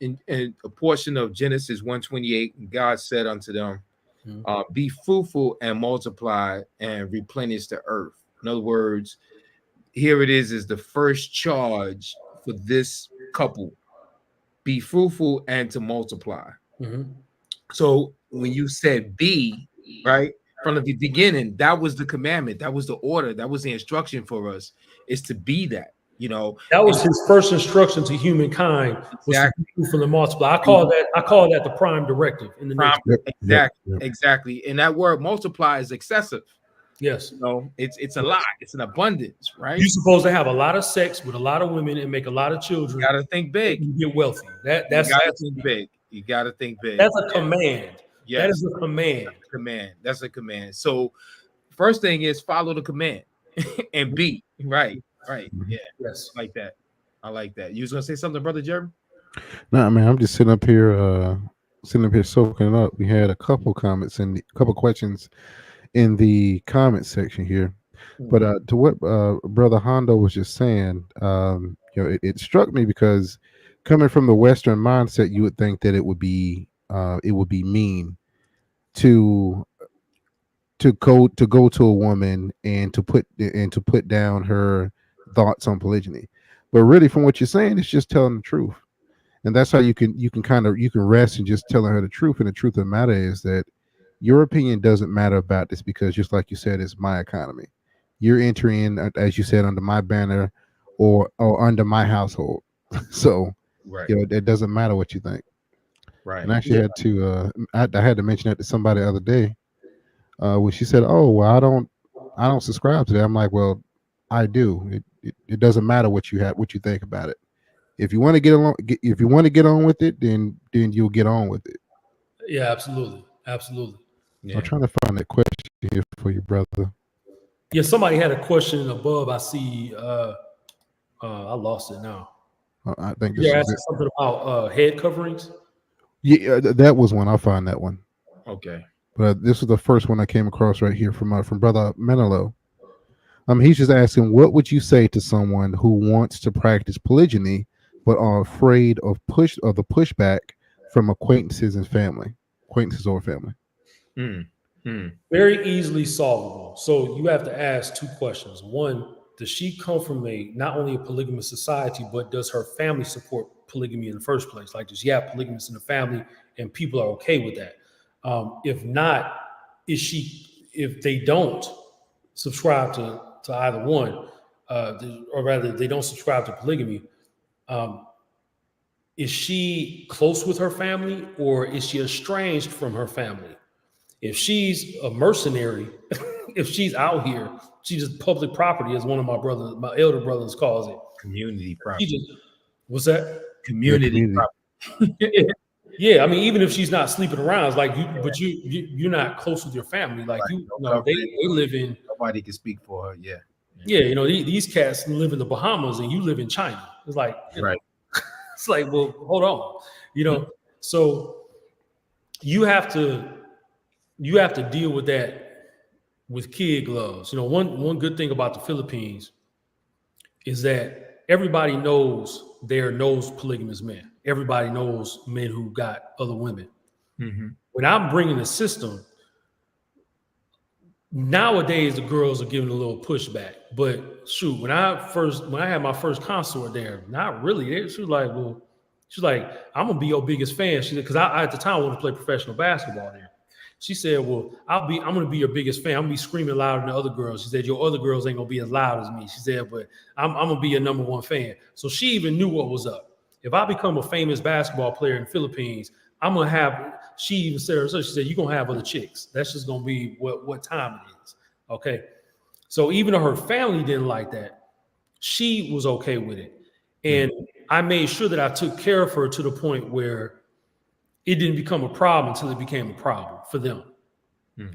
in a portion of Genesis 1:28, God said unto them, be fruitful and multiply and replenish the earth. In other words, here it is the first charge for this couple: be fruitful and to multiply. So when you said be, right, from the beginning, that was the commandment, that was the order, that was the instruction for us, is to be that. You know, that was his first instruction to humankind, was to be fruitful and multiply. I call that the prime directive in the nature. Exactly. And that word multiply is excessive. Yes. You know, it's a lot, it's an abundance, right? You're supposed to have a lot of sex with a lot of women and make a lot of children. You gotta think big. You get wealthy. That's think big. You gotta think big. That's a command. Yes. That is a command. That's a command. So first thing is follow the command and be right. Yeah. Yes. Like that. I like that. You was gonna say something, Brother Jeremy? No, man, I'm just sitting up here soaking it up. We had a couple comments and a couple questions in the comment section here. But to what Brother Hondo was just saying, it struck me because coming from the Western mindset, you would think that it would be mean to go to a woman and to put down her thoughts on polygyny. But really, from what you're saying, it's just telling the truth. And that's how you can rest and just telling her the truth. And the truth of the matter is that your opinion doesn't matter about this, because just like you said, it's my economy. You're entering, as you said, under my banner or under my household. So, it doesn't matter what you think. Right. And I actually had to, I had to mention that to somebody the other day when she said, "Oh, well, I don't subscribe to that." I'm like, "Well, I do. It doesn't matter what you think about it. If you want to get on with it, then you'll get on with it." Yeah, absolutely. Yeah. I'm trying to find that question here for you, brother. Yeah, somebody had a question above. I see. I lost it now. I think you're asking something about head coverings. Yeah, that was one. I'll find that one. Okay. But this was the first one I came across right here from Brother Menelo. He's just asking, what would you say to someone who wants to practice polygyny but are afraid of the pushback from acquaintances or family? Very easily solvable. So you have to ask two questions. One, does she come from not only a polygamous society, but does her family support polygamy in the first place? Like, does she have polygamists in the family and people are okay with that? If not, if they don't subscribe to either one, or rather they don't subscribe to polygamy, is she close with her family or is she estranged from her family? If she's a mercenary, if she's out here, she's just public property, as one of my elder brothers calls it. Community property. What's that? Community property. Yeah, I mean, even if she's not sleeping around, it's like you're not close with your family. Like they live in. Nobody can speak for her. Yeah. Yeah, these cats live in the Bahamas and you live in China. It's like right. It's like, well, hold on, So you have to deal with that with kid gloves. One good thing about the Philippines is that everybody knows polygamous men. Everybody knows men who got other women. Mm-hmm. When I'm bringing the system, nowadays the girls are giving a little pushback. But shoot, when I had my first consort there, not really. She was like, I'm gonna be your biggest fan. She said, because I at the time wanted to play professional basketball there. She said, well, I'm gonna be your biggest fan. I'm gonna be screaming louder than the other girls. She said, your other girls ain't gonna be as loud as me. She said, but I'm gonna be your number one fan. So she even knew what was up. If I become a famous basketball player in the Philippines, I'm gonna have. She even said herself. She said, you're gonna have other chicks. That's just gonna be what time it is. Okay. So even though her family didn't like that, she was okay with it. And I made sure that I took care of her to the point where it didn't become a problem until it became a problem for them.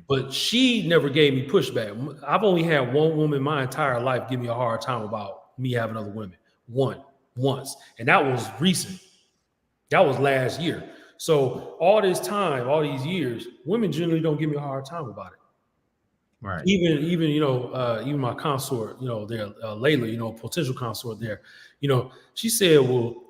But she never gave me pushback. I've only had one woman my entire life give me a hard time about me having other women. Once. And that was recent. That was last year. So all this time, all these years, women generally don't give me a hard time about it. Right. Even my consort, Layla, potential consort there, she said, well,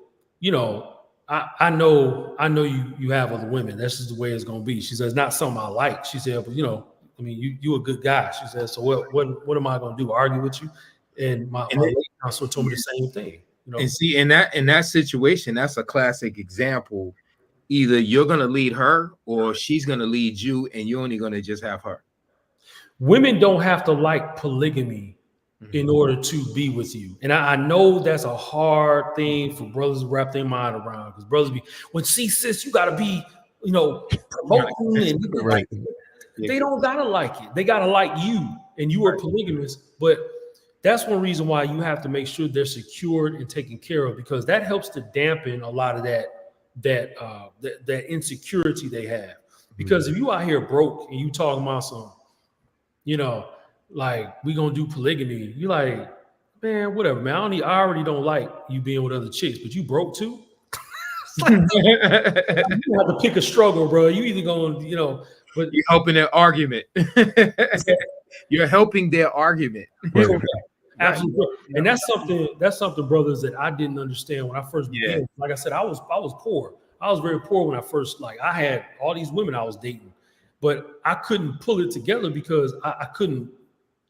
I know you have other women. That's just the way it's gonna be. She says, not something I like. She said, but I mean, you a good guy. She said, so what am I gonna do? Argue with you? And my late counselor told me the same thing. And see, in that situation, that's a classic example. Either you're gonna lead her or she's gonna lead you, and you're only gonna just have her. Women don't have to like polygamy in order to be with you. And I know that's a hard thing for brothers to wrap their mind around, because brothers sis, you gotta be, promoting and Right. they don't gotta like it. They gotta like you, and you are polygamous. But that's one reason why you have to make sure they're secured and taken care of, because that helps to dampen a lot of that insecurity they have. Because if you out here broke and you talking about some, like, we gonna do polygamy, you like, man, whatever, man. I already don't like you being with other chicks, but you broke too. Like, you have to pick a struggle, bro. You either gonna, but you're helping their argument. You're helping their argument. Absolutely. And that's something, brothers, that I didn't understand when I first began. Like I said, I was poor. I was very poor when I first, I had all these women I was dating, but I couldn't pull it together because I couldn't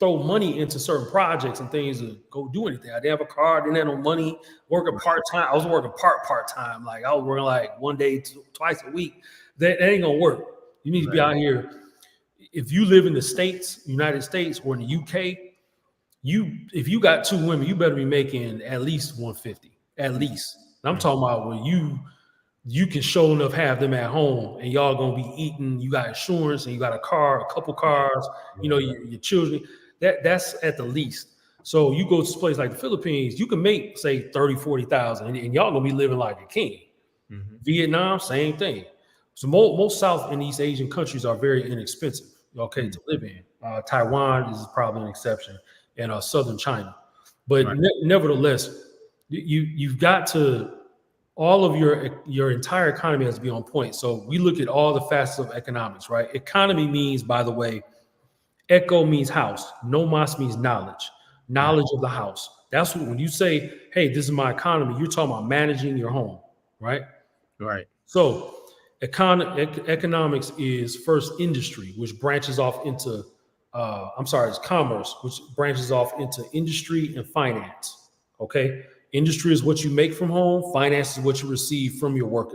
throw money into certain projects and things to go do anything. I didn't have a car, didn't have no money, working part-time. I was working part-time. Like, I was working like one day, twice a week. That ain't gonna work. You need to be out here. If you live in the States, United States, or in the UK, if you got two women, you better be making at least 150, at least. And I'm talking about when you can show enough have them at home, and y'all gonna be eating. You got insurance, and you got a car, a couple cars. Your children. That's at the least. So you go to a place like the Philippines, you can make, say, 30, 40,000, and y'all gonna be living like a king. Vietnam, same thing. So most South and East Asian countries are very inexpensive, to live in. Taiwan is probably an exception, and Southern China. But nevertheless, you've got to, all of your entire economy has to be on point. So we look at all the facets of economics, right? Economy means, by the way, echo means house. Nomos means knowledge of the house. That's what, when you say, hey, this is my economy, you're talking about managing your home, right? Right. So economics is first industry, which branches off into, it's commerce, which branches off into industry and finance. Okay. Industry is what you make from home. Finance is what you receive from your work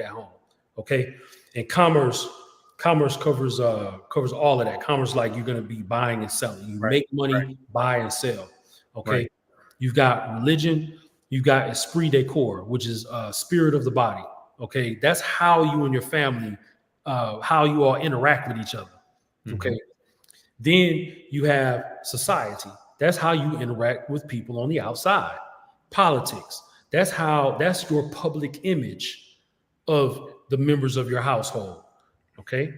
at home. Okay. And commerce covers all of that. Commerce, like, you're going to be buying and selling. You make money, buy and sell. Okay. Right. You've got religion. You've got esprit de corps, which is spirit of the body. Okay. That's how you and your family, how you all interact with each other. Okay. Then you have society. That's how you interact with people on the outside. Politics. That's your public image of the members of your household. Okay.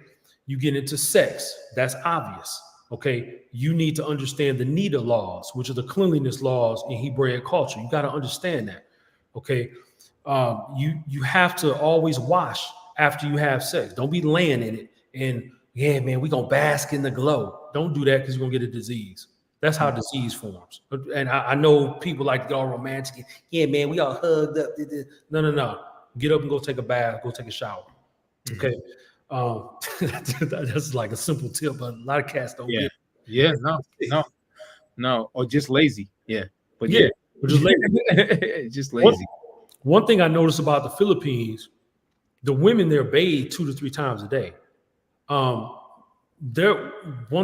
You get into sex. That's obvious. Okay. You need to understand the Nida laws, which are the cleanliness laws in Hebraic culture. You got to understand that. Okay. You have to always wash after you have sex. Don't be laying in it and, yeah, man, we're going to bask in the glow. Don't do that, because you're going to get a disease. That's how disease forms. And I know people like to get all romantic. Yeah, man, we all hugged up. No. Get up and go take a bath. Go take a shower. Okay. That's like a simple tip, but a lot of cats don't get it. Yeah, no. Or just lazy. Yeah. But we're just lazy. Just lazy. One thing I noticed about the Philippines, the women there bathe 2 to 3 times a day. One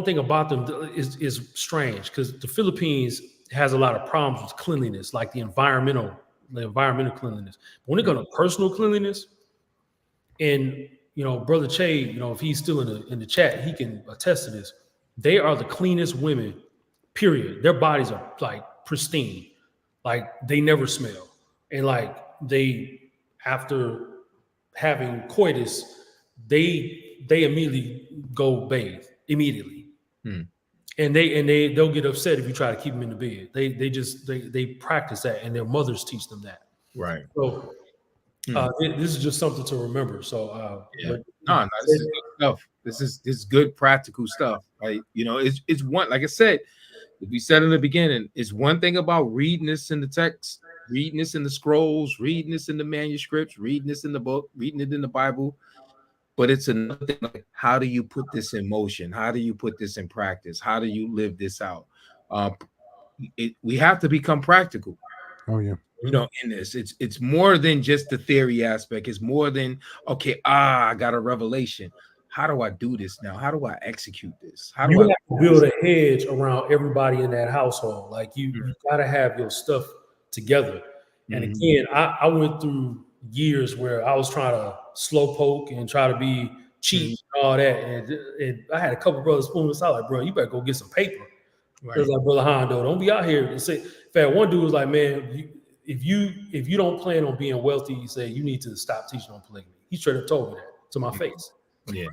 thing about them is strange, because the Philippines has a lot of problems with cleanliness, like the environmental cleanliness. When it comes to personal cleanliness, and Brother Che, if he's still in the chat, he can attest to this. They are the cleanest women, period. Their bodies are like pristine, like they never smell, and like they, after having coitus, they immediately go bathe immediately. And they'll get upset if you try to keep them in the bed. They practice that, and their mothers teach them that. Right. So this is just something to remember. So this is good stuff. This is good practical stuff. Right. It's one, like I said, we said in the beginning, it's one thing about reading this in the text reading this in the scrolls, reading this in the manuscripts, reading this in the book, reading it in the Bible. But it's another thing, like, how do you put this in motion? How do you put this in practice? How do you live this out? We have to become practical. Oh yeah. In this, it's more than just the theory aspect. It's more than, okay, I got a revelation. How do I do this now? How do I execute this? How do You I have to build a hedge around everybody in that household? Like you got to have your stuff together. And again, I went through years where I was trying to slow poke and try to be cheap and all that. And I had a couple brothers pulling us out like, bro, you better go get some paper. Right. It was like, brother Hondo, don't be out here and say. In fact, one dude was like, man, if you don't plan on being wealthy, you say you need to stop teaching on polygamy. He straight up told me that to my face. Yeah.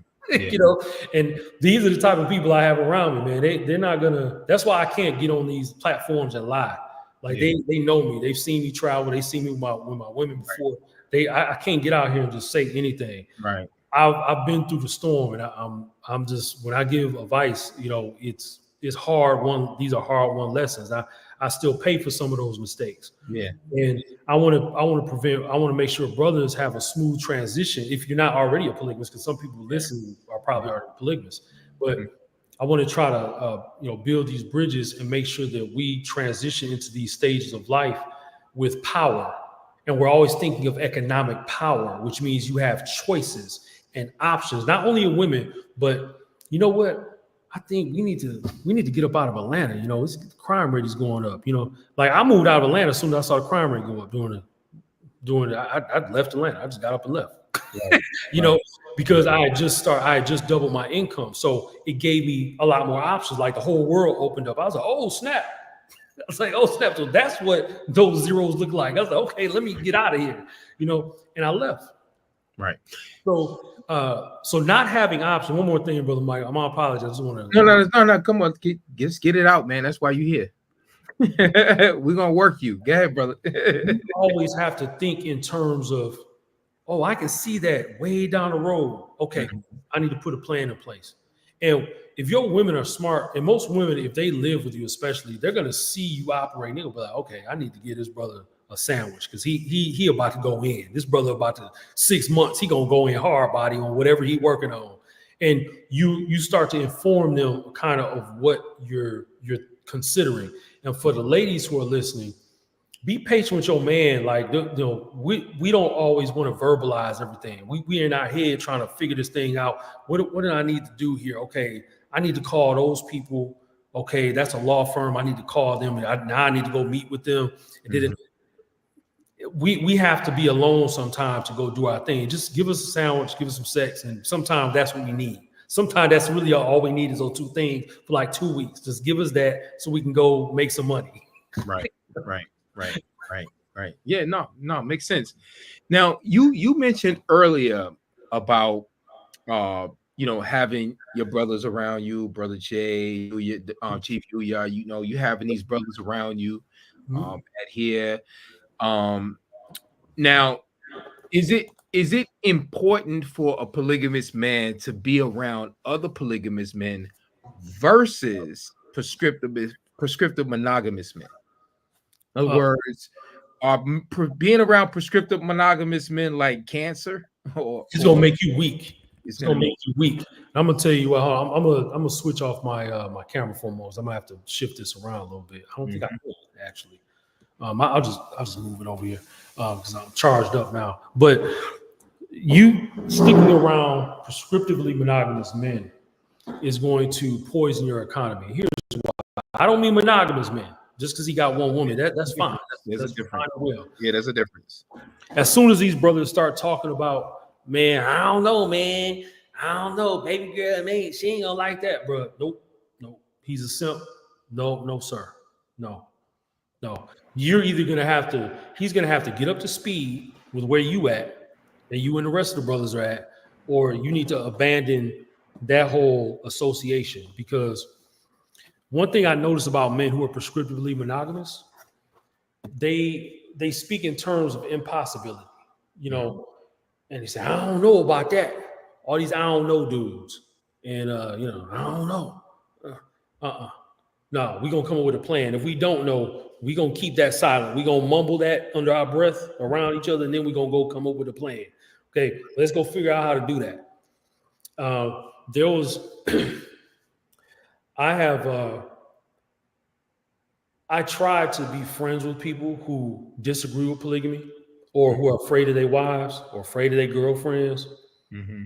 And these are the type of people I have around me, man. They're not gonna. That's why I can't get on these platforms and lie. Like they know me. They've seen me travel. They've seen me with my women before. I can't get out here and just say anything. Right. I've been through the storm, and I'm just, when I give advice, it's hard. These are hard won lessons. I still pay for some of those mistakes. Yeah. And I want to make sure brothers have a smooth transition. If you're not already a polygamist, because some people listening are probably already polygamous, but I want to try to build these bridges and make sure that we transition into these stages of life with power. And we're always thinking of economic power, which means you have choices and options, not only in women, but you know what? I think we need to get up out of Atlanta. The crime rate is going up. Like I moved out of Atlanta as soon as I saw the crime rate go up. I left Atlanta. I just got up and left. Right. Because I had just doubled my income, so it gave me a lot more options. Like the whole world opened up. I was like, oh snap! I was like, oh snap! So that's what those zeros look like. I was like, okay, let me get out of here. And I left. Right. So not having options. One more thing, brother Mike. I'm gonna apologize. I just want to. No. Come on, just get it out, man. That's why you're here. We're gonna work you. Go ahead, brother. You always have to think in terms of, oh, I can see that way down the road. Okay, I need to put a plan in place. And if your women are smart, and most women, if they live with you, especially, they're gonna see you operating. They'll be like, okay, I need to get this brother a sandwich because he about to go in. This brother about to 6 months, he gonna go in hard body on whatever he working on. And you start to inform them kind of what you're considering. And for the ladies who are listening, be patient with your man. Like we don't always want to verbalize everything. We in our head trying to figure this thing out. What do I need to do here? Okay, I need to call those people. Okay, that's a law firm. I need to call them. Now I need to go meet with them. And then we have to be alone sometimes to go do our thing. Just give us a sandwich, give us some sex, and sometimes that's what we need. Sometimes that's really all we need is those two things for like 2 weeks. Just give us that so we can go make some money. Right. Yeah, no, makes sense. Now, you mentioned earlier about having your brothers around you, Brother Jay, Chief Yuya, you having these brothers around you at here. Now, is it important for a polygamous man to be around other polygamous men versus prescriptive monogamous men? In other words, are being around prescriptive monogamous men like cancer? It's gonna make you weak. It's gonna make you weak. I'm gonna tell you what. I'm gonna switch off my my camera for a moment. I'm gonna have to shift this around a little bit. I don't think I could actually. I'll just move it over here because I'm charged up now. But you sticking around prescriptively monogamous men is going to poison your economy. Here's why. I don't mean monogamous men. Just because he got one woman, that's fine. There's a difference. Yeah, there's a difference. As soon as these brothers start talking about, man, I don't know, man. I don't know, baby girl, man, she ain't gonna like that, bro. Nope. He's a simp. No, sir. No. You're either he's gonna have to get up to speed with where you at, and you and the rest of the brothers are at, or you need to abandon that whole association. Because one thing I notice about men who are prescriptively monogamous, they speak in terms of impossibility, and they say, I don't know about that. All these I don't know dudes. And I don't know. No, we're gonna come up with a plan. If we don't know, we're gonna keep that silent. We're gonna mumble that under our breath around each other, and then we're gonna go come up with a plan. Okay, let's go figure out how to do that. There was I tried to be friends with people who disagree with polygamy or who are afraid of their wives or afraid of their girlfriends. Mm-hmm.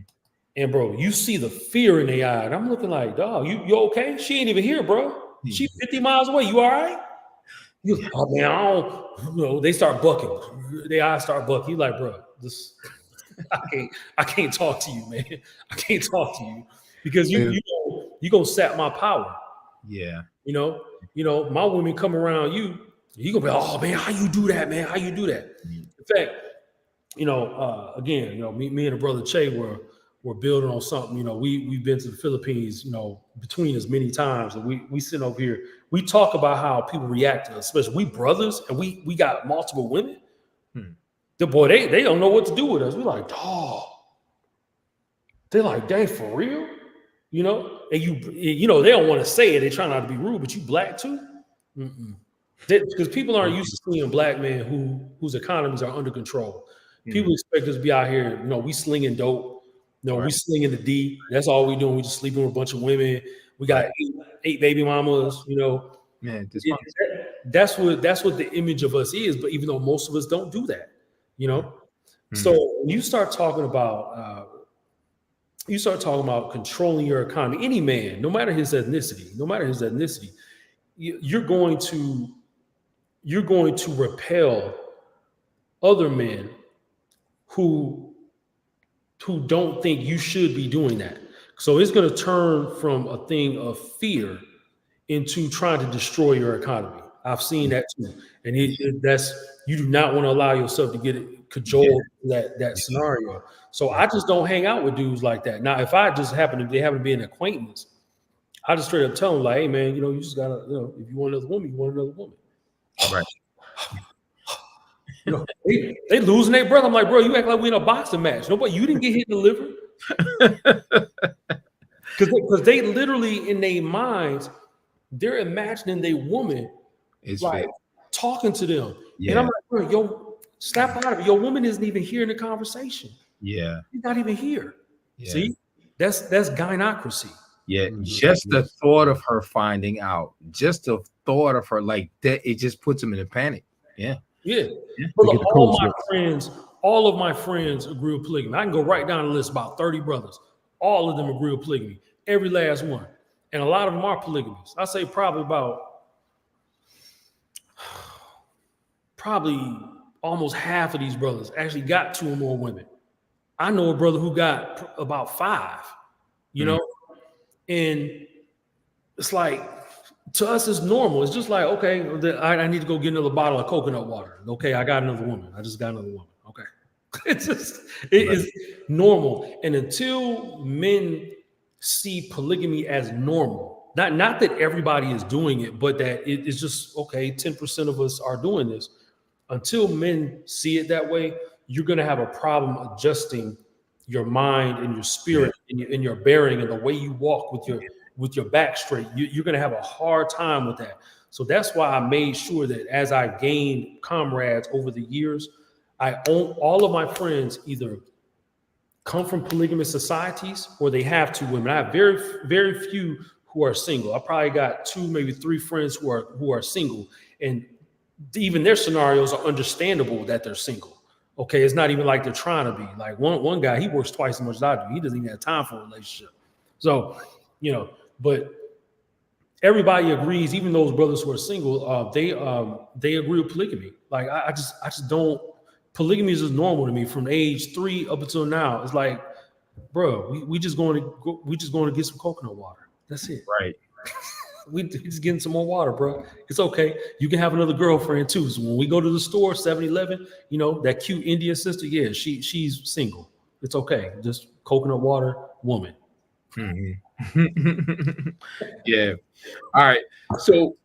And bro, you see the fear in their eye. And I'm looking like, dog, you okay? She ain't even here, bro. She 50 miles away. You all right? You, oh man, I don't, you know, they start bucking. Their eyes start bucking. You like, bro, this I can't talk to you, man. I can't talk to you because you gonna sap my power. Yeah. You know, my women come around you gonna be, oh man, how you do that, man? How you do that? In fact, you know, again, you know, me and a brother Che were building on something. You know, we've been to the Philippines, you know, between us many times, and we sit over here. We talk about how people react to us, especially we brothers, and we got multiple women. The boy, they don't know what to do with us. We're like, dog. They're like, dang, for real? You know, and you know, they don't want to say it. They try not to be rude, but you black too? Because people aren't used to seeing black men whose economies are under control. People expect us to be out here, you know, we slinging dope. You know, we slinging the D. That's all we doing. We just sleeping with a bunch of women. We got eight baby mamas, you know. Man, that's what the image of us is. But even though most of us don't do that, you know. So when you start talking about controlling your economy, any man, no matter his ethnicity, you're going to repel other men who don't think you should be doing that. So it's going to turn from a thing of fear into trying to destroy your economy. I've seen that too. And that's, you do not want to allow yourself to get cajoled that scenario. So I just don't hang out with dudes like that. Now, if I just happen to be an acquaintance, I just straight up tell them like, hey man, you know, you just gotta, you know, if you want another woman, you want another woman. Right. You know, they losing their breath. I'm like, bro, you act like we in a boxing match. Nobody, you didn't get hit in the liver. Because they literally in their minds, they're imagining their woman is like talking to them. Yeah. And I'm like, bro, yo, snap out of it. Your woman isn't even hearing the conversation. Yeah. She's not even here. Yeah. See, that's gynocracy. Yeah, just the thought of her finding out, just the thought of her like that, it just puts them in a panic. Yeah. But all of my friends agree with polygamy. I can go right down the list, about 30 brothers. All of them agree with polygamy. Every last one. And a lot of them are polygamous. I say probably almost half of these brothers actually got 2 or more women. I know a brother who got about 5, you know? And it's like, to us, it's normal. It's just like, okay, I need to go get another bottle of coconut water. Okay, I got another woman. I just got another woman. Okay. It is normal. And until men see polygamy as normal, not that everybody is doing it, but that it is just, okay, 10% of us are doing this. Until men see it that way, you're going to have a problem adjusting your mind and your spirit and your bearing and the way you walk with your back straight. You're going to have a hard time with that. So that's why I made sure that as I gained comrades over the years, all of my friends either come from polygamous societies or they have 2 women. I have very, very few who are single. I probably got 2, maybe 3 friends who are single, and even their scenarios are understandable that they're single. Okay, it's not even like they're trying to be. Like one guy, he works twice as much as I do. He doesn't even have time for a relationship. So, you know, but everybody agrees, even those brothers who are single, they agree with polygamy. Like I just don't. Polygamy is just normal to me from age 3 up until now. It's like, bro, we just going to get some coconut water. That's it. Right. We just getting some more water, bro. It's okay. You can have another girlfriend too. So when we go to the store, 7-Eleven, you know, that cute Indian sister, yeah, she's single. It's okay. Just coconut water, woman. Yeah. All right. So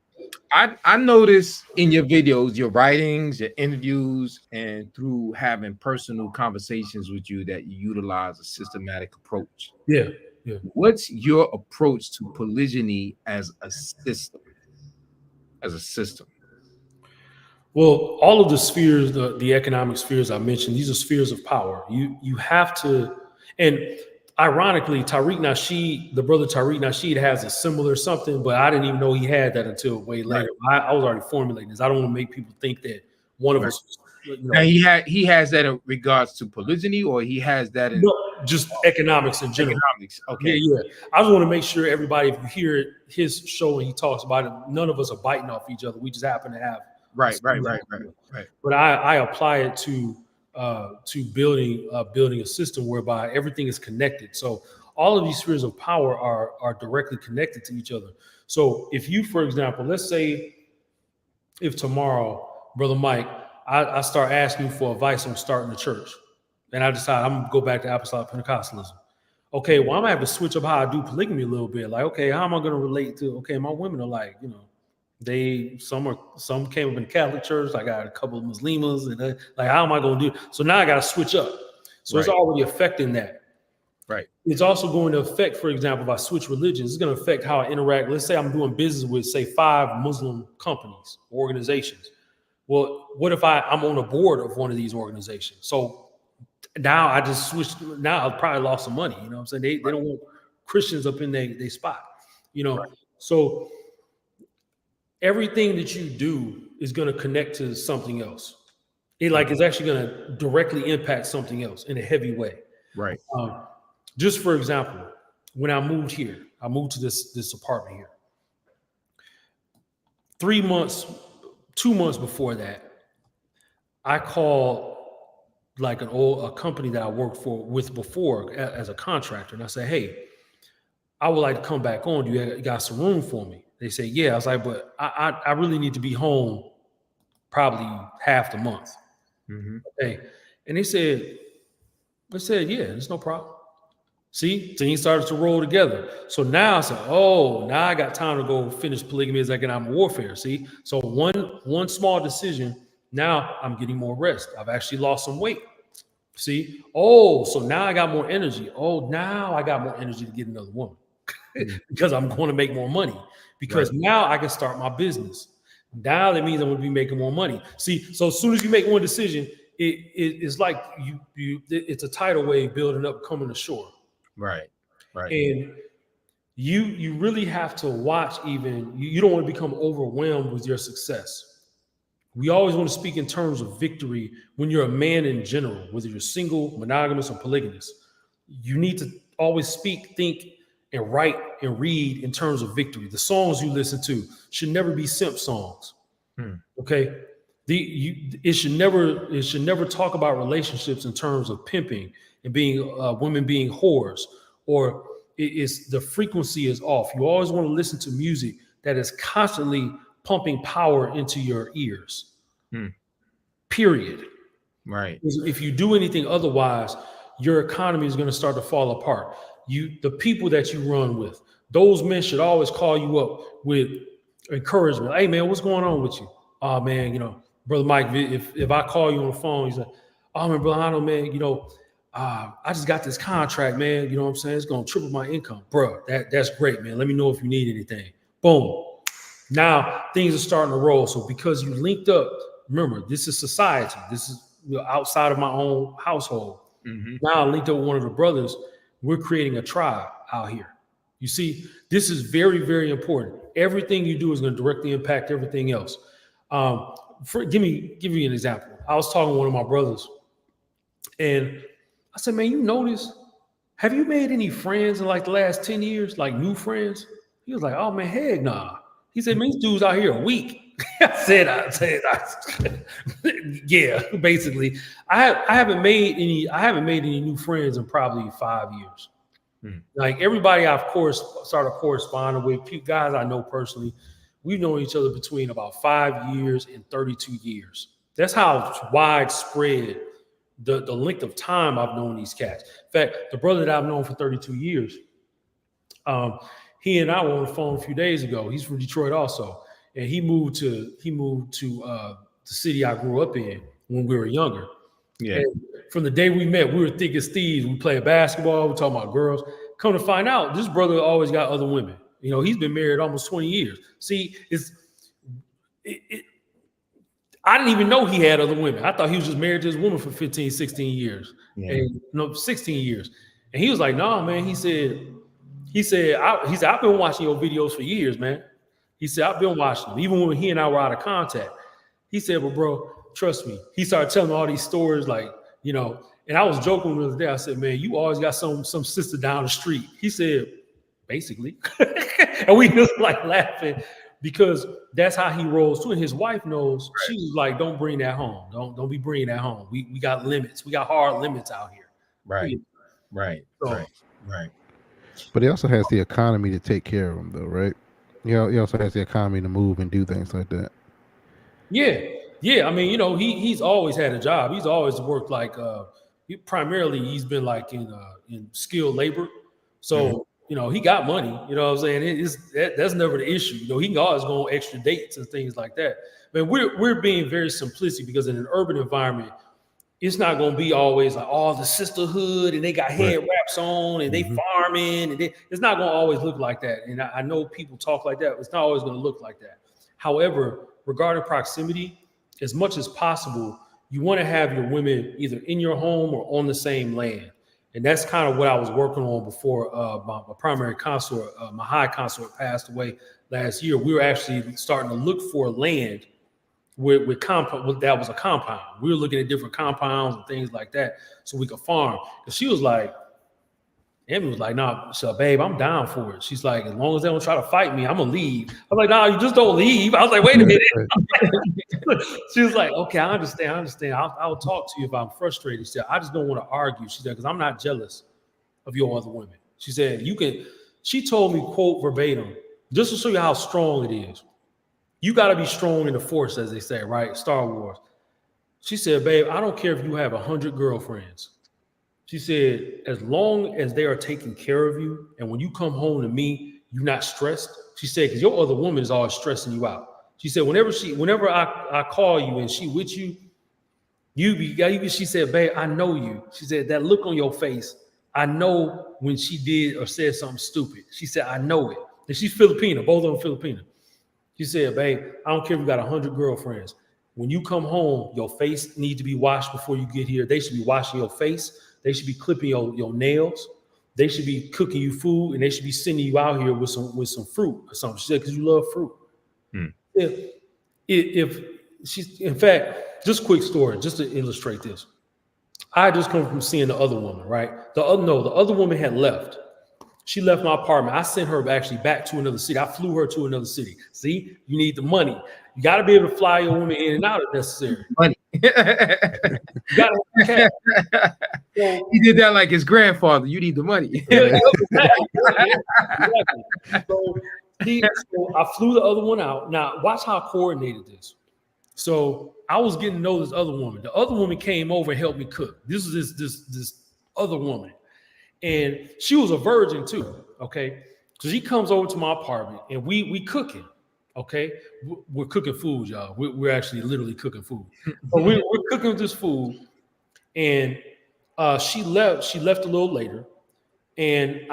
I noticed in your videos, your writings, your interviews, and through having personal conversations with you that you utilize a systematic approach. Yeah. What's your approach to polygyny as a system? as a system? Well, all of the spheres, the economic spheres I mentioned, these are spheres of power. You have to, and ironically, Tariq Nasheed, the brother Tariq Nasheed, has a similar something, but I didn't even know he had that until way later. Right. I was already formulating this. I don't want to make people think that one of us. Now he has that in regards to polygyny, or he has that in just economics in general. Economics. Okay. Yeah. I just want to make sure everybody, if you hear his show and he talks about it, none of us are biting off each other. We just happen to have right. But I apply it to building a system whereby everything is connected. So all of these spheres of power are directly connected to each other. So if you, for example, let's say if tomorrow, Brother Mike, I start asking you for advice on starting a church, and I decide I'm gonna go back to Apostolic Pentecostalism. Okay, well, I'm gonna have to switch up how I do polygamy a little bit. Like, okay, how am I gonna relate to? Okay, my women are like, some came up in the Catholic church. I got a couple of Muslims, and like, how am I gonna do? So now I got to switch up. So it's already affecting that. Right. It's also going to affect, for example, if I switch religions, it's going to affect how I interact. Let's say I'm doing business with, say, 5 Muslim companies, organizations. Well, what if I'm on a board of one of these organizations? So now I just switched. Now I've probably lost some money. You know what I'm saying? They don't want Christians up in their spot. So everything that you do is going to connect to something else. It's actually going to directly impact something else in a heavy way. Right. Just for example, when I moved here, I moved to this apartment here. 2 months before that, I called like a company that I worked with before as a contractor, and I said, "Hey, I would like to come back on. Do you got some room for me?" They say, "Yeah." I was like, "But I really need to be home probably half the month." Mm-hmm. Okay, and they said, "Yeah, there's no problem." See, things started to roll together. So now I said, now I got time to go finish polygamy as economic warfare. See, so one small decision, now I'm getting more rest. I've actually lost some weight. See, so now I got more energy. Now I got more energy to get another woman because I'm going to make more money because now I can start my business. Now that means I'm going to be making more money. See, so as soon as you make one decision, it's like it's a tidal wave building up, coming ashore. Right. And you really have to watch. Even you don't want to become overwhelmed with your success. We always want to speak in terms of victory when you're a man in general, whether you're single, monogamous, or polygamous. You need to always speak, think, and write and read in terms of victory. The songs you listen to should never be simp songs. Okay. It should never talk about relationships in terms of pimping and being women being whores, or the frequency is off. You always want to listen to music that is constantly pumping power into your ears. Period. Right. If you do anything otherwise, your economy is going to start to fall apart. The people that you run with, those men should always call you up with encouragement. Hey man, what's going on with you? Oh man, Brother Mike, if I call you on the phone, he's like, oh man, brother, I know, man, I just got this contract, man. You know what I'm saying? It's going to triple my income. Bro, that's great, man. Let me know if you need anything. Boom. Now things are starting to roll. So because you linked up, remember, this is society. This is outside of my own household. Mm-hmm. Now I linked up with one of the brothers. We're creating a tribe out here. You see, this is very, very important. Everything you do is going to directly impact everything else. Give me an example. I was talking to one of my brothers, and I said, man, you notice, have you made any friends in like the last 10 years, like new friends? He was like, oh man, heck nah. He said, man, these dudes out here a week. I said, yeah, basically. I haven't made any new friends in probably 5 years. Like everybody I've started corresponding with, guys I know personally, we've known each other between about 5 years and 32 years. That's how widespread the length of time I've known these cats. In fact, the brother that I've known for 32 years, he and I were on the phone a few days ago. He's from Detroit also. And he moved to the city I grew up in when we were younger. Yeah. And from the day we met, we were thick as thieves. We played basketball. We talking about girls. Come to find out, this brother always got other women. He's been married almost 20 years. See, I didn't even know he had other women. I thought he was just married to his woman for 15, 16 years. Yeah. And no, 16 years. And he was like, "No, man." He said, I've been watching your videos for years, man. He said, "I've been watching them, even when he and I were out of contact." He said, "But bro, trust me." He started telling me all these stories, like, you know, and I was joking the other day. I said, "Man, you always got some sister down the street." He said, "Basically." And we just like laughing because that's how he rolls too. And his wife knows. She was like, "Don't bring that home. Don't be bringing that home. We got limits. We got hard limits out here." Right. So, Right. But he also has the economy to take care of him, though, right? He also has the economy to move and do things like that. Yeah. I mean, you know, he's always had a job. He's always worked like he's been like in skilled labor. So you know, he got money. You know what I'm saying? That's never the issue. You know, he can always go on extra dates and things like that. But we're being very simplistic because in an urban environment, it's not going to be always like all the sisterhood and they got head wraps on and they farming and it's not going to always look like that. And I know people talk like that. It's not always going to look like that. However, regarding proximity, as much as possible, you want to have your women either in your home or on the same land. And that's kind of what I was working on before my primary consort, my high consort passed away last year. We were actually starting to look for land with compound that was a compound. We were looking at different compounds and things like that so we could farm. And she was like, Emmy was like, "Nah, so babe, I'm down for it." She's like, "As long as they don't try to fight me, I'm gonna leave." I was like, "Nah, you just don't leave." I was like, "Wait a minute." She was like, "Okay, I understand. I'll talk to you if I'm frustrated." She said, "I just don't want to argue." She said, "Because I'm not jealous of your other women." She said, she told me, quote verbatim, just to show you how strong it is. You got to be strong in the force, as they say, right? Star Wars. She said, "Babe, I don't care if you have 100 girlfriends." She said, "As long as they are taking care of you, and when you come home to me, you're not stressed." She said, "Because your other woman is always stressing you out." She said, whenever I call you and she with you, she said, "Babe, I know you." She said, "That look on your face, I know when she did or said something stupid." She said, "I know it." And she's Filipina, both of them Filipina. She said, "Babe, I don't care if you got 100 girlfriends. When you come home, your face needs to be washed before you get here. They should be washing your face. They should be clipping your nails. They should be cooking you food, and they should be sending you out here with some fruit or something." She said, "Because you love fruit." If she's, in fact, just a quick story, just to illustrate this. I just come from seeing the other woman, right? The other woman had left. She left my apartment. I sent her actually back to another city. I flew her to another city. See, you need the money. You got to be able to fly your woman in and out if necessary. Money. You got to have cash. So, he did that like his grandfather. You need the money. Exactly. So I flew the other one out. Now, watch how I coordinated this. So I was getting to know this other woman. The other woman came over and helped me cook. This is this other woman. And she was a virgin too, okay? So she comes over to my apartment and we cooking, okay? We're cooking food, y'all. We're actually literally cooking food. But we're cooking this food, and she left a little later. And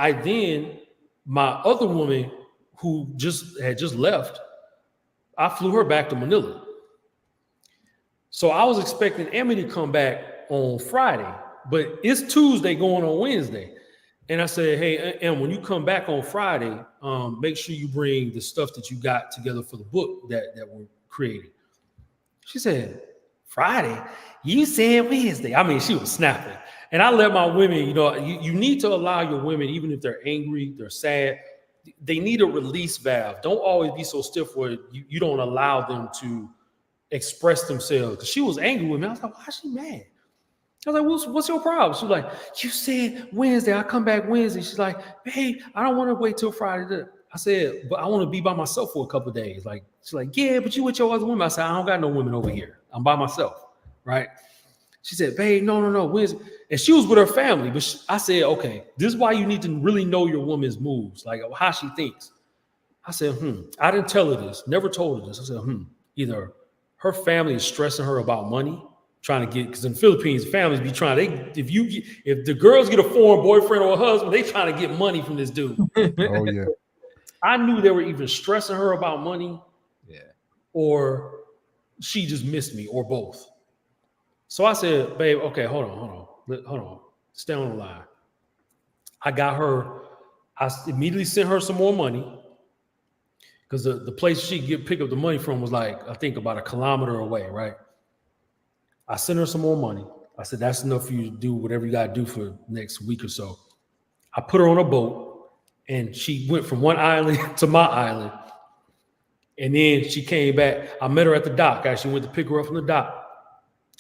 my other woman who had just left, I flew her back to Manila. So I was expecting Emmy to come back on Friday, but it's Tuesday going on Wednesday. And I said, "Hey, Em, when you come back on Friday, make sure you bring the stuff that you got together for the book that we're creating." She said, "Friday? You said Wednesday." I mean, she was snapping. And I let my women, you need to allow your women, even if they're angry, they're sad, they need a release valve. Don't always be so stiff where you don't allow them to express themselves. Because she was angry with me. I was like, "Why is she mad?" I was like, what's your problem? She was like, "You said Wednesday. I come back Wednesday." She's like, "Hey, I don't want to wait till Friday." I said, "But I want to be by myself for a couple of days." Like, she's like, "Yeah, but you with your other women." I said, "I don't got no women over here. I'm by myself." Right? She said, "Babe, no, Wednesday." And she was with her family. But I said, "Okay, this is why you need to really know your woman's moves, like how she thinks." I said, I didn't tell her this. Never told her this. I said, either her family is stressing her about money, trying to get, because in the Philippines, families be trying, if the girls get a foreign boyfriend or a husband, they trying to get money from this dude. Oh yeah. I knew they were either stressing her about money, or she just missed me, or both. So I said, babe, okay, hold on. Stay on the line. I got her. I immediately sent her some more money because the place she could pick up the money from was like, I think about 1 kilometer away, right? I sent her some more money. I said, that's enough for you to do whatever you got to do for the next week or so. I put her on a boat, and she went from one island to my island. And then she came back. I met her at the dock. I actually went to pick her up from the dock.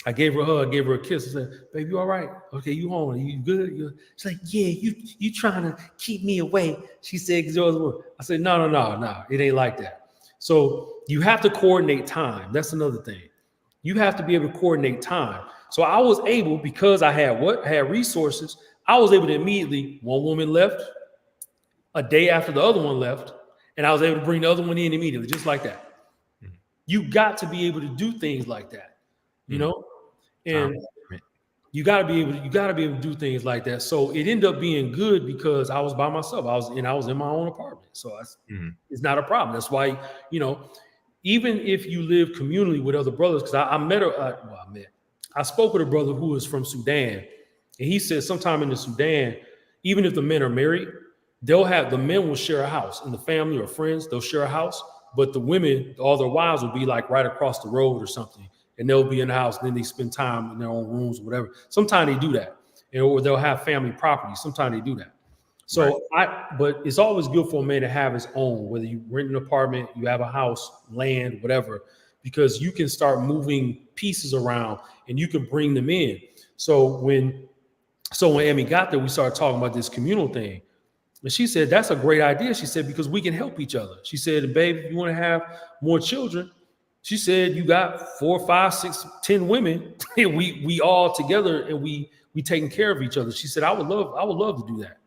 I gave her a hug, gave her a kiss. I said, baby, you all right? Okay, you home? You good? She's like, yeah, you trying to keep me away. She said, I said, no, it ain't like that. So you have to coordinate time. That's another thing. You have to be able to coordinate time. So I was able, because I had resources, I was able to immediately, one woman left a day after the other one left, and I was able to bring the other one in immediately, just like that. Mm-hmm. You got to be able to do things like that, you know? And you got to be able to do things like that. So it ended up being good because I was by myself. I was in my own apartment. So it's not a problem. That's why, even if you live communally with other brothers, because I spoke with a brother who was from Sudan, and he said sometime in the Sudan, even if the men are married, the men will share a house, and the family or friends, they'll share a house, but the women, all their wives will be like right across the road or something, and they'll be in the house, and then they spend time in their own rooms or whatever. Sometimes they do that, or they'll have family property. Sometimes they do that. So but it's always good for a man to have his own, whether you rent an apartment, you have a house, land, whatever, because you can start moving pieces around and you can bring them in. So when Amy got there, we started talking about this communal thing. And she said, that's a great idea. She said, because we can help each other. She said, babe, if you want to have more children, she said, you got 4, 5, 6, 10 women, and we all together, and we taking care of each other. She said, I would love to do that.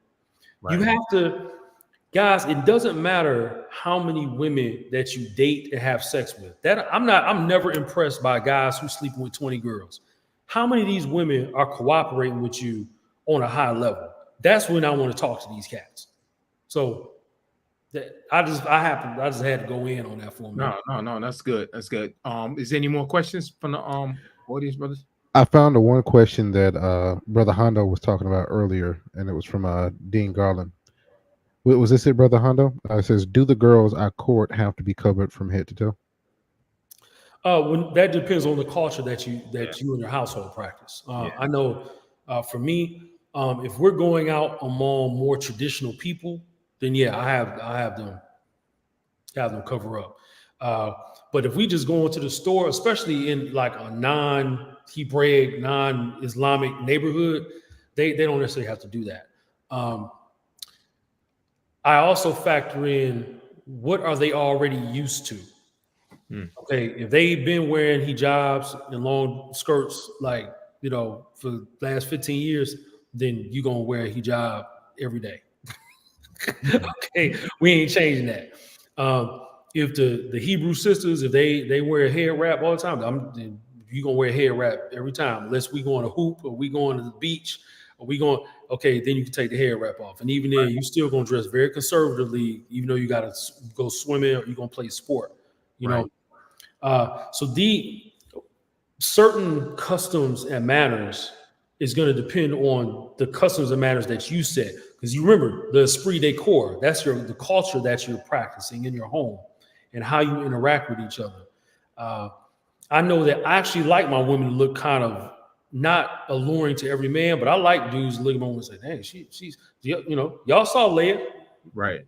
Right. You have to, guys, it doesn't matter how many women that you date and have sex with. I'm never impressed by guys who sleeping with 20 girls. How many of these women are cooperating with you on a high level? That's when I want to talk to these cats. So I just had to go in on that for a minute. No, that's good. That's good. Is there any more questions from the audience, brothers? I found the one question that Brother Hondo was talking about earlier, and it was from Dean Garland. Was this it, Brother Hondo? It says, do the girls I court have to be covered from head to toe? That depends on the culture that you and your household practice. I know for me, if we're going out among more traditional people, then I have them cover up. But if we just go into the store, especially in like a non-Hebraic, non-Islamic neighborhood, they don't necessarily have to do that. I also factor in, what are they already used to? Okay, if they've been wearing hijabs and long skirts, like, for the last 15 years, then you're going to wear a hijab every day. Okay, we ain't changing that. If the Hebrew sisters, if they wear a hair wrap all the time, you're going to wear a hair wrap every time, unless we going to hoop or we going to the beach or we going, okay, then you can take the hair wrap off. And even then, you still going to dress very conservatively, even though you got to go swimming or you're going to play a sport, you know. So the certain customs and manners is going to depend on the customs and manners that you set. Because you remember, the esprit de corps, that's the culture that you're practicing in your home and how you interact with each other. I know that I actually like my women to look kind of not alluring to every man, but I like dudes to look at my woman and say, dang, she's y'all saw Leah. Right.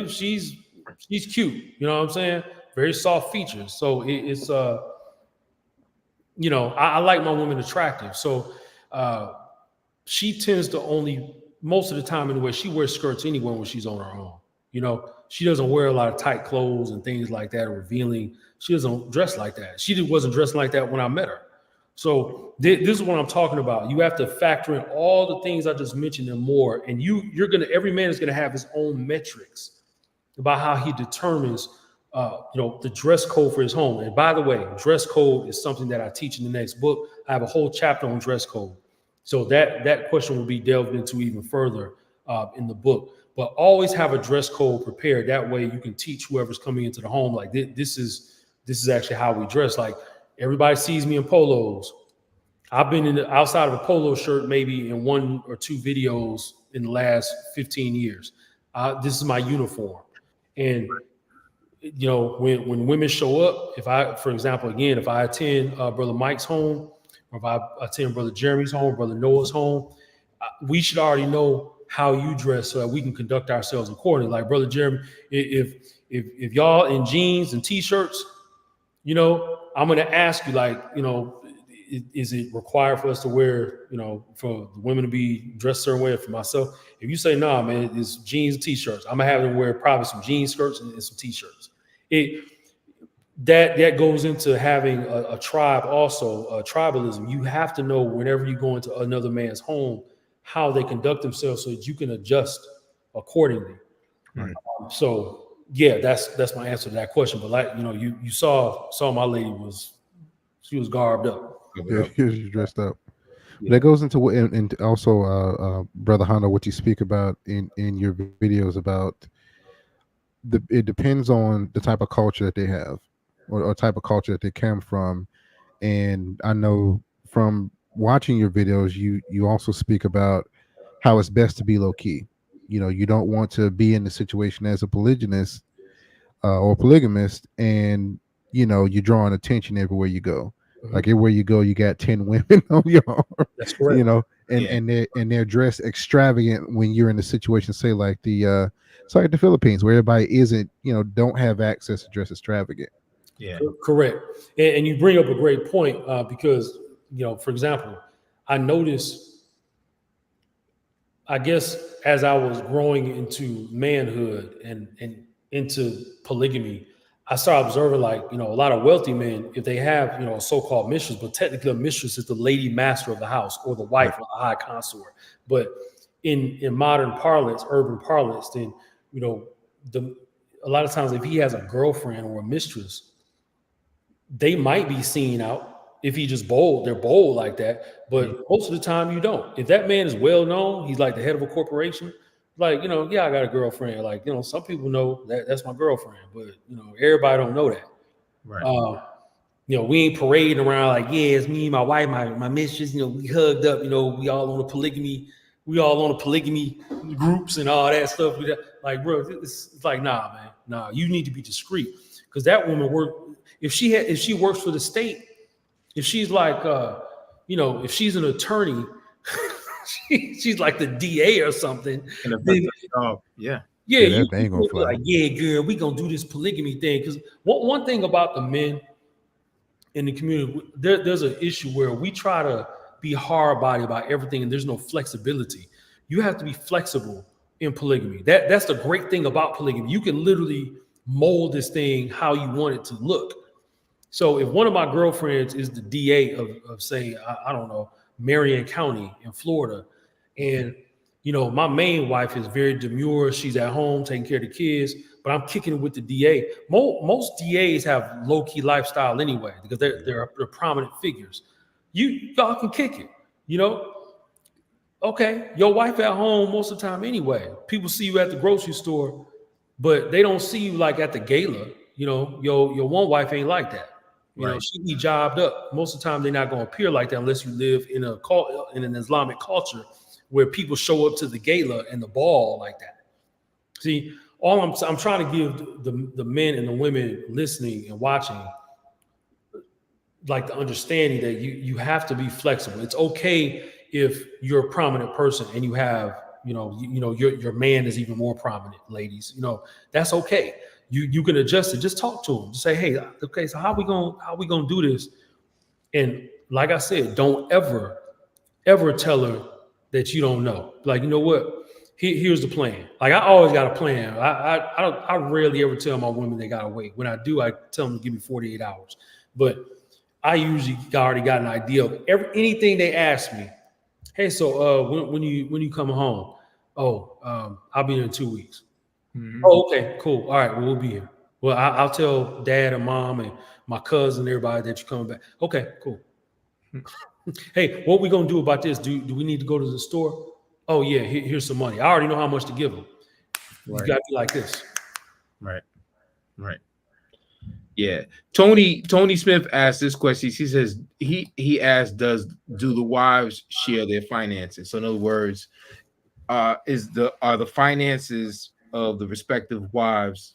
She's cute. You know what I'm saying? Very soft features. So it's I like my woman attractive. So she tends to only, most of the time anyway, she wears skirts anyway when she's on her own. She doesn't wear a lot of tight clothes and things like that, revealing. She doesn't dress like that. She wasn't dressing like that when I met her. So this is what I'm talking about. You have to factor in all the things I just mentioned and more. And every man is going to have his own metrics about how he determines the dress code for his home. And by the way, dress code is something that I teach in the next book. I have a whole chapter on dress code. So that question will be delved into even further in the book. But always have a dress code prepared. That way you can teach whoever's coming into the home, like, this is this is actually how we dress. Like everybody sees me in polos. I've been outside of a polo shirt maybe in 1 or 2 videos in the last 15 years. This is my uniform. And you know, when women show up, if I, for example, again, if I attend Brother Mike's home, or if I attend Brother Jeremy's home, Brother Noah's home, we should already know how you dress so that we can conduct ourselves accordingly. Like Brother Jeremy, if y'all in jeans and t-shirts, you know, I'm gonna ask you, like, you know, is it required for us to wear, you know, for the women to be dressed a certain way? For myself, if you say nah, man, it's jeans and t-shirts, I'm gonna have them wear probably some jean skirts and some t-shirts. That goes into having a tribe also, tribalism. You have to know whenever you go into another man's home how they conduct themselves so that you can adjust accordingly. Right. So yeah, that's my answer to that question. But like, you know, you saw my lady she was garbed up. Yeah, she's dressed up. Yeah. That goes into what, and also, Brother Hondo, what you speak about in your videos about it depends on the type of culture that they have, or type of culture that they come from. And I know from watching your videos, you also speak about how it's best to be low key. You know, you don't want to be in the situation as a polygynist or polygamist, and you know, you're drawing attention everywhere you go. Like everywhere you go, you got 10 women on your arm. That's correct. You know, and they're dressed extravagant when you're in a situation, say like the Philippines, where everybody isn't, you know, don't have access to dress extravagant. Yeah, correct. And you bring up a great point because, you know, for example, I noticed, I guess, as I was growing into manhood and into polygamy, I started observing, like, you know, a lot of wealthy men, if they have, you know, a so-called mistress, but technically a mistress is the lady master of the house or the wife or the high consort. But in modern parlance, urban parlance, then, you know, a lot of times if he has a girlfriend or a mistress, they might be seen out if he just they're bold like that. But most of the time you don't. If that man is well known, he's like the head of a corporation, like, you know, yeah, I got a girlfriend. Like, you know, some people know that's my girlfriend, but you know, everybody don't know that. right. You know, we ain't parading around like, yeah, it's me, my wife, my mistress, you know, we hugged up, you know, we all on the polygamy groups and all that stuff. Like, bro, it's like, nah, man, nah, you need to be discreet. Because that woman if she works for the state, if she's like you know, if she's an attorney, she's like the DA or something. Then, yeah, you ain't gonna fly. like, yeah, girl, we gonna do this polygamy thing. Because one thing about the men in the community, there's an issue where we try to be hard body about everything, and there's no flexibility. You have to be flexible in polygamy. That's the great thing about polygamy. You can literally mold this thing how you want it to look. So if one of my girlfriends is the DA of say, I don't know, Marion County in Florida, and you know, my main wife is very demure, she's at home taking care of the kids, but I'm kicking it with the DA. Most DAs have low-key lifestyle anyway, because they're prominent figures. Y'all can kick it, you know. Okay, your wife at home most of the time anyway. People see you at the grocery store, but they don't see you like at the gala. You know, your one wife ain't like that. You know, she be jobbed up. Most of the time, they're not going to appear like that unless you live in an Islamic culture where people show up to the gala and the ball like that. See, I'm trying to give the men and the women listening and watching, like, the understanding that you have to be flexible. It's okay if you're a prominent person and you have, you know, your man is even more prominent, ladies. You know, that's okay. You can adjust it. Just talk to them. Just say, hey, okay, so how we gonna do this? And like I said, don't ever tell her that you don't know. Like, you know what? Here's the plan. Like, I always got a plan. I rarely ever tell my women they gotta wait. When I do, I tell them to give me 48 hours. But I usually already got an idea of anything they ask me. Hey, so when you coming home? Oh, I'll be here in 2 weeks. Mm-hmm. Oh, okay, cool. All right, well, we'll be here. Well, I'll tell dad and mom and my cousin and everybody that you're coming back. Okay, cool. Hey, what we gonna do about this? Do we need to go to the store? Oh yeah, here's some money. I already know how much to give them. You gotta be like this. Right. Yeah. Tony Smith asked this question. He says he asked, do the wives share their finances? So in other words, are the finances of the respective wives,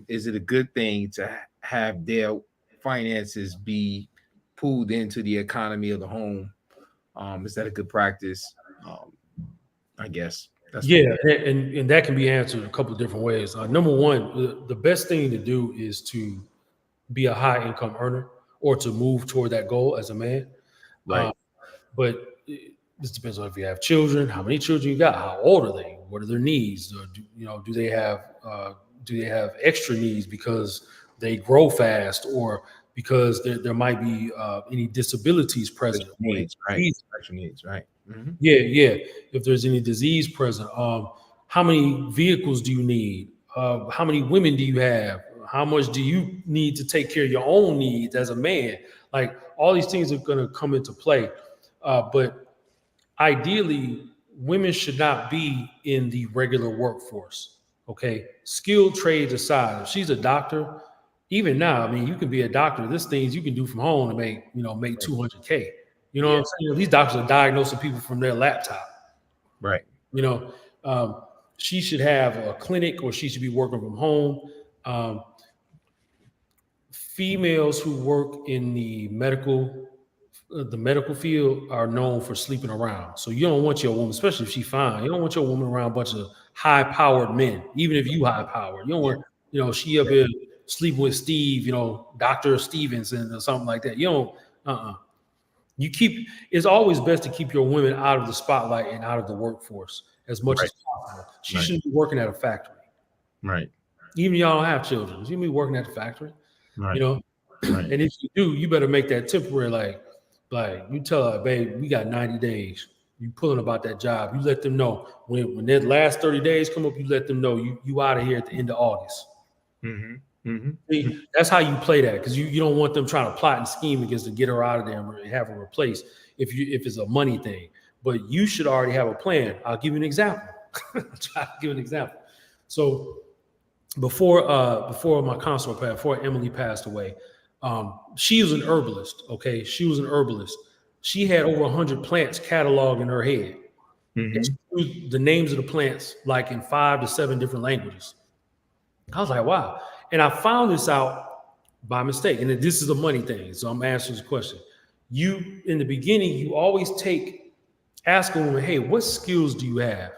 is it a good thing to have their finances be pooled into the economy of the home? Is that a good practice? I guess that's and that can be answered a couple of different ways. Number one, the best thing to do is to be a high income earner or to move toward that goal as a man. right. But this depends on if you have children, how many children you got, how old are they, what are their needs, or do they have extra needs because they grow fast, or because there might be any disabilities present, Special needs, right? Special needs, right? Mm-hmm. Yeah. If there's any disease present, how many vehicles do you need? How many women do you have? How much do you need to take care of your own needs as a man? Like, all these things are going to come into play. But ideally, women should not be in the regular workforce. Okay, skilled trades aside, if she's a doctor, even now, I mean, you can be a doctor. There's things you can do from home to make 200K. You know what I'm saying? These doctors are diagnosing people from their laptop. Right. She should have a clinic, or she should be working from home. Females who work in the medical field are known for sleeping around. So you don't want your woman, especially if she's fine, you don't want your woman around a bunch of high-powered men, even if you high-powered. You don't want, she up here sleeping with Steve, Dr. Stevenson or something like that. You don't, it's always best to keep your women out of the spotlight and out of the workforce as much as possible. She shouldn't be working at a factory. Right. Even y'all don't have children. She should be working at the factory. Right. Right. And if you do, you better make that temporary. Like you tell her, babe, we got 90 days. You pulling about that job. You let them know when that last 30 days come up. You let them know you out of here at the end of August. Mm-hmm. Mm-hmm. See, that's how you play that, because you don't want them trying to plot and scheme against to get her out of there and have her replaced if it's a money thing. But you should already have a plan. I'll give you an example. So before my consort passed, before Emily passed away, she was an herbalist. Okay, she was an herbalist. She had over 100 plants cataloged in her head. Mm-hmm. And she knew the names of the plants like in 5 to 7 different languages. I was like, wow. And I found this out by mistake. And this is a money thing. So I'm answering this question. In the beginning, you always ask a woman, hey, what skills do you have?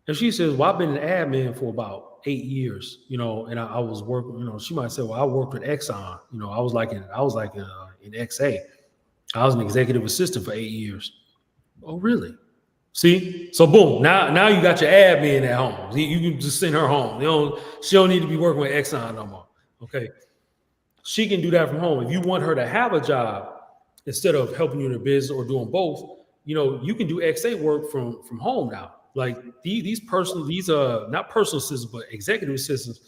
And she says, well, I've been an admin for about 8 years, and I was working, she might say, well, I worked with Exxon. I was like in XA. I was an executive assistant for 8 years. Oh, really? See? So boom, now you got your admin at home. You can just send her home. She don't need to be working with Exxon no more. Okay. She can do that from home. If you want her to have a job, instead of helping you in the business or doing both, you can do XA work from home now. Like these not personal assistants, but executive assistants.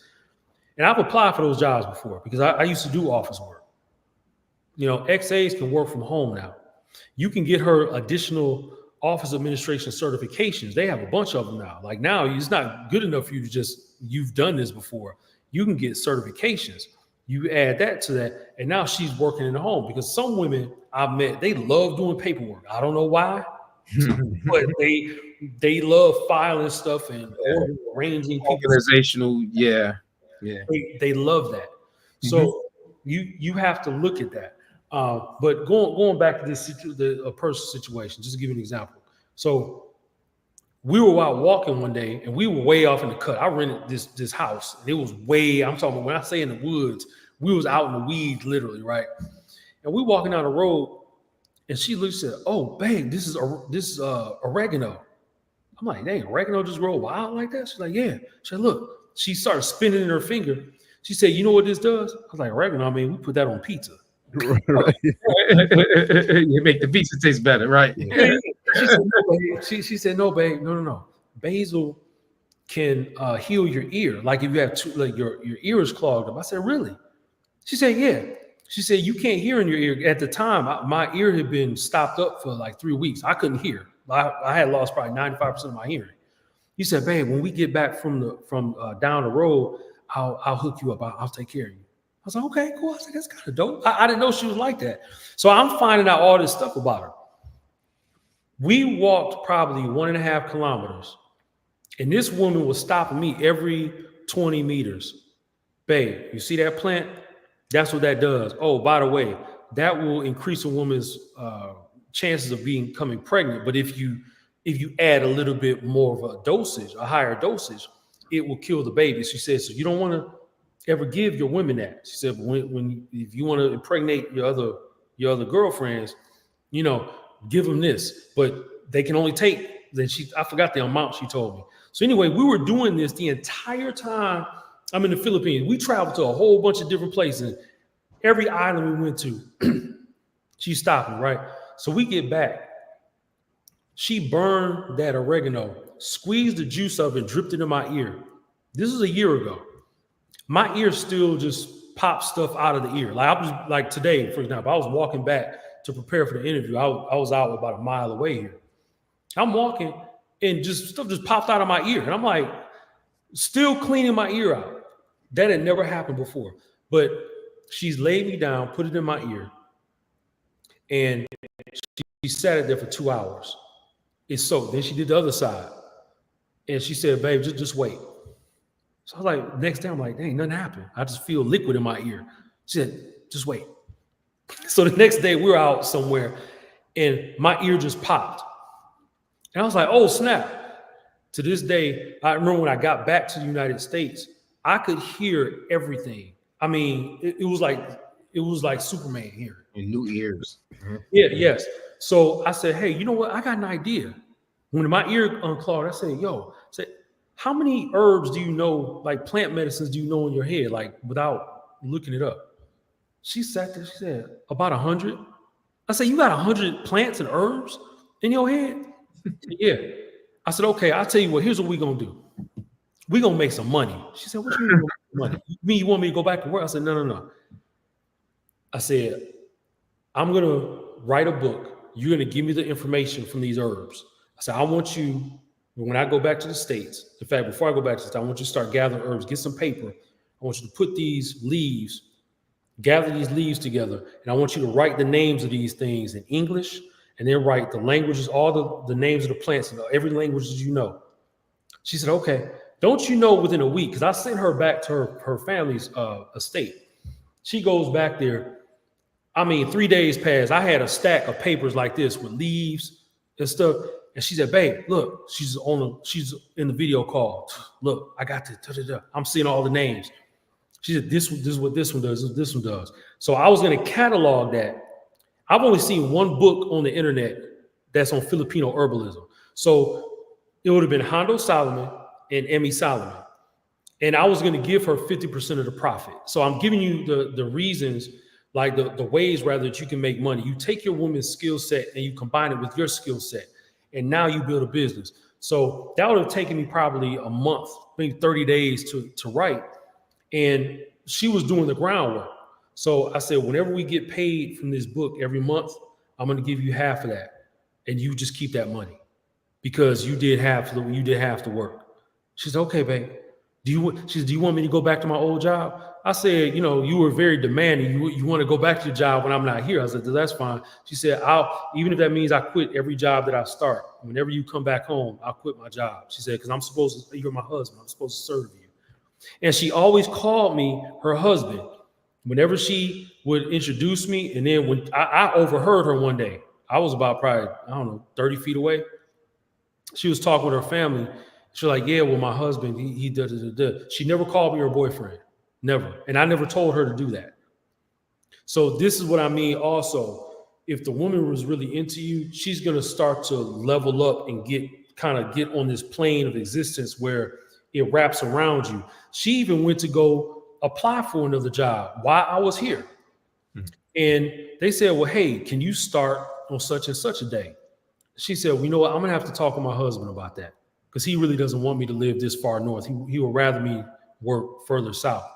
And I've applied for those jobs before because I used to do office work. XAs can work from home now. You can get her additional office administration certifications. They have a bunch of them now. Like now, it's not good enough for you to you've done this before. You can get certifications. You add that to that, and now she's working in the home, because some women I've met, they love doing paperwork. I don't know why, but they love filing stuff and arranging organizational. Yeah. They love that. So you have to look at that. But going back to a personal situation, just to give you an example. So we were out walking one day, and we were way off in the cut. I rented this house, and it was I'm talking about, when I say in the woods, we was out in the weeds, literally, right? And we walking down the road, and she looked and said, "Oh, babe, this is oregano." I'm like, "Dang, oregano just grow wild like that?" She's like, "Yeah." She said, "Look." She started spinning in her finger. She said, "You know what this does?" I was like, "Oregano, I mean, we put that on pizza." Right. You make the pizza taste better, right? She said, "No, babe, no. Basil can heal your ear. Like if you have your ear is clogged up." I said, "Really?" She said, "Yeah." She said, "You can't hear in your ear." At the time, my ear had been stopped up for like 3 weeks. I couldn't hear. I had lost probably 95% of my hearing. He said, "Babe, when we get back from down the road, I'll hook you up. I'll take care of you. I was like, okay, cool. I said, that's kind of dope. I didn't know she was like that. So I'm finding out all this stuff about her. We walked probably 1.5 kilometers, and this woman was stopping me every 20 meters. Babe, you see that plant? That's what that does. Oh, by the way, that will increase a woman's chances of becoming pregnant. But if you add a little bit more of a dosage, a higher dosage, it will kill the baby. She said, so you don't want to ever give your women that. She said, if you want to impregnate your other girlfriends, you know, give them this, but they can only take. Then I forgot the amount she told me. So anyway, we were doing this the entire time I'm in the Philippines. We traveled to a whole bunch of different places. Every island we went to, she stopped me, right? So we get back. She burned that oregano, squeezed the juice of it, dripped it in my ear. This is a year ago. My ear still just pops stuff out of the ear. Like I was like today, for example, I was walking back to prepare for the interview. I was out about a mile away here. I'm walking and just stuff just popped out of my ear. And I'm like, still cleaning my ear out. That had never happened before. But she's laid me down, put it in my ear, and she sat it there for 2 hours. It's soaked. Then she did the other side. And she said, babe, just wait. So I was like, next day, I'm like, dang, nothing happened. I just feel liquid in my ear. She said, just wait. So the next day we were out somewhere and my ear just popped. And I was like, oh, snap. To this day, I remember when I got back to the United States, I could hear everything. I mean, it was like Superman here. In new ears. Yeah, yes. So I said, hey, you know what? I got an idea. When my ear unclogged, I said, how many herbs do you know, like plant medicines do you know in your head, like without looking it up? She sat there, she said, about 100. I said, you got 100 plants and herbs in your head? Yeah. I said, okay, I'll tell you what, here's what we're going to do. We're going to make some money. She said, what you mean money? You mean you want me to go back to work? I said, no. I said, I'm going to write a book. You're going to give me the information from these herbs. I said, I want you, when I go back to the States, in fact, before I go back to the States, I want you to start gathering herbs, get some paper. I want you to put these leaves, gather these leaves together, and I want you to write the names of these things in English, and then write the languages, all the names of the plants, every language that you know. She said, okay. Don't you know within a week, because I sent her back to her family's estate. She goes back there. I mean, 3 days passed. I had a stack of papers like this with leaves and stuff. And she said, babe, look, she's in the video call. Look, I got this. I'm seeing all the names. She said, this is what this one does, this one does. So I was going to catalog that. I've only seen one book on the internet that's on Filipino herbalism. So it would have been Hondo Solomon and Emmy Solomon. And I was going to give her 50% of the profit. So I'm giving you the reasons, like the ways rather that you can make money. You take your woman's skill set and you combine it with your skill set. And now you build a business. So that would have taken me probably a month, maybe 30 days to write. And she was doing the groundwork. So I said, whenever we get paid from this book every month, I'm going to give you half of that. And you just keep that money because you did half the work. She said, okay, babe. Do you want me to go back to my old job? I said, you were very demanding. You want to go back to your job when I'm not here. I said, that's fine. She said, even if that means I quit every job that I start, whenever you come back home, I'll quit my job. She said, because you're my husband. I'm supposed to serve you. And she always called me her husband whenever she would introduce me. And then when I overheard her one day, I was about probably, 30 feet away. She was talking with her family. She's like, yeah, well, my husband, he da. She never called me her boyfriend, never. And I never told her to do that. So this is what I mean also. If the woman was really into you, she's going to start to level up and get on this plane of existence where it wraps around you. She even went to go apply for another job while I was here. Mm-hmm. And they said, well, hey, can you start on such and such a day? She said, well, you know what? I'm going to have to talk to my husband about that because he really doesn't want me to live this far north. He would rather me work further south.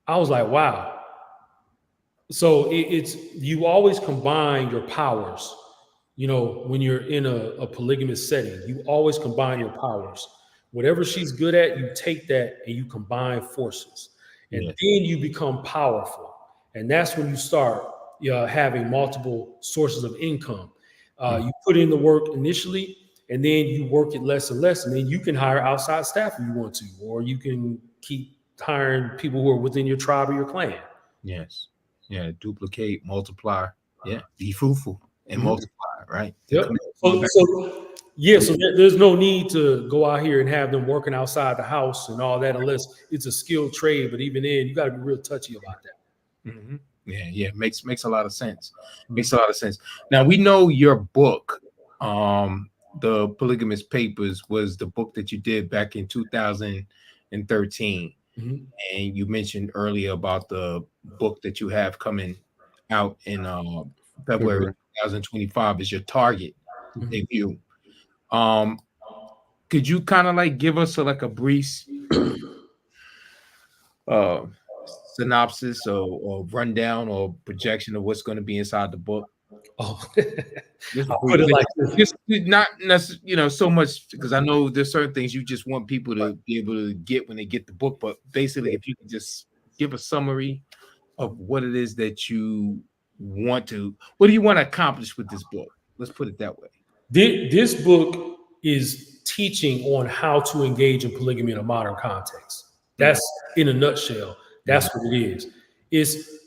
I was like, wow. So you always combine your powers. When you're in a polygamous setting, you always combine your powers. Whatever she's good at, you take that and you combine forces. And then you become powerful. And that's when you start having multiple sources of income. You put in the work initially, and then you work it less and less. And then you can hire outside staff if you want to, or you can keep hiring people who are within your tribe or your clan. Yes. Yeah. Duplicate, multiply. Yeah. Be fruitful and multiply, right? Yep. So there's no need to go out here and have them working outside the house and all that, unless it's a skilled trade. But even then, you got to be real touchy about that. Mm-hmm. Yeah. Makes a lot of sense. Makes a lot of sense. Now, we know your book, The Polygamous Papers, was the book that you did back in 2013. And you mentioned earlier about the book that you have coming out in February 2025 is your target debut. Could you kind of like give us a brief synopsis or rundown or projection of what's going to be inside the book? Oh, Just put it like this. Not necessarily, so much, because I know there's certain things you just want people to be able to get when they get the book. But basically, if you could just give a summary of what it is that you what do you want to accomplish with this book? Let's put it that way. This book is teaching on how to engage in polygamy in a modern context. That's in a nutshell. That's what it is.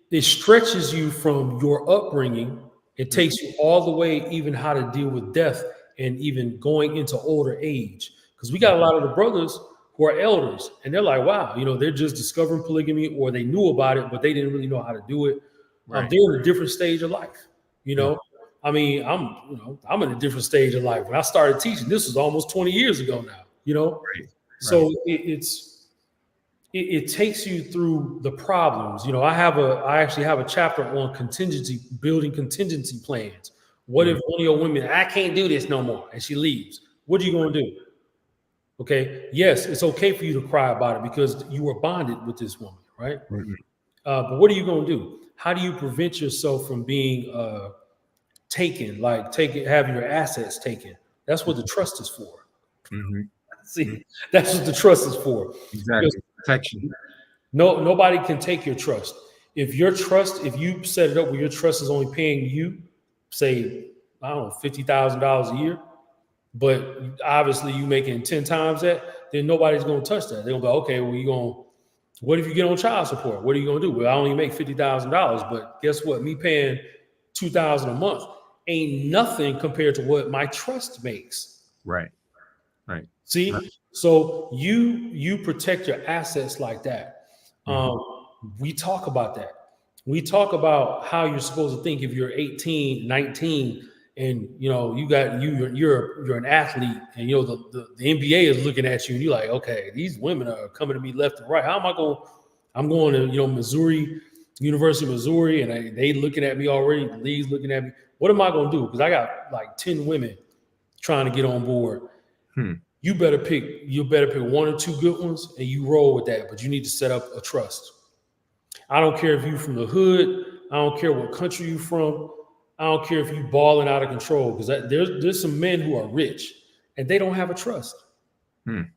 It stretches you from your upbringing. It takes you all the way, even how to deal with death and even going into older age. Because we got a lot of the brothers who are elders, and they're like, wow, they're just discovering polygamy, or they knew about it, but they didn't really know how to do it. They're in a different stage of life. I mean, I'm in a different stage of life. When I started teaching, this was almost 20 years ago now, So it takes you through the problems. I actually have a chapter on building contingency plans. What if one of your women, I can't do this no more, and she leaves? What are you going to do? Okay. Yes, it's okay for you to cry about it because you were bonded with this woman, right? But what are you going to do? How do you prevent yourself from being taken, having your assets taken? That's what the trust is for. See, that's what the trust is for. Exactly. Protection. Nobody can take your trust. If you set it up where your trust is only paying you, say, I don't know, $50,000 a year, but obviously you making 10 times that, then nobody's going to touch that. They're going to go, okay, well, what if you get on child support? What are you going to do? Well, I only make $50,000, but guess what? Me paying $2,000 a month ain't nothing compared to what my trust makes. Right. See, so you protect your assets like that. We talk about that. We talk about how you're supposed to think if you're 18, 19, and you're an athlete, and the NBA is looking at you, and you're like, okay, these women are coming to me left and right. How am I going? I'm going to Missouri, University of Missouri, and they looking at me already. The league's looking at me. What am I going to do? Because I got like 10 women trying to get on board. You better pick one or two good ones and you roll with that, but you need to set up a trust. I don't care if you're from the hood. I don't care what country you're from. I don't care if you balling out of control, because there's some men who are rich and they don't have a trust.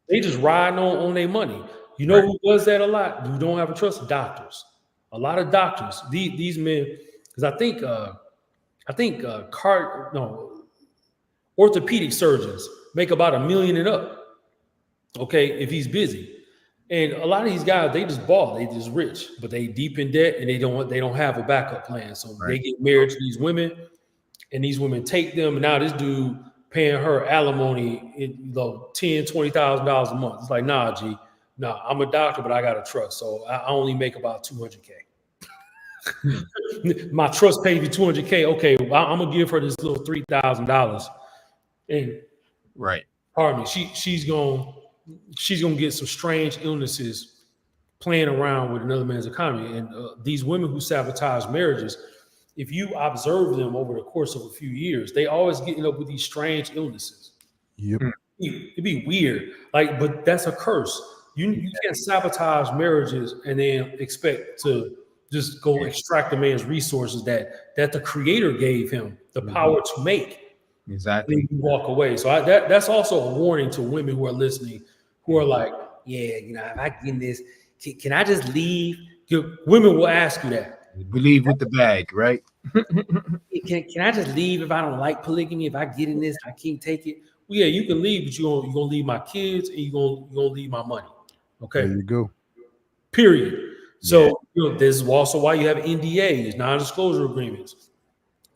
They just riding on their money. Who does that a lot? Who don't have a trust? Doctors. A lot of doctors. These men, because I think orthopedic surgeons make about $1 million and up. Okay, if he's busy. And a lot of these guys, they just ball. They just rich, but they deep in debt, and they don't have a backup plan. So they get married to these women, and these women take them. And now this dude paying her alimony, $10,000, $20,000 a month. It's like, nah, G, nah. I'm a doctor, but I got a trust, so I only make about $200K. My trust pays you $200K. Okay, well, I'm gonna give her this little $3,000, and pardon me, she's gonna get some strange illnesses playing around with another man's economy. And these women who sabotage marriages, if you observe them over the course of a few years, they always getting up with these strange illnesses. It'd be weird, but that's a curse. You can't sabotage marriages and then expect to just go extract the man's resources that the Creator gave him the power to make. Exactly. And then you walk away. So that's also a warning to women who are listening, who are like, yeah, you know, if I get in this, can I just leave? Women will ask you that. Believe with the bag, right? Can I just leave if I don't like polygamy? If I get in this, I can't take it. Well, yeah, you can leave, but you're gonna leave my kids and you're gonna leave my money. Okay. There you go. Period. So this is also why you have NDAs, non-disclosure agreements.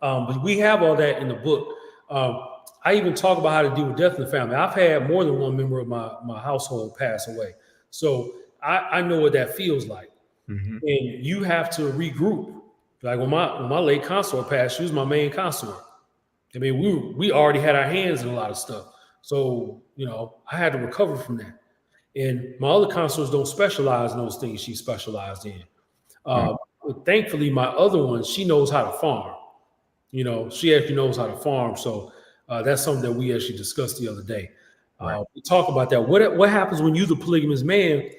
But we have all that in the book. I even talk about how to deal with death in the family. I've had more than one member of my household pass away. So I know what that feels like. Mm-hmm. And you have to regroup. Like when my late consort passed, she was my main consort. I mean, we already had our hands in a lot of stuff. So, you know, I had to recover from that. And my other consorts don't specialize in those things she specialized in. But thankfully, my other one, she knows how to farm. You know, she actually knows how to farm. So that's something that we actually discussed the other day. We talk about that. What happens when you're the polygamous man?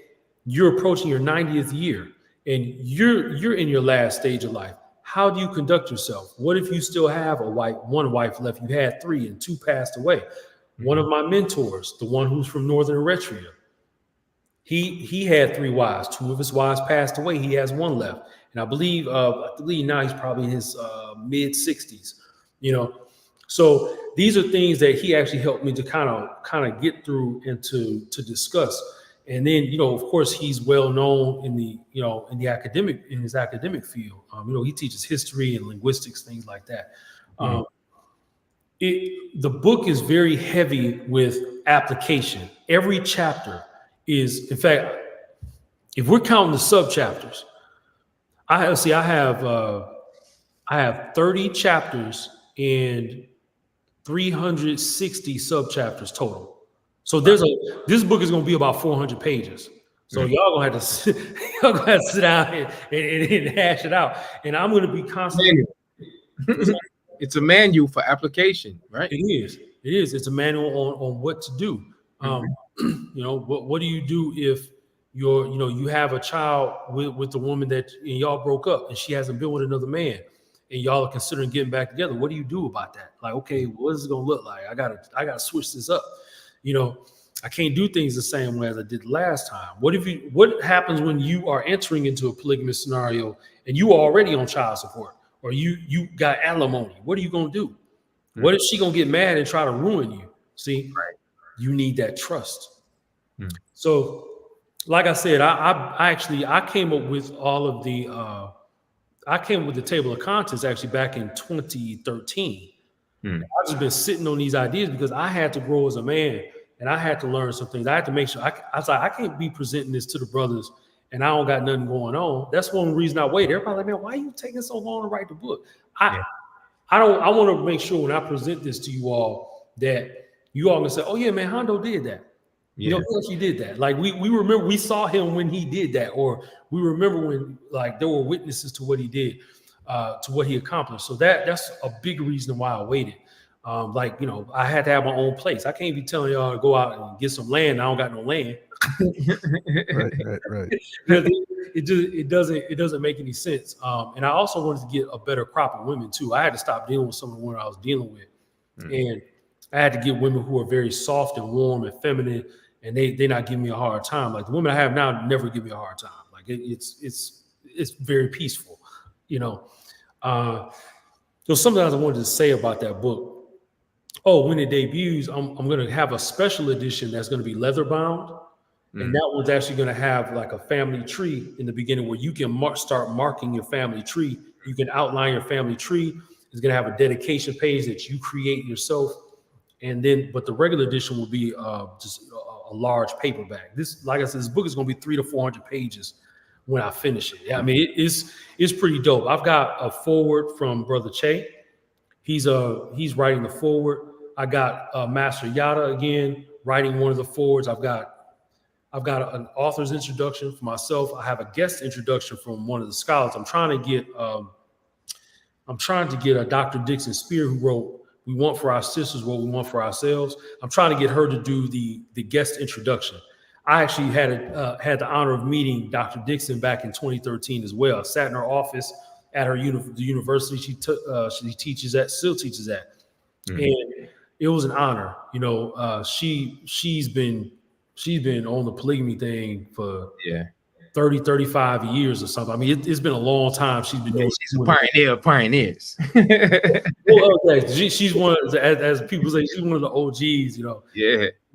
You're approaching your 90th year and you're in your last stage of life. How do you conduct yourself? What if you still have one wife left? You had 3 and 2 passed away. One of my mentors, the one who's from Northern Eritrea, he had 3 wives. 2 of his wives passed away. He has 1 left. And I believe now he's probably in his mid 60s, you know. So these are things that he actually helped me to kind of get through and to discuss. And then, you know, of course, he's well known in his academic field. You know, he teaches history and linguistics, things like that. The book is very heavy with application. Every chapter is, in fact, if we're counting the sub chapters, I have 30 chapters and 360 sub chapters total. So this book is going to be about 400 pages. So y'all gonna have to sit down and hash it out. And I'm going to be constantly. It's a manual for application, right? It is. It's a manual on what to do. You know, what do you do if you have a child with the woman that and y'all broke up and she hasn't been with another man and y'all are considering getting back together? What do you do about that? Like, okay, what is it gonna look like? I gotta switch this up. You know, I can't do things the same way as I did last time. What happens when you are entering into a polygamous scenario and you are already on child support or you got alimony? What are you gonna do? What if she gonna get mad and try to ruin you? See, you need that trust. So, like I said, I came up with all of the I came up with the table of contents actually back in 2013. I've just been sitting on these ideas because I had to grow as a man and I had to learn some things. I had to make sure I was like, I can't be presenting this to the brothers and I don't got nothing going on. That's one reason I waited. Everybody like, man, why are you taking so long to write the book? I want to make sure when I present this to you all that you all can say, oh yeah, man, Hondo did that. You know, he actually did that. Like we remember, we saw him when he did that, or we remember when like there were witnesses to what he did, to what he accomplished. So that's a big reason why I waited. Like, you know, I had to have my own place. I can't be telling y'all to go out and get some land. I don't got no land. Right. It doesn't make any sense. And I also wanted to get a better crop of women too. I had to stop dealing with some of the women I was dealing with, and I had to get women who are very soft and warm and feminine, and they're not giving me a hard time. Like the women I have now never give me a hard time. Like it's very peaceful, you know. There's something else I wanted to say about that book. Oh, when it debuts, I'm going to have a special edition that's going to be leather bound. And that one's actually going to have like a family tree in the beginning where you can start marking your family tree. You can outline your family tree. It's going to have a dedication page that you create yourself. And then, but the regular edition will be just a large paperback. This, like I said, this book is going to be 300 to 400 pages when I finish it. I mean, it's pretty dope. I've got a foreword from Brother Che. He's writing the foreword. I got Master Yada again writing one of the forewords. I've got an author's introduction for myself. I have a guest introduction from one of the scholars. I'm trying to get a Dr. Dixon Spear who wrote "We Want for Our Sisters What We Want for Ourselves." I'm trying to get her to do the guest introduction. I actually had the honor of meeting Dr. Dixon back in 2013 as well. I sat in her office at her the university she teaches at, still teaches at. and it was an honor. You know, she's been on the polygamy thing for 30, 35 years or something. I mean, it's been a long time. She's been doing. She's a pioneer of pioneers. Well, okay. She's one of, as people say, she's one of the OGs. You know,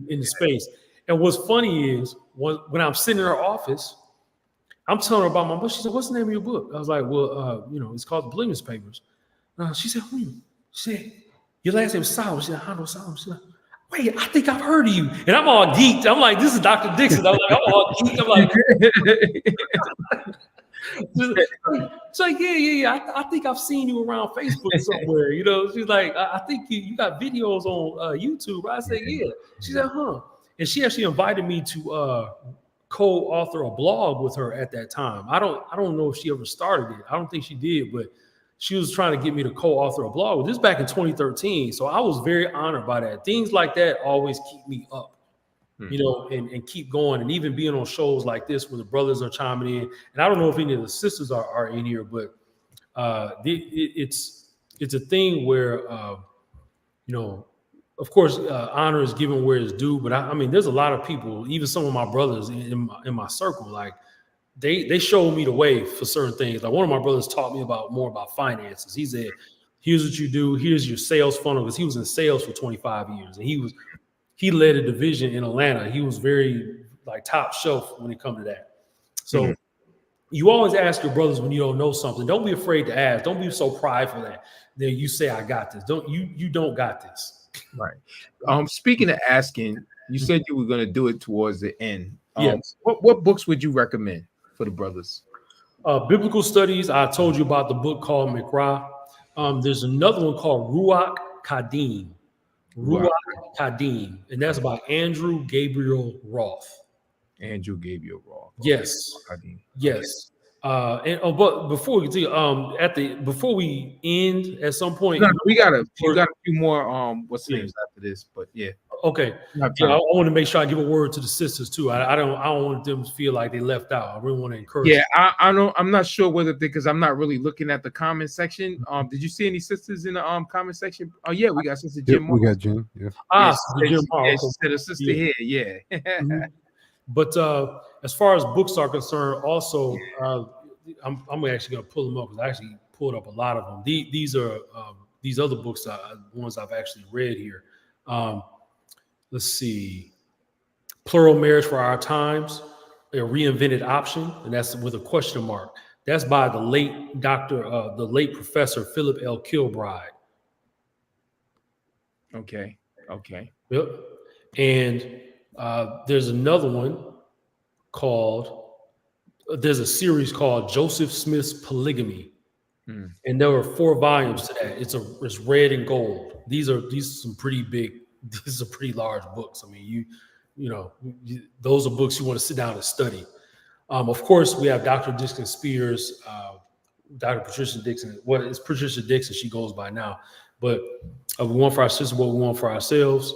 in the space. And what's funny is when I'm sitting in her office, I'm telling her about my book. She said, "What's the name of your book?" I was like, "Well, you know, it's called The Polygamous Papers." She said, She said, "Your last name is Solomon." She said, "Hondo Solomon." She said, "Wait, I think I've heard of you." And I'm all geeked. I'm like, "This is Dr. Dixon." I'm like, I'm all geeked. I'm like, it's like, yeah. I think I've seen you around Facebook somewhere. You know, she's like, I think you got videos on YouTube. I said, yeah. She said, huh. And she actually invited me to co-author a blog with her at that time. I don't know if she ever started it. I don't think she did, but she was trying to get me to co-author a blog. This back in 2013. So I was very honored by that. Things like that always keep me up. You know, and keep going, and even being on shows like this where the brothers are chiming in. And I don't know if any of the sisters are in here, but it's a thing where you know, of course, honor is given where it's due. But I mean, there's a lot of people, even some of my brothers in my circle, like they showed me the way for certain things. Like one of my brothers taught me more about finances. He said, "Here's what you do. Here's your sales funnel," because he was in sales for 25 years, and he led a division in Atlanta. He was very like top shelf when it comes to that. So you always ask your brothers when you don't know something. Don't be afraid to ask. Don't be so prideful that you say, "I got this." You don't got this. Right. Speaking of asking, you said you were going to do it towards the end. Yes. What books would you recommend for the brothers? Biblical studies. I told you about the book called Mikra. There's another one called Ruach Kadim. Ruach Kadim, and that's by Andrew Gabriel Roth. Andrew Gabriel Roth. Yes. Kadim. Yes. But before we continue, before we end at some point, we got a few more what's the names after this, but yeah. Okay. Yeah, I want to make sure I give a word to the sisters too. I don't want them to feel like they left out. I really want to encourage. Yeah, I'm not sure whether because I'm not really looking at the comment section. Did you see any sisters in the comment section? Oh yeah, we got Sister Jim. We got Jim. Yeah. Jim. She said a sister here. Yeah. But as far as books are concerned, also, I'm actually going to pull them up because I actually pulled up a lot of them. These are these other books, ones I've actually read here. Let's see. Plural Marriage for Our Times, a Reinvented Option, and that's with a question mark. That's by the late Professor Philip L. Kilbride. Okay. Yep. And there's another one there's a series called Joseph Smith's Polygamy. And there were 4 volumes to that. It's red and gold. These are some pretty big, these are pretty large books. I mean, those are books you want to sit down and study. Of course, we have Dr. Dixon Spears, Dr. Patricia Dixon. Well, it's Patricia Dixon, she goes by now. But we want for our sister what we want for ourselves.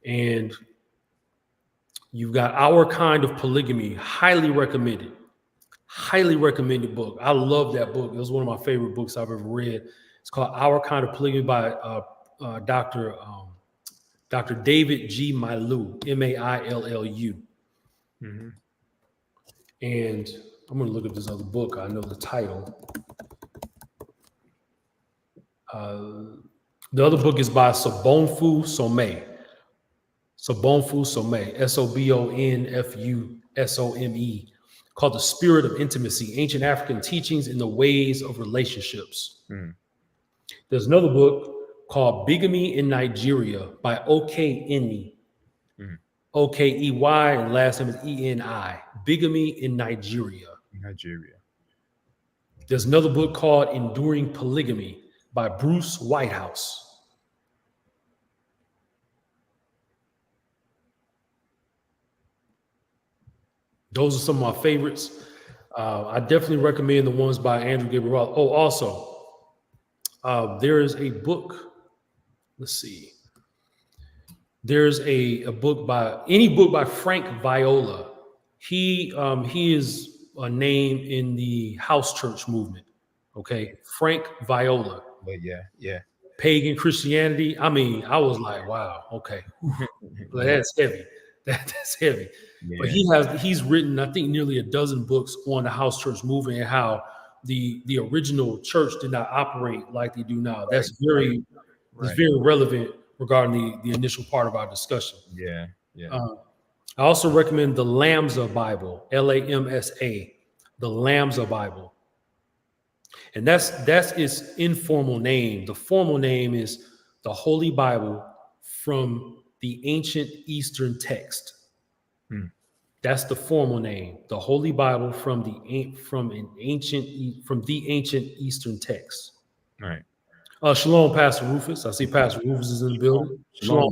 And you've got Our Kind of Polygamy, highly recommended book. I love that book. It was one of my favorite books I've ever read. It's called Our Kind of Polygamy by Dr. David G. Mailou, Maillu. And I'm going to look at this other book. I know the title. The other book is by Sobonfu Some. Sobonfu Some, Sobonfusome, called The Spirit of Intimacy, Ancient African Teachings in the Ways of Relationships. There's another book called Bigamy in Nigeria by Okeyini. Okey, and last name is Eni. Bigamy in Nigeria. There's another book called Enduring Polygamy by Bruce Whitehouse. Those are some of my favorites. I definitely recommend the ones by Andrew Gabriel Roth. Oh, also, there is a book. Let's see. There's a book by Frank Viola. He is a name in the house church movement. Okay, Frank Viola. But yeah. pagan Christianity. I mean, I was like, wow, okay, well, that's heavy. That's heavy. But he's written, I think, nearly a dozen books on the house church movement and how the original church did not operate like they do now. That's very relevant regarding the initial part of our discussion. Yeah. I also recommend the Lamsa Bible, Lamsa, the Lamsa Bible. And that's its informal name. The formal name is the Holy Bible from the Ancient Eastern Text. That's the formal name, the Holy Bible from the Ancient Eastern Text. All right. Shalom, Pastor Rufus. I see Pastor Rufus is in the building. Shalom.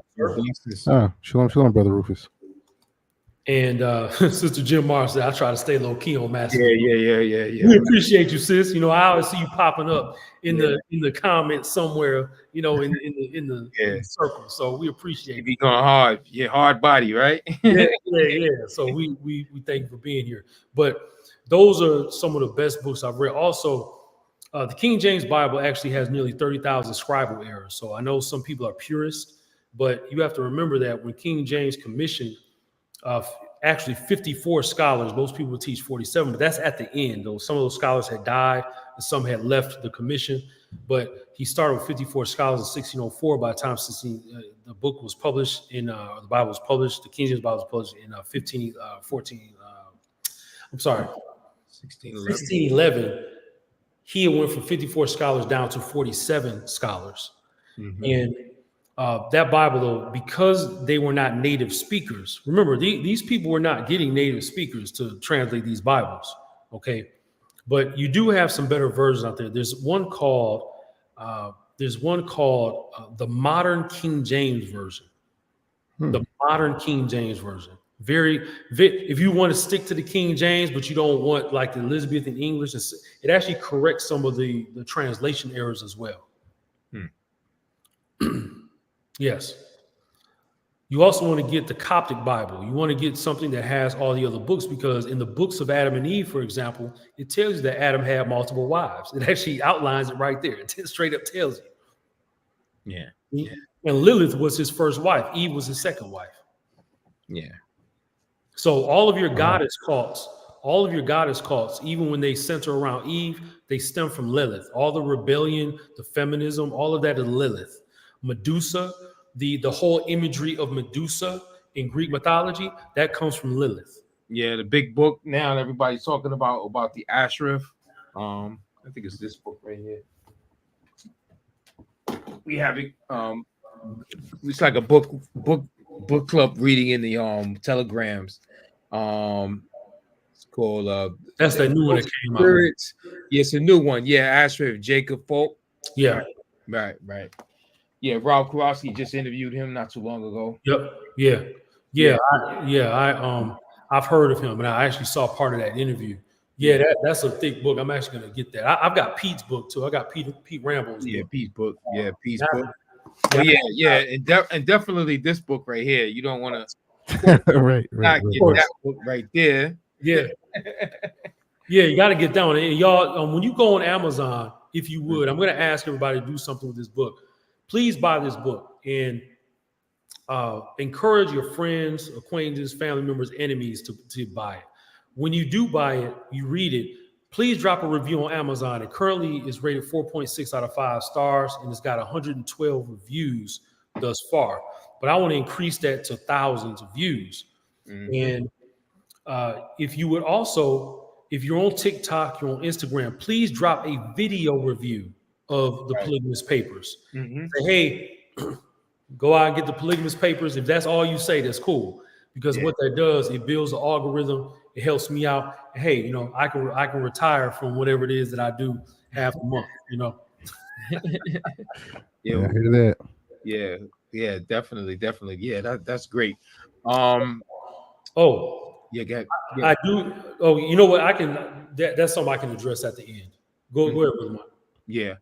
Shalom, Brother Rufus. And Sister Jim Marsh said, I try to stay low key on Masculinity. Yeah. We appreciate you, sis. You know, I always see you popping up in the comments somewhere, you know, in the circle. So we appreciate you. Be going hard. Yeah, hard body, right? yeah. So we thank you for being here. But those are some of the best books I've read. Also, the King James Bible actually has nearly 30,000 scribal errors. So I know some people are purists, but you have to remember that when King James commissioned actually 54 scholars, most people teach 47, but that's at the end. Though some of those scholars had died and some had left the commission, but he started with 54 scholars in 1604. By the time the book was published the Bible was published, the King James Bible was published in 1611. He went from 54 scholars down to 47 scholars. And that Bible, though, because they were not native speakers, remember, these people were not getting native speakers to translate these Bibles, okay? But you do have some better versions out there. There's one called the Modern King James Version. The Modern King James Version. If you want to stick to the King James, but you don't want like the Elizabethan English, it actually corrects some of the translation errors as well. Yes. You also want to get the Coptic Bible. You want to get something that has all the other books, because in the books of Adam and Eve, for example, it tells you that Adam had multiple wives. It actually outlines it right there. It straight up tells you. Yeah. And Lilith was his first wife. Eve was his second wife. Yeah. So all of your goddess cults, even when they center around Eve, they stem from Lilith. All the rebellion, the feminism, all of that is Lilith. Medusa, the whole imagery of Medusa in Greek mythology, that comes from Lilith. Yeah, the big book now everybody's talking about the Asherah. I think it's this book right here. We have it. It's like a book club reading in the telegrams. It's called that's the new one that came out. Yeah, it's a new one. Yeah, Asherah, Jacob Folk. Yeah. Right. Yeah, Rob Kowalski just interviewed him not too long ago. Yep. Yeah. I've heard of him, and I actually saw part of that interview. Yeah, that's a thick book. I'm actually going to get that. I've got Pete's book too. I got Pete Ramble's book. Pete's book. Yeah, Pete's book. And definitely this book right here. You don't want to right. Get that book right there. Yeah. Yeah, you got to get that one. And y'all, when you go on Amazon, if you would, I'm going to ask everybody to do something with this book. Please buy this book and encourage your friends, acquaintances, family members, enemies to buy it. When you do buy it, you read it, please drop a review on Amazon. It currently is rated 4.6 out of 5 stars, and it's got 112 reviews thus far. But I want to increase that to thousands of views. And if you would also, if you're on TikTok, you're on Instagram, please drop a video review of the Polygamous Papers. Say, hey, go out and get the Polygamous Papers. If that's all you say, that's cool. Because what that does, it builds an algorithm. It helps me out. Hey, you know, I can retire from whatever it is that I do half a month, you know. Yeah, I hear that. Yeah, definitely. Yeah, that's great. I do. Oh, you know what? That's something I can address at the end. Go ahead, Brother Mike. Yeah.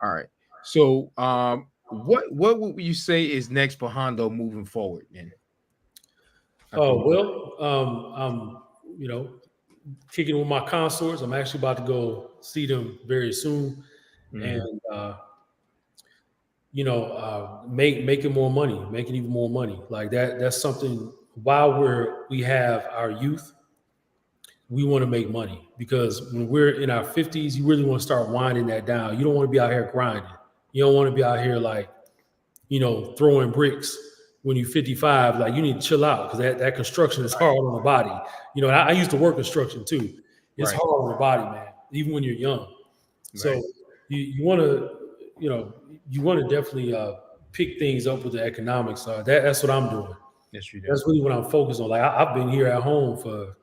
All right. So, what would you say is next for Hondo moving forward, then? I'm kicking with my consorts. I'm actually about to go see them very soon, and making more money, making even more money. Like that's something. While we have our youth, we want to make money, because when we're in our 50s, you really want to start winding that down. You don't want to be out here grinding. You don't want to be out here like, throwing bricks when you're 55. Like, you need to chill out, because that construction is hard on the body. I used to work construction too. It's Right. hard on the body, man, even when you're young. So Right. you want to, you want to definitely pick things up with the economics. That's what I'm doing. Yes, you do. That's really what I'm focused on. Like, I've been here at home for,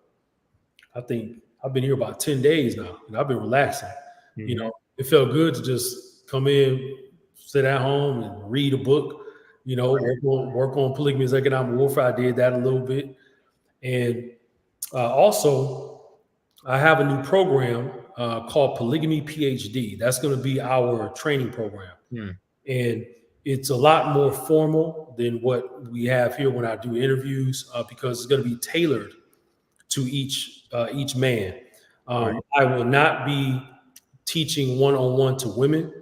I think I've been here about 10 days now. I've been relaxing. Mhm. It felt good to just come in, sit at home and read a book, work on polygamy as economic warfare. I did that a little bit. And also, I have a new program called Polygamy PhD. That's going to be our training program. And it's a lot more formal than what we have here when I do interviews, because it's going to be tailored to each man. Right. I will not be teaching one-on-one to women.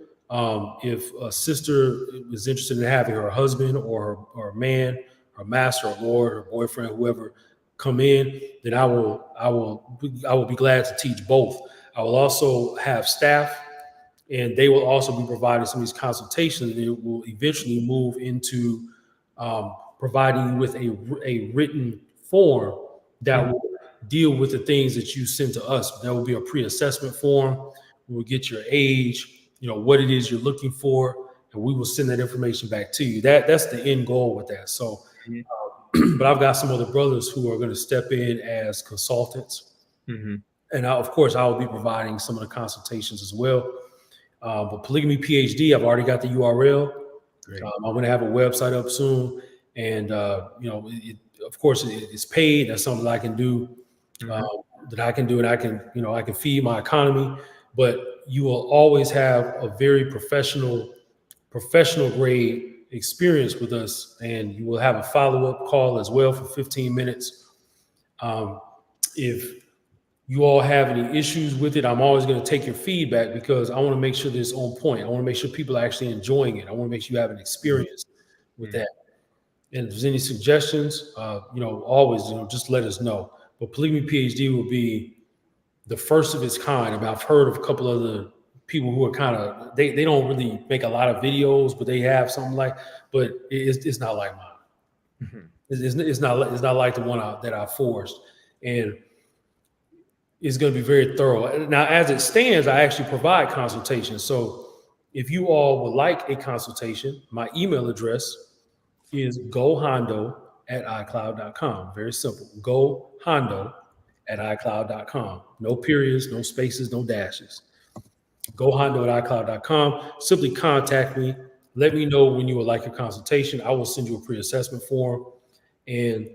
If a sister is interested in having her husband or her man, her master, or lord, or boyfriend, whoever, come in, then I will be glad to teach both. I will also have staff, and they will also be providing some of these consultations, and it will eventually move into providing you with a written form that will deal with the things that you send to us. There will be a pre-assessment form. We'll get your age, what it is you're looking for, and we will send that information back to you. That's the end goal with that. So, but I've got some other brothers who are going to step in as consultants. Mm-hmm. And of course, I will be providing some of the consultations as well. But Polygamy PhD, I've already got the URL. I'm going to have a website up soon. And, of course, it's paid. That's something that I can do, and I can feed my economy. But you will always have a very professional grade experience with us. And you will have a follow-up call as well for 15 minutes. If you all have any issues with it, I'm always going to take your feedback, because I want to make sure that it's on point. I want to make sure people are actually enjoying it. I want to make sure you have an experience with that. And if there's any suggestions, always, just let us know. But Polygamy PhD will be the first of its kind. I mean, I've heard of a couple other people who are kind of, they don't really make a lot of videos, but they have something but it's not like mine. Mm-hmm. It's not like the one that I forged. And it's going to be very thorough. Now, as it stands, I actually provide consultations. So if you all would like a consultation, my email address is gohondo@icloud.com. Very simple. gohondo@icloud.com. No periods, no spaces, no dashes. gohondo@icloud.com. Simply contact me. Let me know when you would like a consultation. I will send you a pre-assessment form, and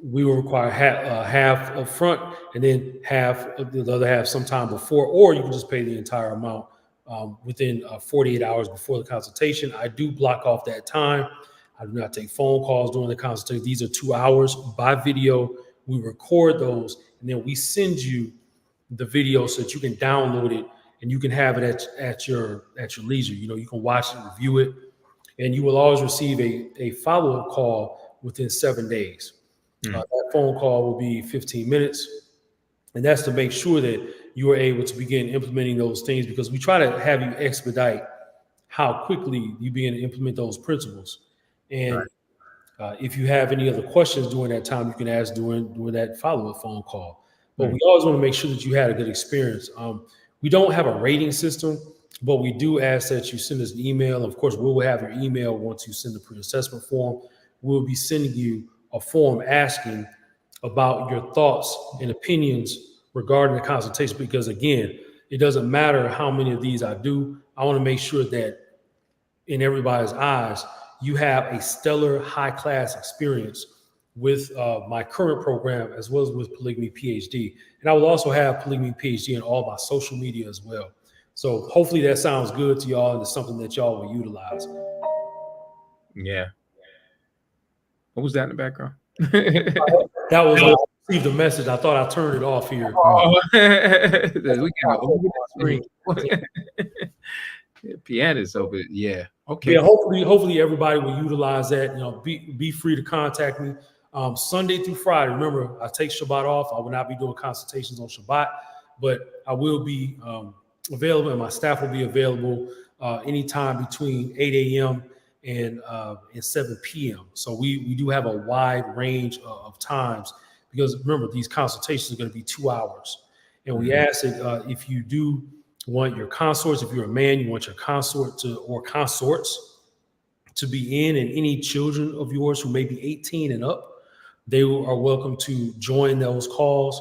we will require half up front, and then the other half sometime before, or you can just pay the entire amount within 48 hours before the consultation. I do block off that time. I do not take phone calls during the consultation. These are 2 hours by video. We record those, and then we send you the video so that you can download it and you can have it at your leisure. You can watch it, review it, and you will always receive a follow-up call within 7 days. That phone call will be 15 minutes, and that's to make sure that you are able to begin implementing those things, because we try to have you expedite how quickly you begin to implement those principles. And if you have any other questions during that time, you can ask during that follow-up phone call. But we always want to make sure that you had a good experience. We don't have a rating system, but we do ask that you send us an email. Of course, we will have your email once you send the pre-assessment form. We'll be sending you a form asking about your thoughts and opinions regarding the consultation, because again, it doesn't matter how many of these I do. I want to make sure that in everybody's eyes, you have a stellar high-class experience with my current program, as well as with Polygamy PhD. And I will also have Polygamy PhD in all my social media as well. So hopefully that sounds good to y'all, and it's something that y'all will utilize. Yeah. What was that in the background? That was I received a message. I thought I turned it off here. We can screen. Pianists over it. Yeah. Okay. Yeah, hopefully everybody will utilize that. Be free to contact me. Sunday through Friday. Remember, I take Shabbat off. I will not be doing consultations on Shabbat, but I will be available, and my staff will be available anytime between 8 a.m. and 7 p.m. So we do have a wide range of times, because remember, these consultations are going to be 2 hours, and we ask that if you do want your consorts, if you're a man, you want your consort or consorts to be in, and any children of yours who may be 18 and up, they are welcome to join those calls.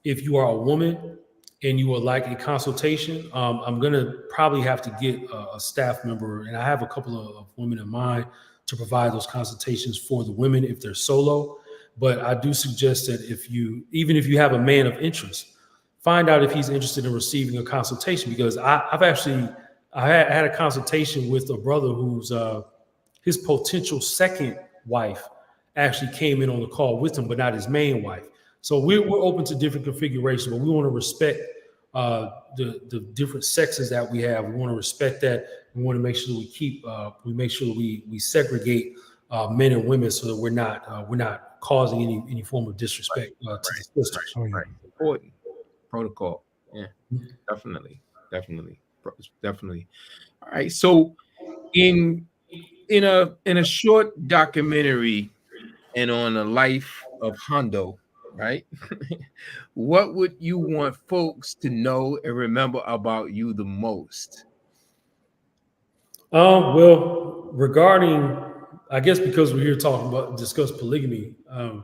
If you are a woman and you would like a consultation, I'm going to probably have to get a staff member, and I have a couple of women in mind to provide those consultations for the women if they're solo. But I do suggest that even if you have a man of interest, find out if he's interested in receiving a consultation, because I had a consultation with a brother who's his potential second wife actually came in on the call with him, but not his main wife. So we're open to different configurations, but we want to respect the different sexes that we have. We want to respect that. We want to make sure that we segregate men and women, so that we're not causing any form of disrespect to the sisters. Right. Important protocol. Yeah, definitely. All right. So in a short documentary and on the life of Hondo, right? What would you want folks to know and remember about you the most? Well, regarding, I guess because we're here discuss polygamy, I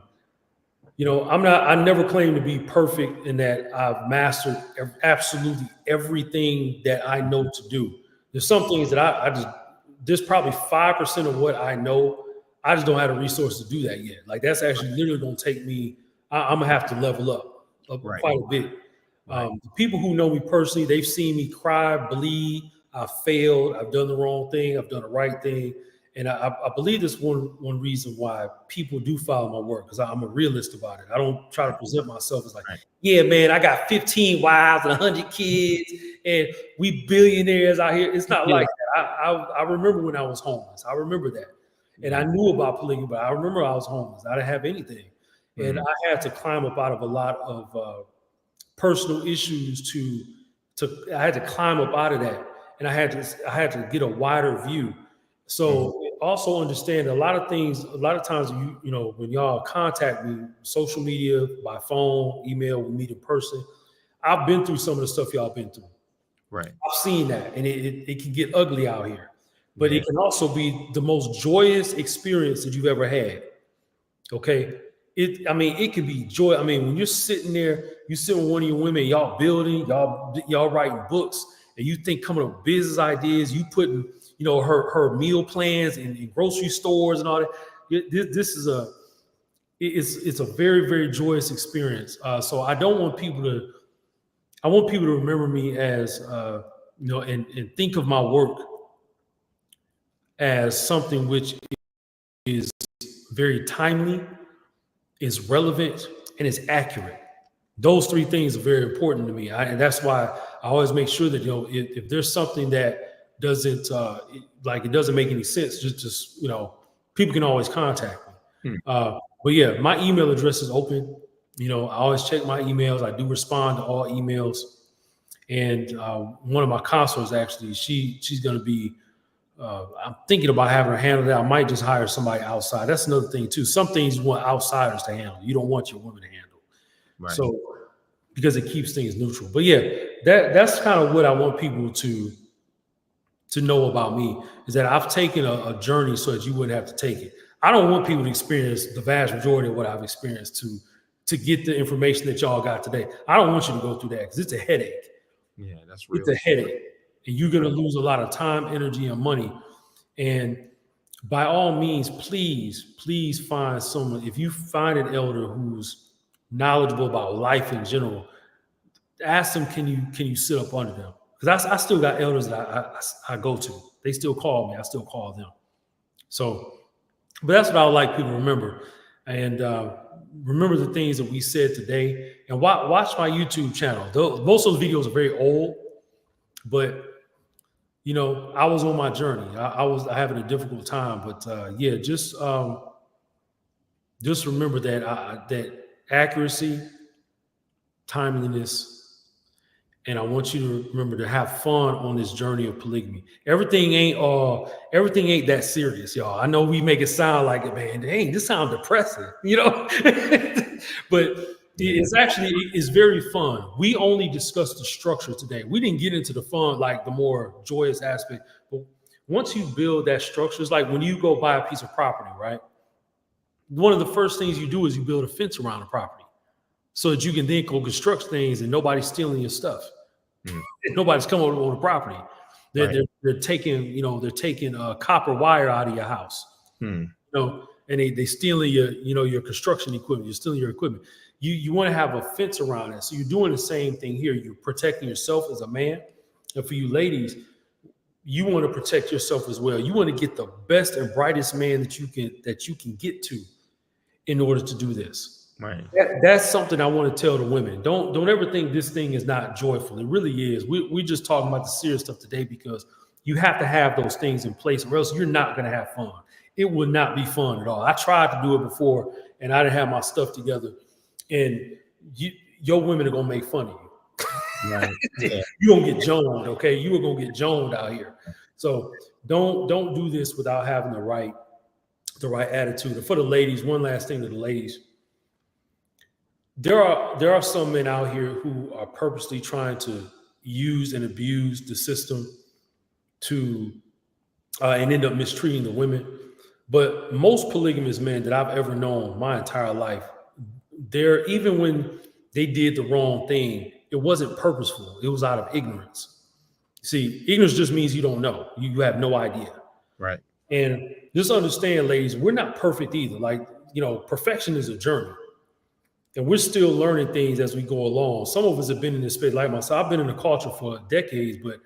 never claim to be perfect in that I've mastered absolutely everything that I know to do. There's some things that there's probably 5% of what I know. I just don't have the resources to do that yet. Like, that's actually literally going to take me, I'm going to have to level up quite a bit. The people who know me personally, they've seen me cry, bleed. I've failed. I've done the wrong thing. I've done the right thing. And I believe that's one reason why people do follow my work, because I'm a realist about it. I don't try to present myself as like, yeah, man, I got 15 wives and 100 kids and we billionaires out here. It's not like that. I remember when I was homeless. I remember that. And I knew about polygamy, but I remember I was homeless. I didn't have anything. And I had to climb up out of a lot of personal issues I had to climb up out of that. And I had to get a wider view. So also understand a lot of times, when y'all contact me, social media, by phone, email, we meet in person, I've been through some of the stuff y'all been through. Right. I've seen that, and it can get ugly out here, but it can also be the most joyous experience that you've ever had. Okay. It can be joy. I mean, when you're sitting there, you sit with one of your women, y'all building, y'all writing books, and you think coming up with business ideas, you putting, her meal plans in grocery stores and all that. It's a very, very joyous experience. So I want people to remember me as, and think of my work as something which is very timely, is relevant, and is accurate. Those three things are very important to me. And that's why I always make sure that, if there's something that doesn't it doesn't make any sense, just people can always contact me. But yeah, my email address is open. I always check my emails. I do respond to all emails. And one of my consorts, actually, she's going to be, I'm thinking about having her handle that. I might just hire somebody outside. That's another thing too. Some things you want outsiders to handle. You don't want your women to handle. Right. So, because it keeps things neutral. But yeah, that's kind of what I want people to know about me, is that I've taken a journey so that you wouldn't have to take it. I don't want people to experience the vast majority of what I've experienced to get the information that y'all got today. I don't want you to go through that, because it's a headache. Yeah, that's real. It's a headache. And you're going to lose a lot of time, energy, and money. And by all means, please find someone. If you find an elder who's knowledgeable about life in general, ask them, can you sit up under them? Because I still got elders that I go to. They still call me. I still call them. So, but that's what I would like people to remember. And remember the things that we said today. And watch my YouTube channel. Most of those videos are very old, but you know, I was on my journey. I was having a difficult time, but yeah, just remember that that accuracy, timeliness, and I want you to remember to have fun on this journey of polygamy. Everything ain't that serious, y'all. I know we make it sound like it, man. Dang, this sounds depressing, you know. But it's very fun. We only discussed the structure today. We didn't get into the fun, like the more joyous aspect. But once you build that structure, it's like when you go buy a piece of property, right? One of the first things you do is you build a fence around the property so that you can then go construct things and nobody's stealing your stuff. Nobody's coming on the property. They're taking copper wire out of your house. You know, and they stealing your construction equipment. You're stealing your equipment. You want to have a fence around it. So you're doing the same thing here. You're protecting yourself as a man. And for you ladies, you want to protect yourself as well. You want to get the best and brightest man that you can get to in order to do this. Right. That's something I want to tell the women. Don't ever think this thing is not joyful. It really is. We just talking about the serious stuff today because you have to have those things in place or else you're not going to have fun. It will not be fun at all. I tried to do it before and I didn't have my stuff together. And your women are going to make fun of you. Right. Yeah. You're going to get joned, okay? You are going to get joned out here. So don't do this without having the right attitude. And for the ladies, one last thing to the ladies. There are some men out here who are purposely trying to use and abuse the system to and end up mistreating the women. But most polygamous men that I've ever known my entire life, even when they did the wrong thing, it wasn't purposeful. It was out of ignorance. See, ignorance just means you don't know. You have no idea. Right. And just understand, ladies, we're not perfect either. Like, perfection is a journey. And we're still learning things as we go along. Some of us have been in this space, like myself. I've been in the culture for decades, but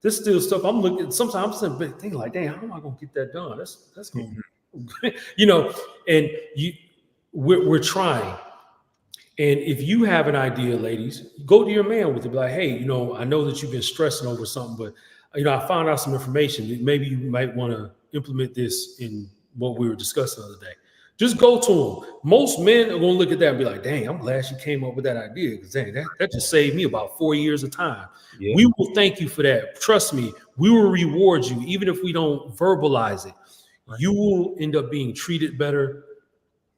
there's still stuff I'm looking. Sometimes I'm thinking like, "Dang, how am I going to get that done?" That's going, And we're trying. And if you have an idea, ladies, go to your man with it. Be like, "Hey, I know that you've been stressing over something, but I found out some information. Maybe you might want to implement this in what we were discussing the other day." Just go to them. Most men are going to look at that and be like, "Dang, I'm glad she came up with that idea because that just saved me about 4 years of time." Yeah. We will thank you for that. Trust me, we will reward you, even if we don't verbalize it. Right. You will end up being treated better.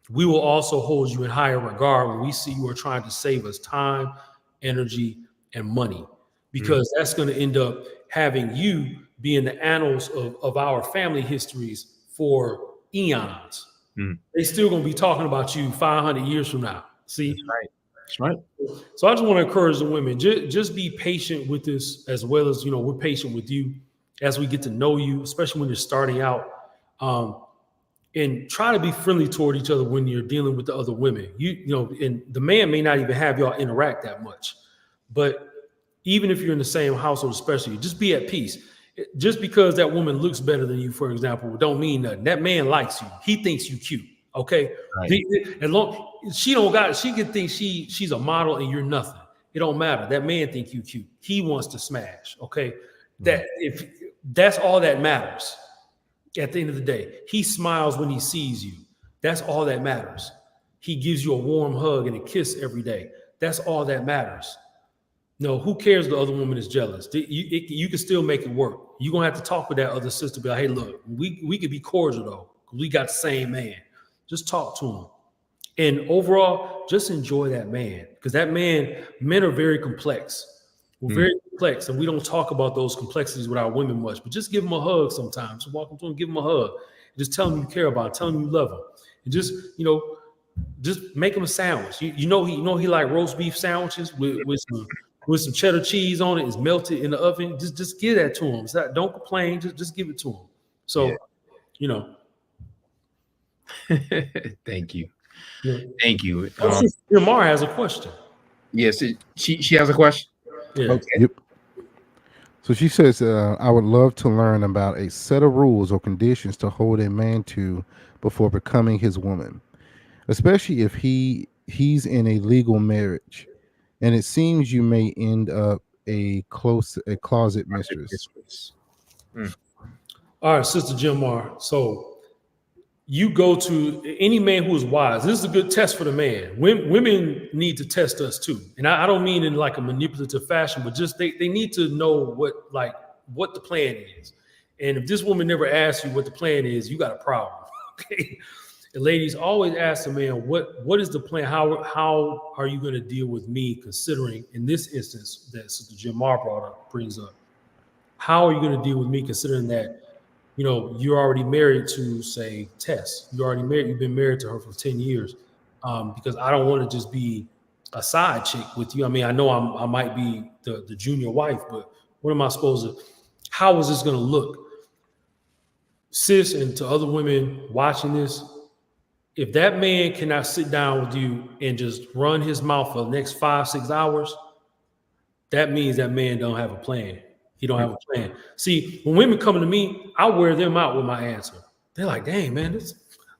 We will also hold you in higher regard when we see you are trying to save us time, energy, and money, because that's going to end up having you be in the annals of our family histories for eons. They still gonna be talking about you 500 years from now. See, that's right. So I just want to encourage the women, just be patient with this, as well as we're patient with you as we get to know you, especially when you're starting out. And try to be friendly toward each other when you're dealing with the other women. And the man may not even have y'all interact that much, but even if you're in the same household, especially, just be at peace. Just because that woman looks better than you, for example, don't mean nothing. That man likes you. He thinks you cute. Okay. Right. As long she can think she's a model and you're nothing. It don't matter. That man think you cute. He wants to smash. Okay. That's all that matters. At the end of the day, he smiles when he sees you. That's all that matters. He gives you a warm hug and a kiss every day. That's all that matters. No, who cares? The other woman is jealous. You can still make it work. You're going to have to talk with that other sister. Be like, "Hey, look, we could be cordial though, because we got the same man." Just talk to him. And overall, just enjoy that man, because men are very complex. We're very complex, and we don't talk about those complexities with our women much, but just give them a hug sometimes. So walk up to them, give them a hug. And just tell them you care about him, tell them you love him. And just make him a sandwich. He like roast beef sandwiches with some cheddar cheese on it. It's melted in the oven. Just give that to him. Don't complain. Just give it to him. So, Thank you. Yeah. Thank you. Mara has a question. Yes, she has a question. Yeah. Okay. Yep. So she says, "I would love to learn about a set of rules or conditions to hold a man to before becoming his woman, especially if he's in a legal marriage. And it seems you may end up a closet mistress." All right, Sister Jimar. So you go to any man who is wise. This is a good test for the man. Women need to test us too. And I don't mean in like a manipulative fashion, but just they need to know what the plan is. And if this woman never asks you what the plan is, you got a problem. Okay. And ladies, always ask the man, what is the plan? How are you going to deal with me, considering in this instance that Sister Jimar brings up? How are you going to deal with me, considering that, you know, you're already married to, say, Tess. You're already married. You've been married to her for 10 years. Because I don't want to just be a side chick with you. I mean, I know I might be the junior wife, but what am I supposed to? How is this going to look, sis, and to other women watching this? If that man cannot sit down with you and just run his mouth for the next 5-6 hours, that means that man don't have a plan. He don't have a plan. See, when women come to me, I wear them out with my answer. They're like, dang, man, this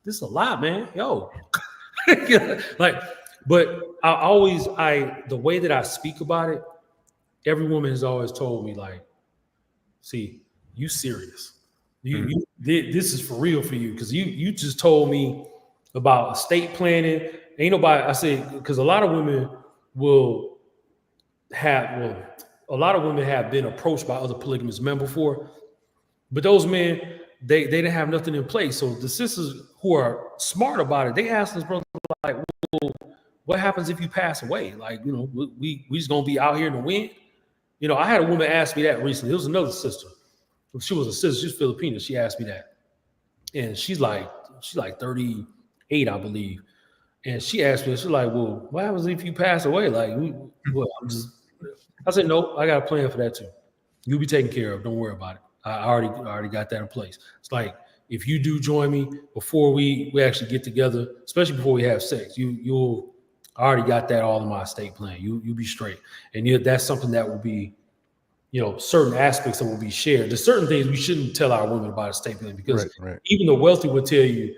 is a lot, man. Yo. Like, but the way that I speak about it, every woman has always told me, like, see, you serious. This is for real for you, because you just told me about estate planning. Ain't nobody, I say, because a lot of women have been approached by other polygamous men before, but those men, they didn't have nothing in place. So the sisters who are smart about it, they ask us, brother, like, well, what happens if you pass away? Like, you know, we just gonna be out here in the wind? You know, I had a woman ask me that recently. It was another sister. She was a sister. She's Filipino. She asked me that, and she's like 38, I believe. And she asked me, she's like, well, what happens if you pass away? Like, I said, no, I got a plan for that too. You'll be taken care of. Don't worry about it. I already got that in place. It's like, if you do join me before we actually get together, especially before we have sex, you'll already got that all in my estate plan. You'll be straight. And that's something that will be, you know, certain aspects that will be shared. There's certain things we shouldn't tell our women about estate planning, because even the wealthy will tell you,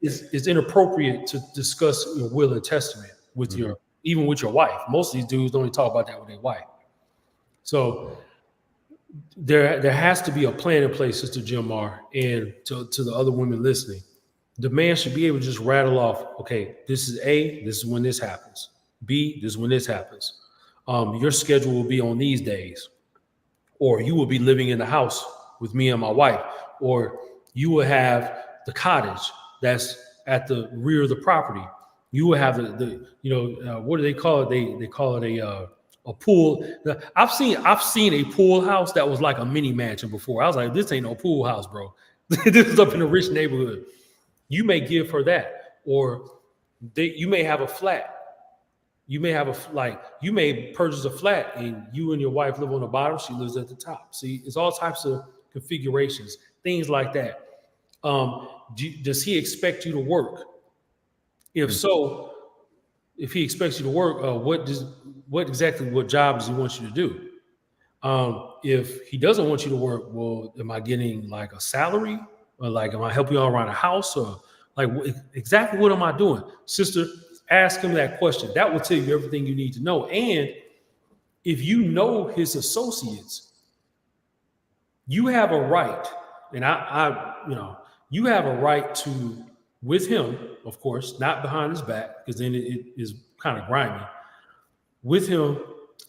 it's inappropriate to discuss your will and testament with even with your wife. Most of these dudes don't even talk about that with their wife. So there has to be a plan in place, Sister Jimar, and to the other women listening. The man should be able to just rattle off, okay, this is A, this is when this happens. B, this is when this happens. Your schedule will be on these days, or you will be living in the house with me and my wife, or you will have the cottage that's at the rear of the property. You will have what do they call it? They call it a pool. I've seen a pool house that was like a mini mansion before. I was like, this ain't no pool house, bro. This is up in a rich neighborhood. You may give her that, or you may have a flat. You may purchase a flat and you and your wife live on the bottom. She lives at the top. See, it's all types of configurations, things like that. Does he expect you to work? If so, if he expects you to work, what job does he want you to do? If he doesn't want you to work, well, am I getting like a salary, or like, am I helping you all around the house, or like exactly what am I doing? Sister, ask him that question. That will tell you everything you need to know. And if you know his associates, you have a right, and you have a right to, with him, of course, not behind his back, because then it is kind of grimy. With him,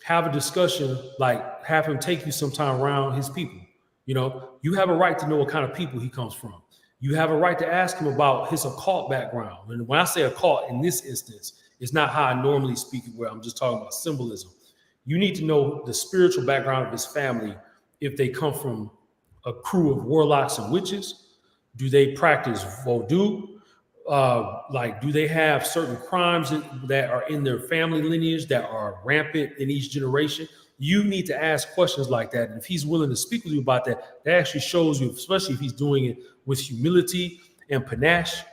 have a discussion, like have him take you sometime around his people. You know, you have a right to know what kind of people he comes from. You have a right to ask him about his occult background. And when I say occult in this instance, it's not how I normally speak it, where I'm just talking about symbolism. You need to know the spiritual background of his family. If they come from a crew of warlocks and witches, do they practice voodoo? Do they have certain crimes that are in their family lineage that are rampant in each generation? You need to ask questions like that. And if he's willing to speak with you about that, that actually shows you, especially if he's doing it with humility and panache,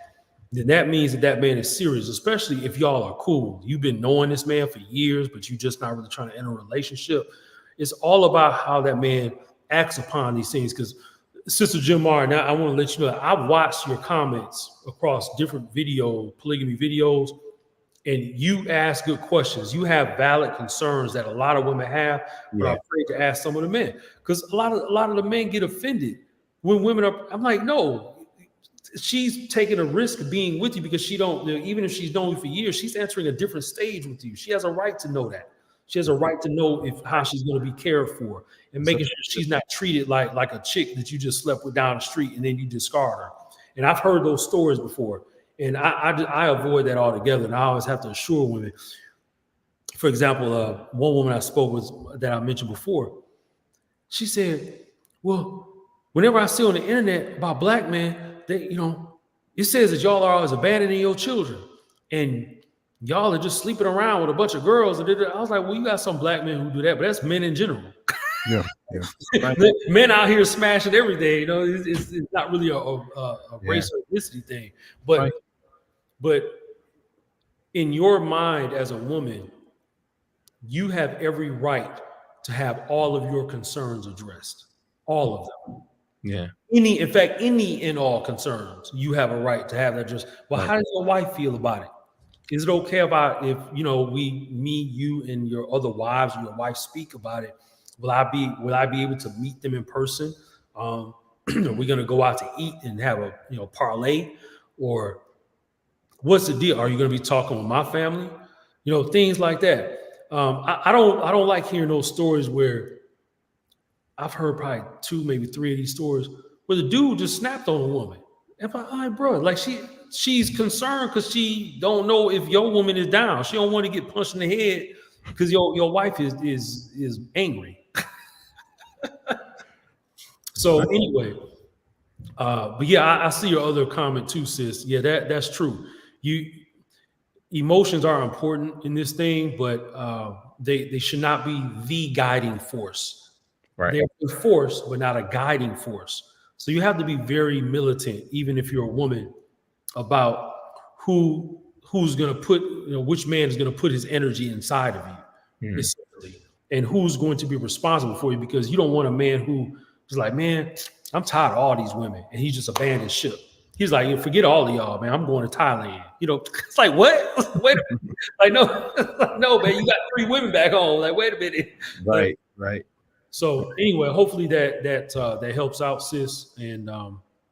then that means that man is serious, especially if y'all are cool. You've been knowing this man for years, but you're just not really trying to enter a relationship. It's all about how that man acts upon these things. Because Sister Jimar, now I want to let you know, I watched your comments across different polygamy videos. and you ask good questions. You have valid concerns that a lot of women have, but are afraid to ask some of the men, because a lot of the men get offended when women are. I'm like, no. She's taking a risk of being with you because she don't, even if she's known you for years, she's entering a different stage with you. She has a right to know that. She has a right to know how she's going to be cared for, and making sure she's not treated like a chick that you just slept with down the street and then you discard her. And I've heard those stories before, and I avoid that altogether. And I always have to assure women. For example, one woman I spoke with that I mentioned before, she said, well, whenever I see on the internet about black men, it says that y'all are always abandoning your children and y'all are just sleeping around with a bunch of girls. And I was like, well, you got some black men who do that, but that's men in general. Yeah. Right. Men out here smashing every day. It's not really a race or ethnicity thing. But in your mind as a woman, you have every right to have all of your concerns addressed. All of them. Yeah. Any and all concerns, you have a right to have that. Just, well, how does your wife feel about it? Is it okay if you and your other wives or your wife speak about it? Will I be able to meet them in person? Are we going to go out to eat and have a parlay, or what's the deal? Are you going to be talking with my family? Things like that. I don't like hearing those stories where I've heard probably 2, maybe 3 of these stories where the dude just snapped on a woman. And I'm like, bro, like she's concerned because she don't know if your woman is down. She don't want to get punched in the head because your wife is angry. So anyway, but yeah, I see your other comment too, sis. Yeah, that's true. Emotions are important in this thing, but they should not be the guiding force. Right. They're a force, but not a guiding force. So you have to be very militant, even if you're a woman, about who's going to put, which man is going to put his energy inside of you, essentially, and who's going to be responsible for you, because you don't want a man who is like, man, I'm tired of all these women, and he just abandoned ship. He's like, forget all of y'all, man. I'm going to Thailand. It's like, what? Wait a minute. Like, no, man, you got 3 women back home. Like, wait a minute. Right. So anyway, hopefully that helps out, sis. And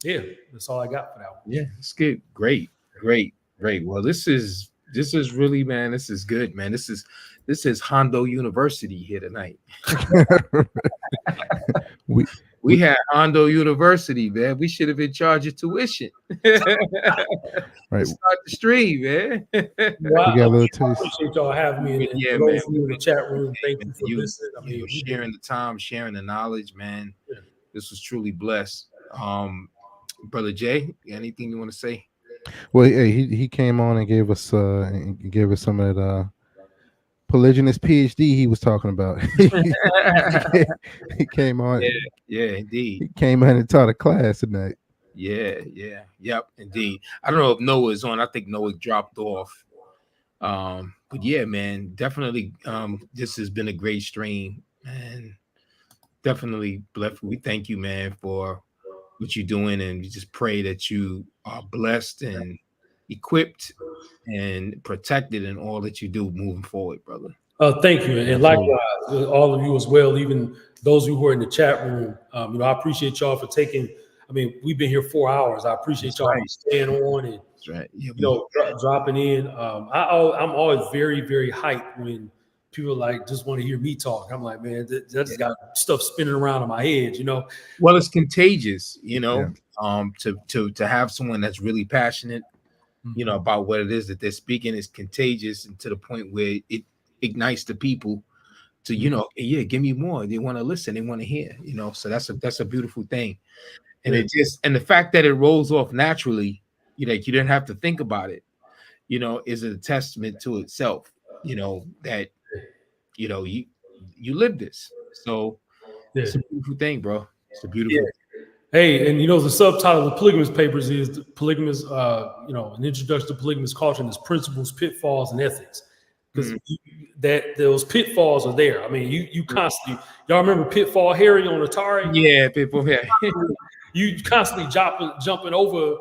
yeah, that's all I got for that one. Yeah, it's good. Great. Well, this is really, man, this is good, man. This is Hondo University here tonight. We had Hondo University, man. We should have been charging tuition. Right. Start the stream, man. Wow. We got a little taste. I appreciate y'all having me. Yeah, man. Those of you in the chat room, thank you for listening. I mean, sharing the time, sharing the knowledge, man. Yeah. This was truly blessed. Brother Jay, anything you want to say? Well, he came on and gave us some of that polygynous PhD he was talking about. He came on. Yeah, indeed. He came on and taught a class tonight. Yep, indeed. I don't know if Noah's on. I think Noah dropped off. But yeah, man, definitely. This has been a great stream, and definitely blessed. We thank you, man, for what you're doing, and we just pray that you are blessed and equipped and protected in all that you do moving forward, brother. Thank you, and likewise, all of you as well. Even those of you who are in the chat room, I appreciate y'all for taking. I mean, we've been here 4 hours. I appreciate y'all staying on and dropping in. I'm always very, very hyped when people just want to hear me talk. I'm like, man, that just got stuff spinning around in my head, Well, it's contagious, to have someone that's really passionate, about what it is that they're speaking is contagious, and to the point where it ignites the people to, give me more. They want to listen, they want to hear, so that's a beautiful thing. And and the fact that it rolls off naturally, you didn't have to think about it, is a testament to itself, that, you live this. So it's a beautiful thing, bro. It's a beautiful thing. Hey, and the subtitle of the Polygamous Papers is Polygamous, an introduction to polygamous culture and its principles, pitfalls, and ethics. Because those pitfalls are there. I mean, you constantly, y'all remember Pitfall Harry on Atari? Yeah, Pitfall Harry. You constantly jumping over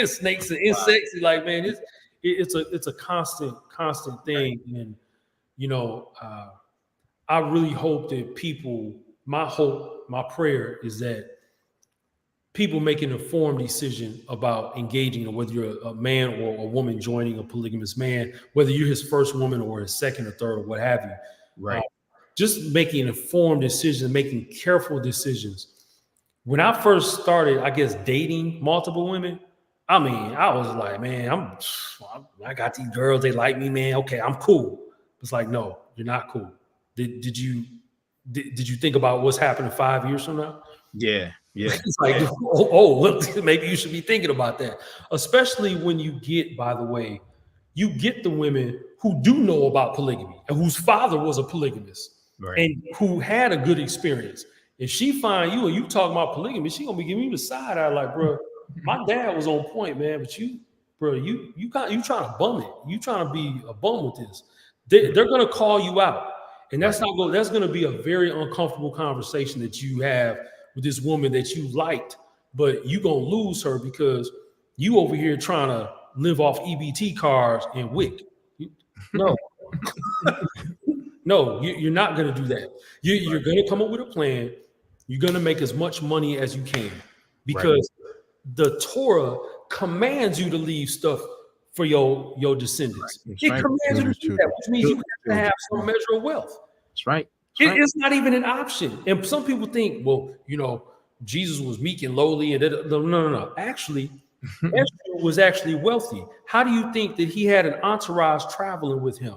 snakes and insects. You're like, man, it's a constant thing. And I really hope that people, my prayer is that people make an informed decision about engaging, or whether you're a man or a woman joining a polygamous man, whether you're his first woman or his second or third or what have you. Right. Just making informed decisions, making careful decisions. When I first started, I guess, dating multiple women, I mean, I was like, man, I got these girls, they like me, man. Okay, I'm cool. It's like, no, you're not cool. Did you think about what's happening 5 years from now? Yeah. It's like, look, maybe you should be thinking about that. Especially when you get, by the way, you get the women who do know about polygamy and whose father was a polygamist, Right. and who had a good experience. If she find you and you talking about polygamy, she gonna be giving you the side eye, like, bro, my dad was on point, man, but you trying to bum it. You trying to be a bum with this. They're gonna call you out, and that's gonna be a very uncomfortable conversation that you have with this woman that you liked, but you gonna lose her because you over here trying to live off EBT cards and WIC. No. No, you're not going to do that. You're going to come up with a plan. You're going to make as much money as you can, because the Torah commands you to leave stuff for your descendants. It commands you to do that, which means you have to have some measure of wealth. That's right. It's not even an option. And some people think, well, Jesus was meek and lowly, and no. Actually, Esther was actually wealthy. How do you think that he had an entourage traveling with him?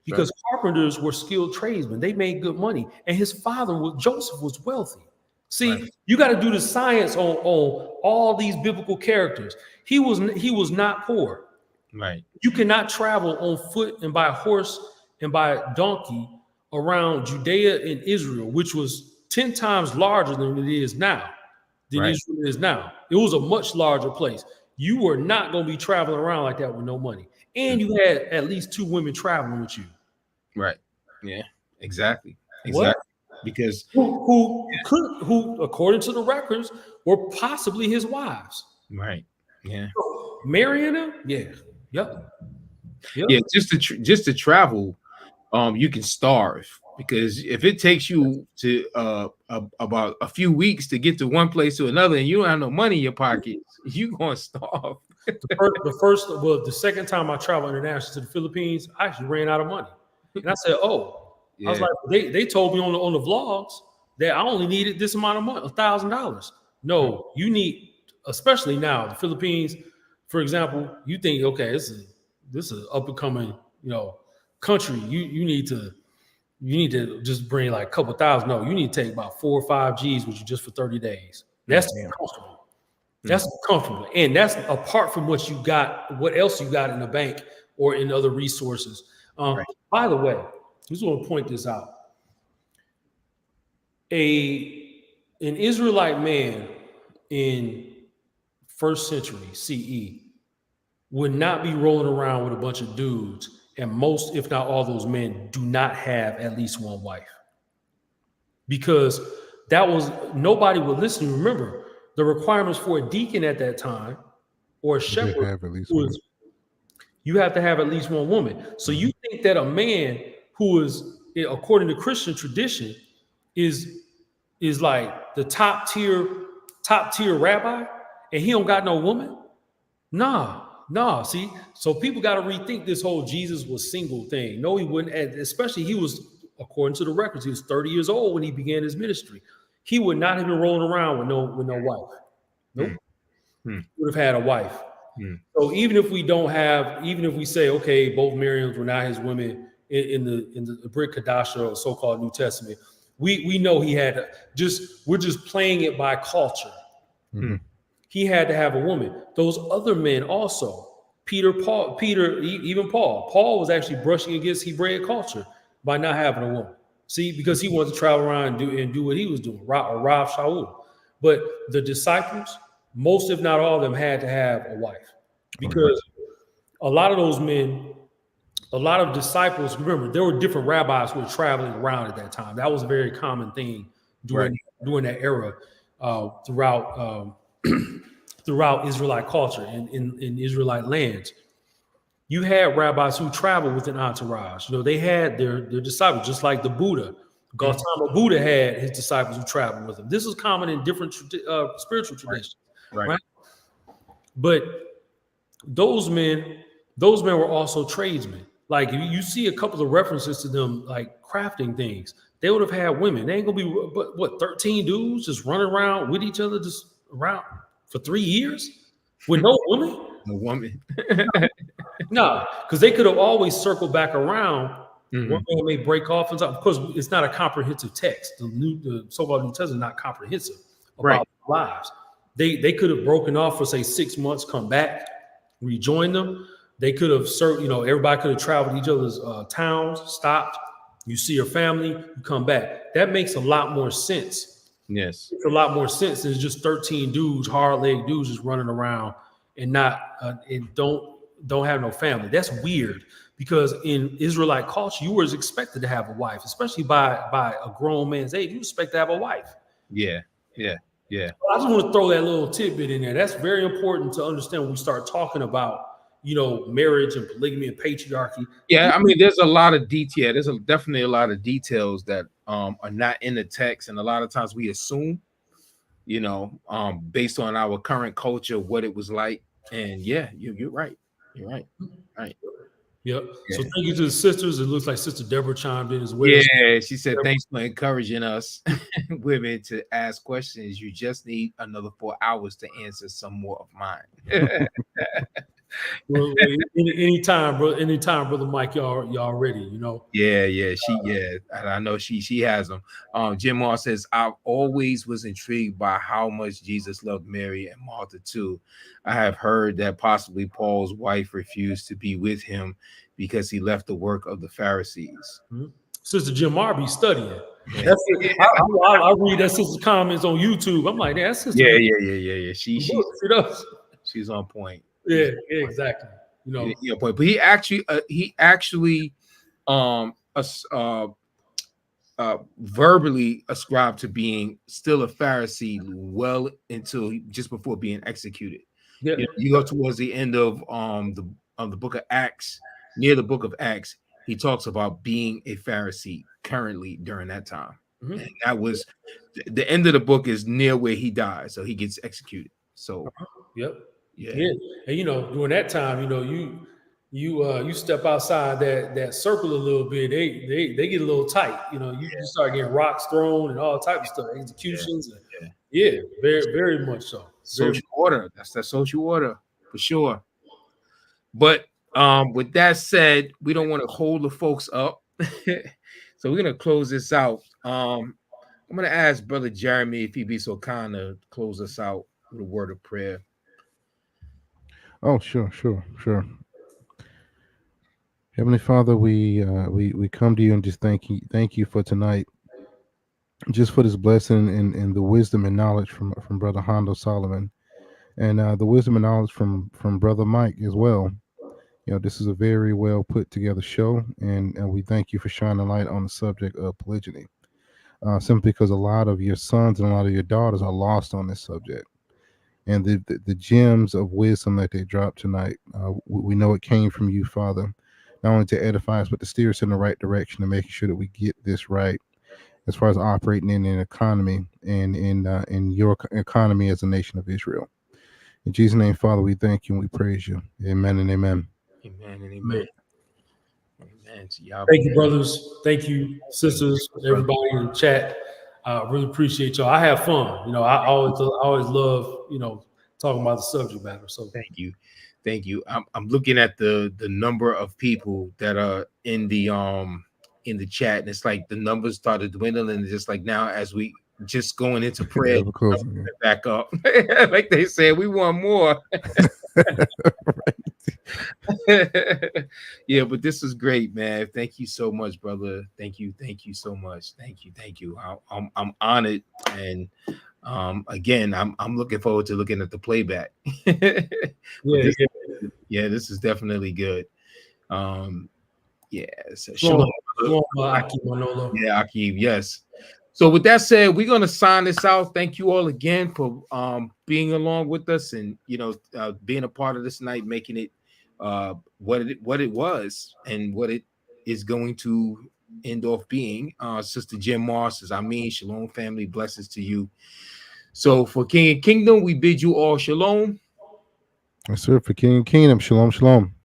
Because carpenters were skilled tradesmen. They made good money. And his father, Joseph, was wealthy. See, you got to do the science on all these biblical characters. He was not poor. Right. You cannot travel on foot and by horse and by donkey around Judea and Israel, which was 10 times larger than it is now. Israel is now. It was a much larger place. You were not going to be traveling around like that with no money. And you had at least 2 women traveling with you. Right. Yeah, exactly. What? Because who, according to the records, were possibly his wives. Right. Yeah. Marrying him? Yeah. Yep. Yeah, just to travel, you can starve, because if it takes you to about a few weeks to get to one place to another, and you don't have no money in your pocket, you gonna starve. The second time I traveled internationally to the Philippines, I actually ran out of money. And I said, I was like, they told me on the vlogs that I only needed this amount of money, $1,000. No, you need, especially now, the Philippines, for example, you think, okay, this is an up and coming, country. You need to just bring like a couple thousand. No, you need to take about 4 or 5 G's with you just for 30 days. That's comfortable. That's comfortable. And that's apart from what else you got in the bank or in other resources. By the way, I just want to point this out. An Israelite man in 1st century CE would not be rolling around with a bunch of dudes, and most, if not all, those men do not have at least one wife, because nobody would listen. Remember, the requirements for a deacon at that time or a shepherd was you have to have at least one woman. So you think that a man who is, according to Christian tradition, is like the top tier rabbi, and he don't got no woman? Nah. See, so people got to rethink this whole Jesus was single thing. No, he wouldn't. Especially he was, according to the records, he was 30 years old when he began his ministry. He would not have been rolling around with no wife. Nope. He would have had a wife. So even if we say, okay, both Miriams were not his women in the Brit Kadasha or so-called New Testament, we know he had we're just playing it by culture. He had to have a woman. Those other men also, Paul was actually brushing against Hebraic culture by not having a woman. See, because he wanted to travel around and do what he was doing, Rav Shaul. But the disciples, most if not all of them, had to have a wife, because a lot of those men, a lot of disciples, remember, there were different rabbis who were traveling around at that time. That was a very common thing during that era throughout Israelite culture and in Israelite lands. You had rabbis who traveled with an entourage. They had their disciples, just like the Buddha. Gautama Buddha had his disciples who traveled with him. This was common in different spiritual traditions, right? But those men were also tradesmen. Like you see a couple of references to them, like crafting things. They would have had women. They ain't gonna be what 13 dudes just running around with each other, just around for 3 years with no woman. No woman. No, because they could have always circled back around. One man may break off, and of course, it's not a comprehensive text. The so-called New Testament is not comprehensive about lives. They could have broken off for say 6 months, come back, rejoin them. They could have everybody could have traveled to each other's towns, stopped. You see your family, you come back. That makes a lot more sense. Yes, it's a lot more sense than just 13 dudes, hard-legged dudes, just running around and not and don't have no family. That's weird because in Israelite culture, you were expected to have a wife, especially by a grown man's age. You expect to have a wife. Yeah. I just want to throw that little tidbit in there. That's very important to understand when we start talking about, marriage and polygamy and patriarchy. Yeah, I mean, there's a lot of detail. There's definitely a lot of details that are not in the text, and a lot of times we assume, based on our current culture, what it was like. And yeah, you're right. You're right. Right. Yep. Yeah. So thank you to the sisters. It looks like Sister Deborah chimed in as well. Yeah, she said, thanks for encouraging us women to ask questions. You just need another 4 hours to answer some more of mine. Well, anytime, brother Mike, y'all ready, Yeah. I know she has them. Jim Moore says, I always was intrigued by how much Jesus loved Mary and Martha too. I have heard that possibly Paul's wife refused to be with him because he left the work of the Pharisees. Sister Jim Marby studying. Yeah. I read that sister's comments on YouTube. I'm like, that's sister. Yeah. She's on point. Yeah, exactly. But he actually verbally ascribed to being still a Pharisee well until just before being executed. Yeah. You go towards the end of the book of Acts, near the book of Acts, he talks about being a Pharisee currently during that time. And that was the end of the book is near where he died, so he gets executed. So Yeah. And during that time, you step outside that circle a little bit, they get a little tight. You start getting rocks thrown and all types of stuff, executions. Very, very much so. Social order. That's that social order for sure. But with that said, we don't want to hold the folks up. So we're gonna close this out. I'm gonna ask Brother Jeremy if he'd be so kind to close us out with a word of prayer. Oh, sure. Heavenly Father, we come to you and just thank you for tonight, just for this blessing and the wisdom and knowledge from Brother Hondo Solomon, and the wisdom and knowledge from Brother Mike as well. This is a very well put together show, and we thank you for shining light on the subject of polygyny, simply because a lot of your sons and a lot of your daughters are lost on this subject. And the gems of wisdom that they dropped tonight, we know it came from you, Father, not only to edify us, but to steer us in the right direction and making sure that we get this right as far as operating in an economy and in your economy as a nation of Israel. In Jesus' name, Father, we thank you and we praise you. Amen and amen. Amen and amen. Thank you, brothers. Thank you, sisters, everybody in the chat. Really appreciate y'all. I have fun. I always love, talking about the subject matter. So thank you. I'm looking at the number of people that are in the chat, and it's like the numbers started dwindling, and just like now as we just going into prayer, back up. Like they said, we want more. Yeah, but this is great, man. Thank you so much, brother. Thank you so much. Thank you. I'm honored, and again, I'm looking forward to looking at the playback. This is definitely good. So shalom. Akib, yes. So with that said, we're going to sign this out. Thank you all again for being along with us and being a part of this night, making it what it was and what it is going to end off being. Sister Jim Moss says, I mean, shalom, family, blessings to you. So for King and Kingdom, we bid you all shalom. Yes, sir. For King and Kingdom, shalom, shalom.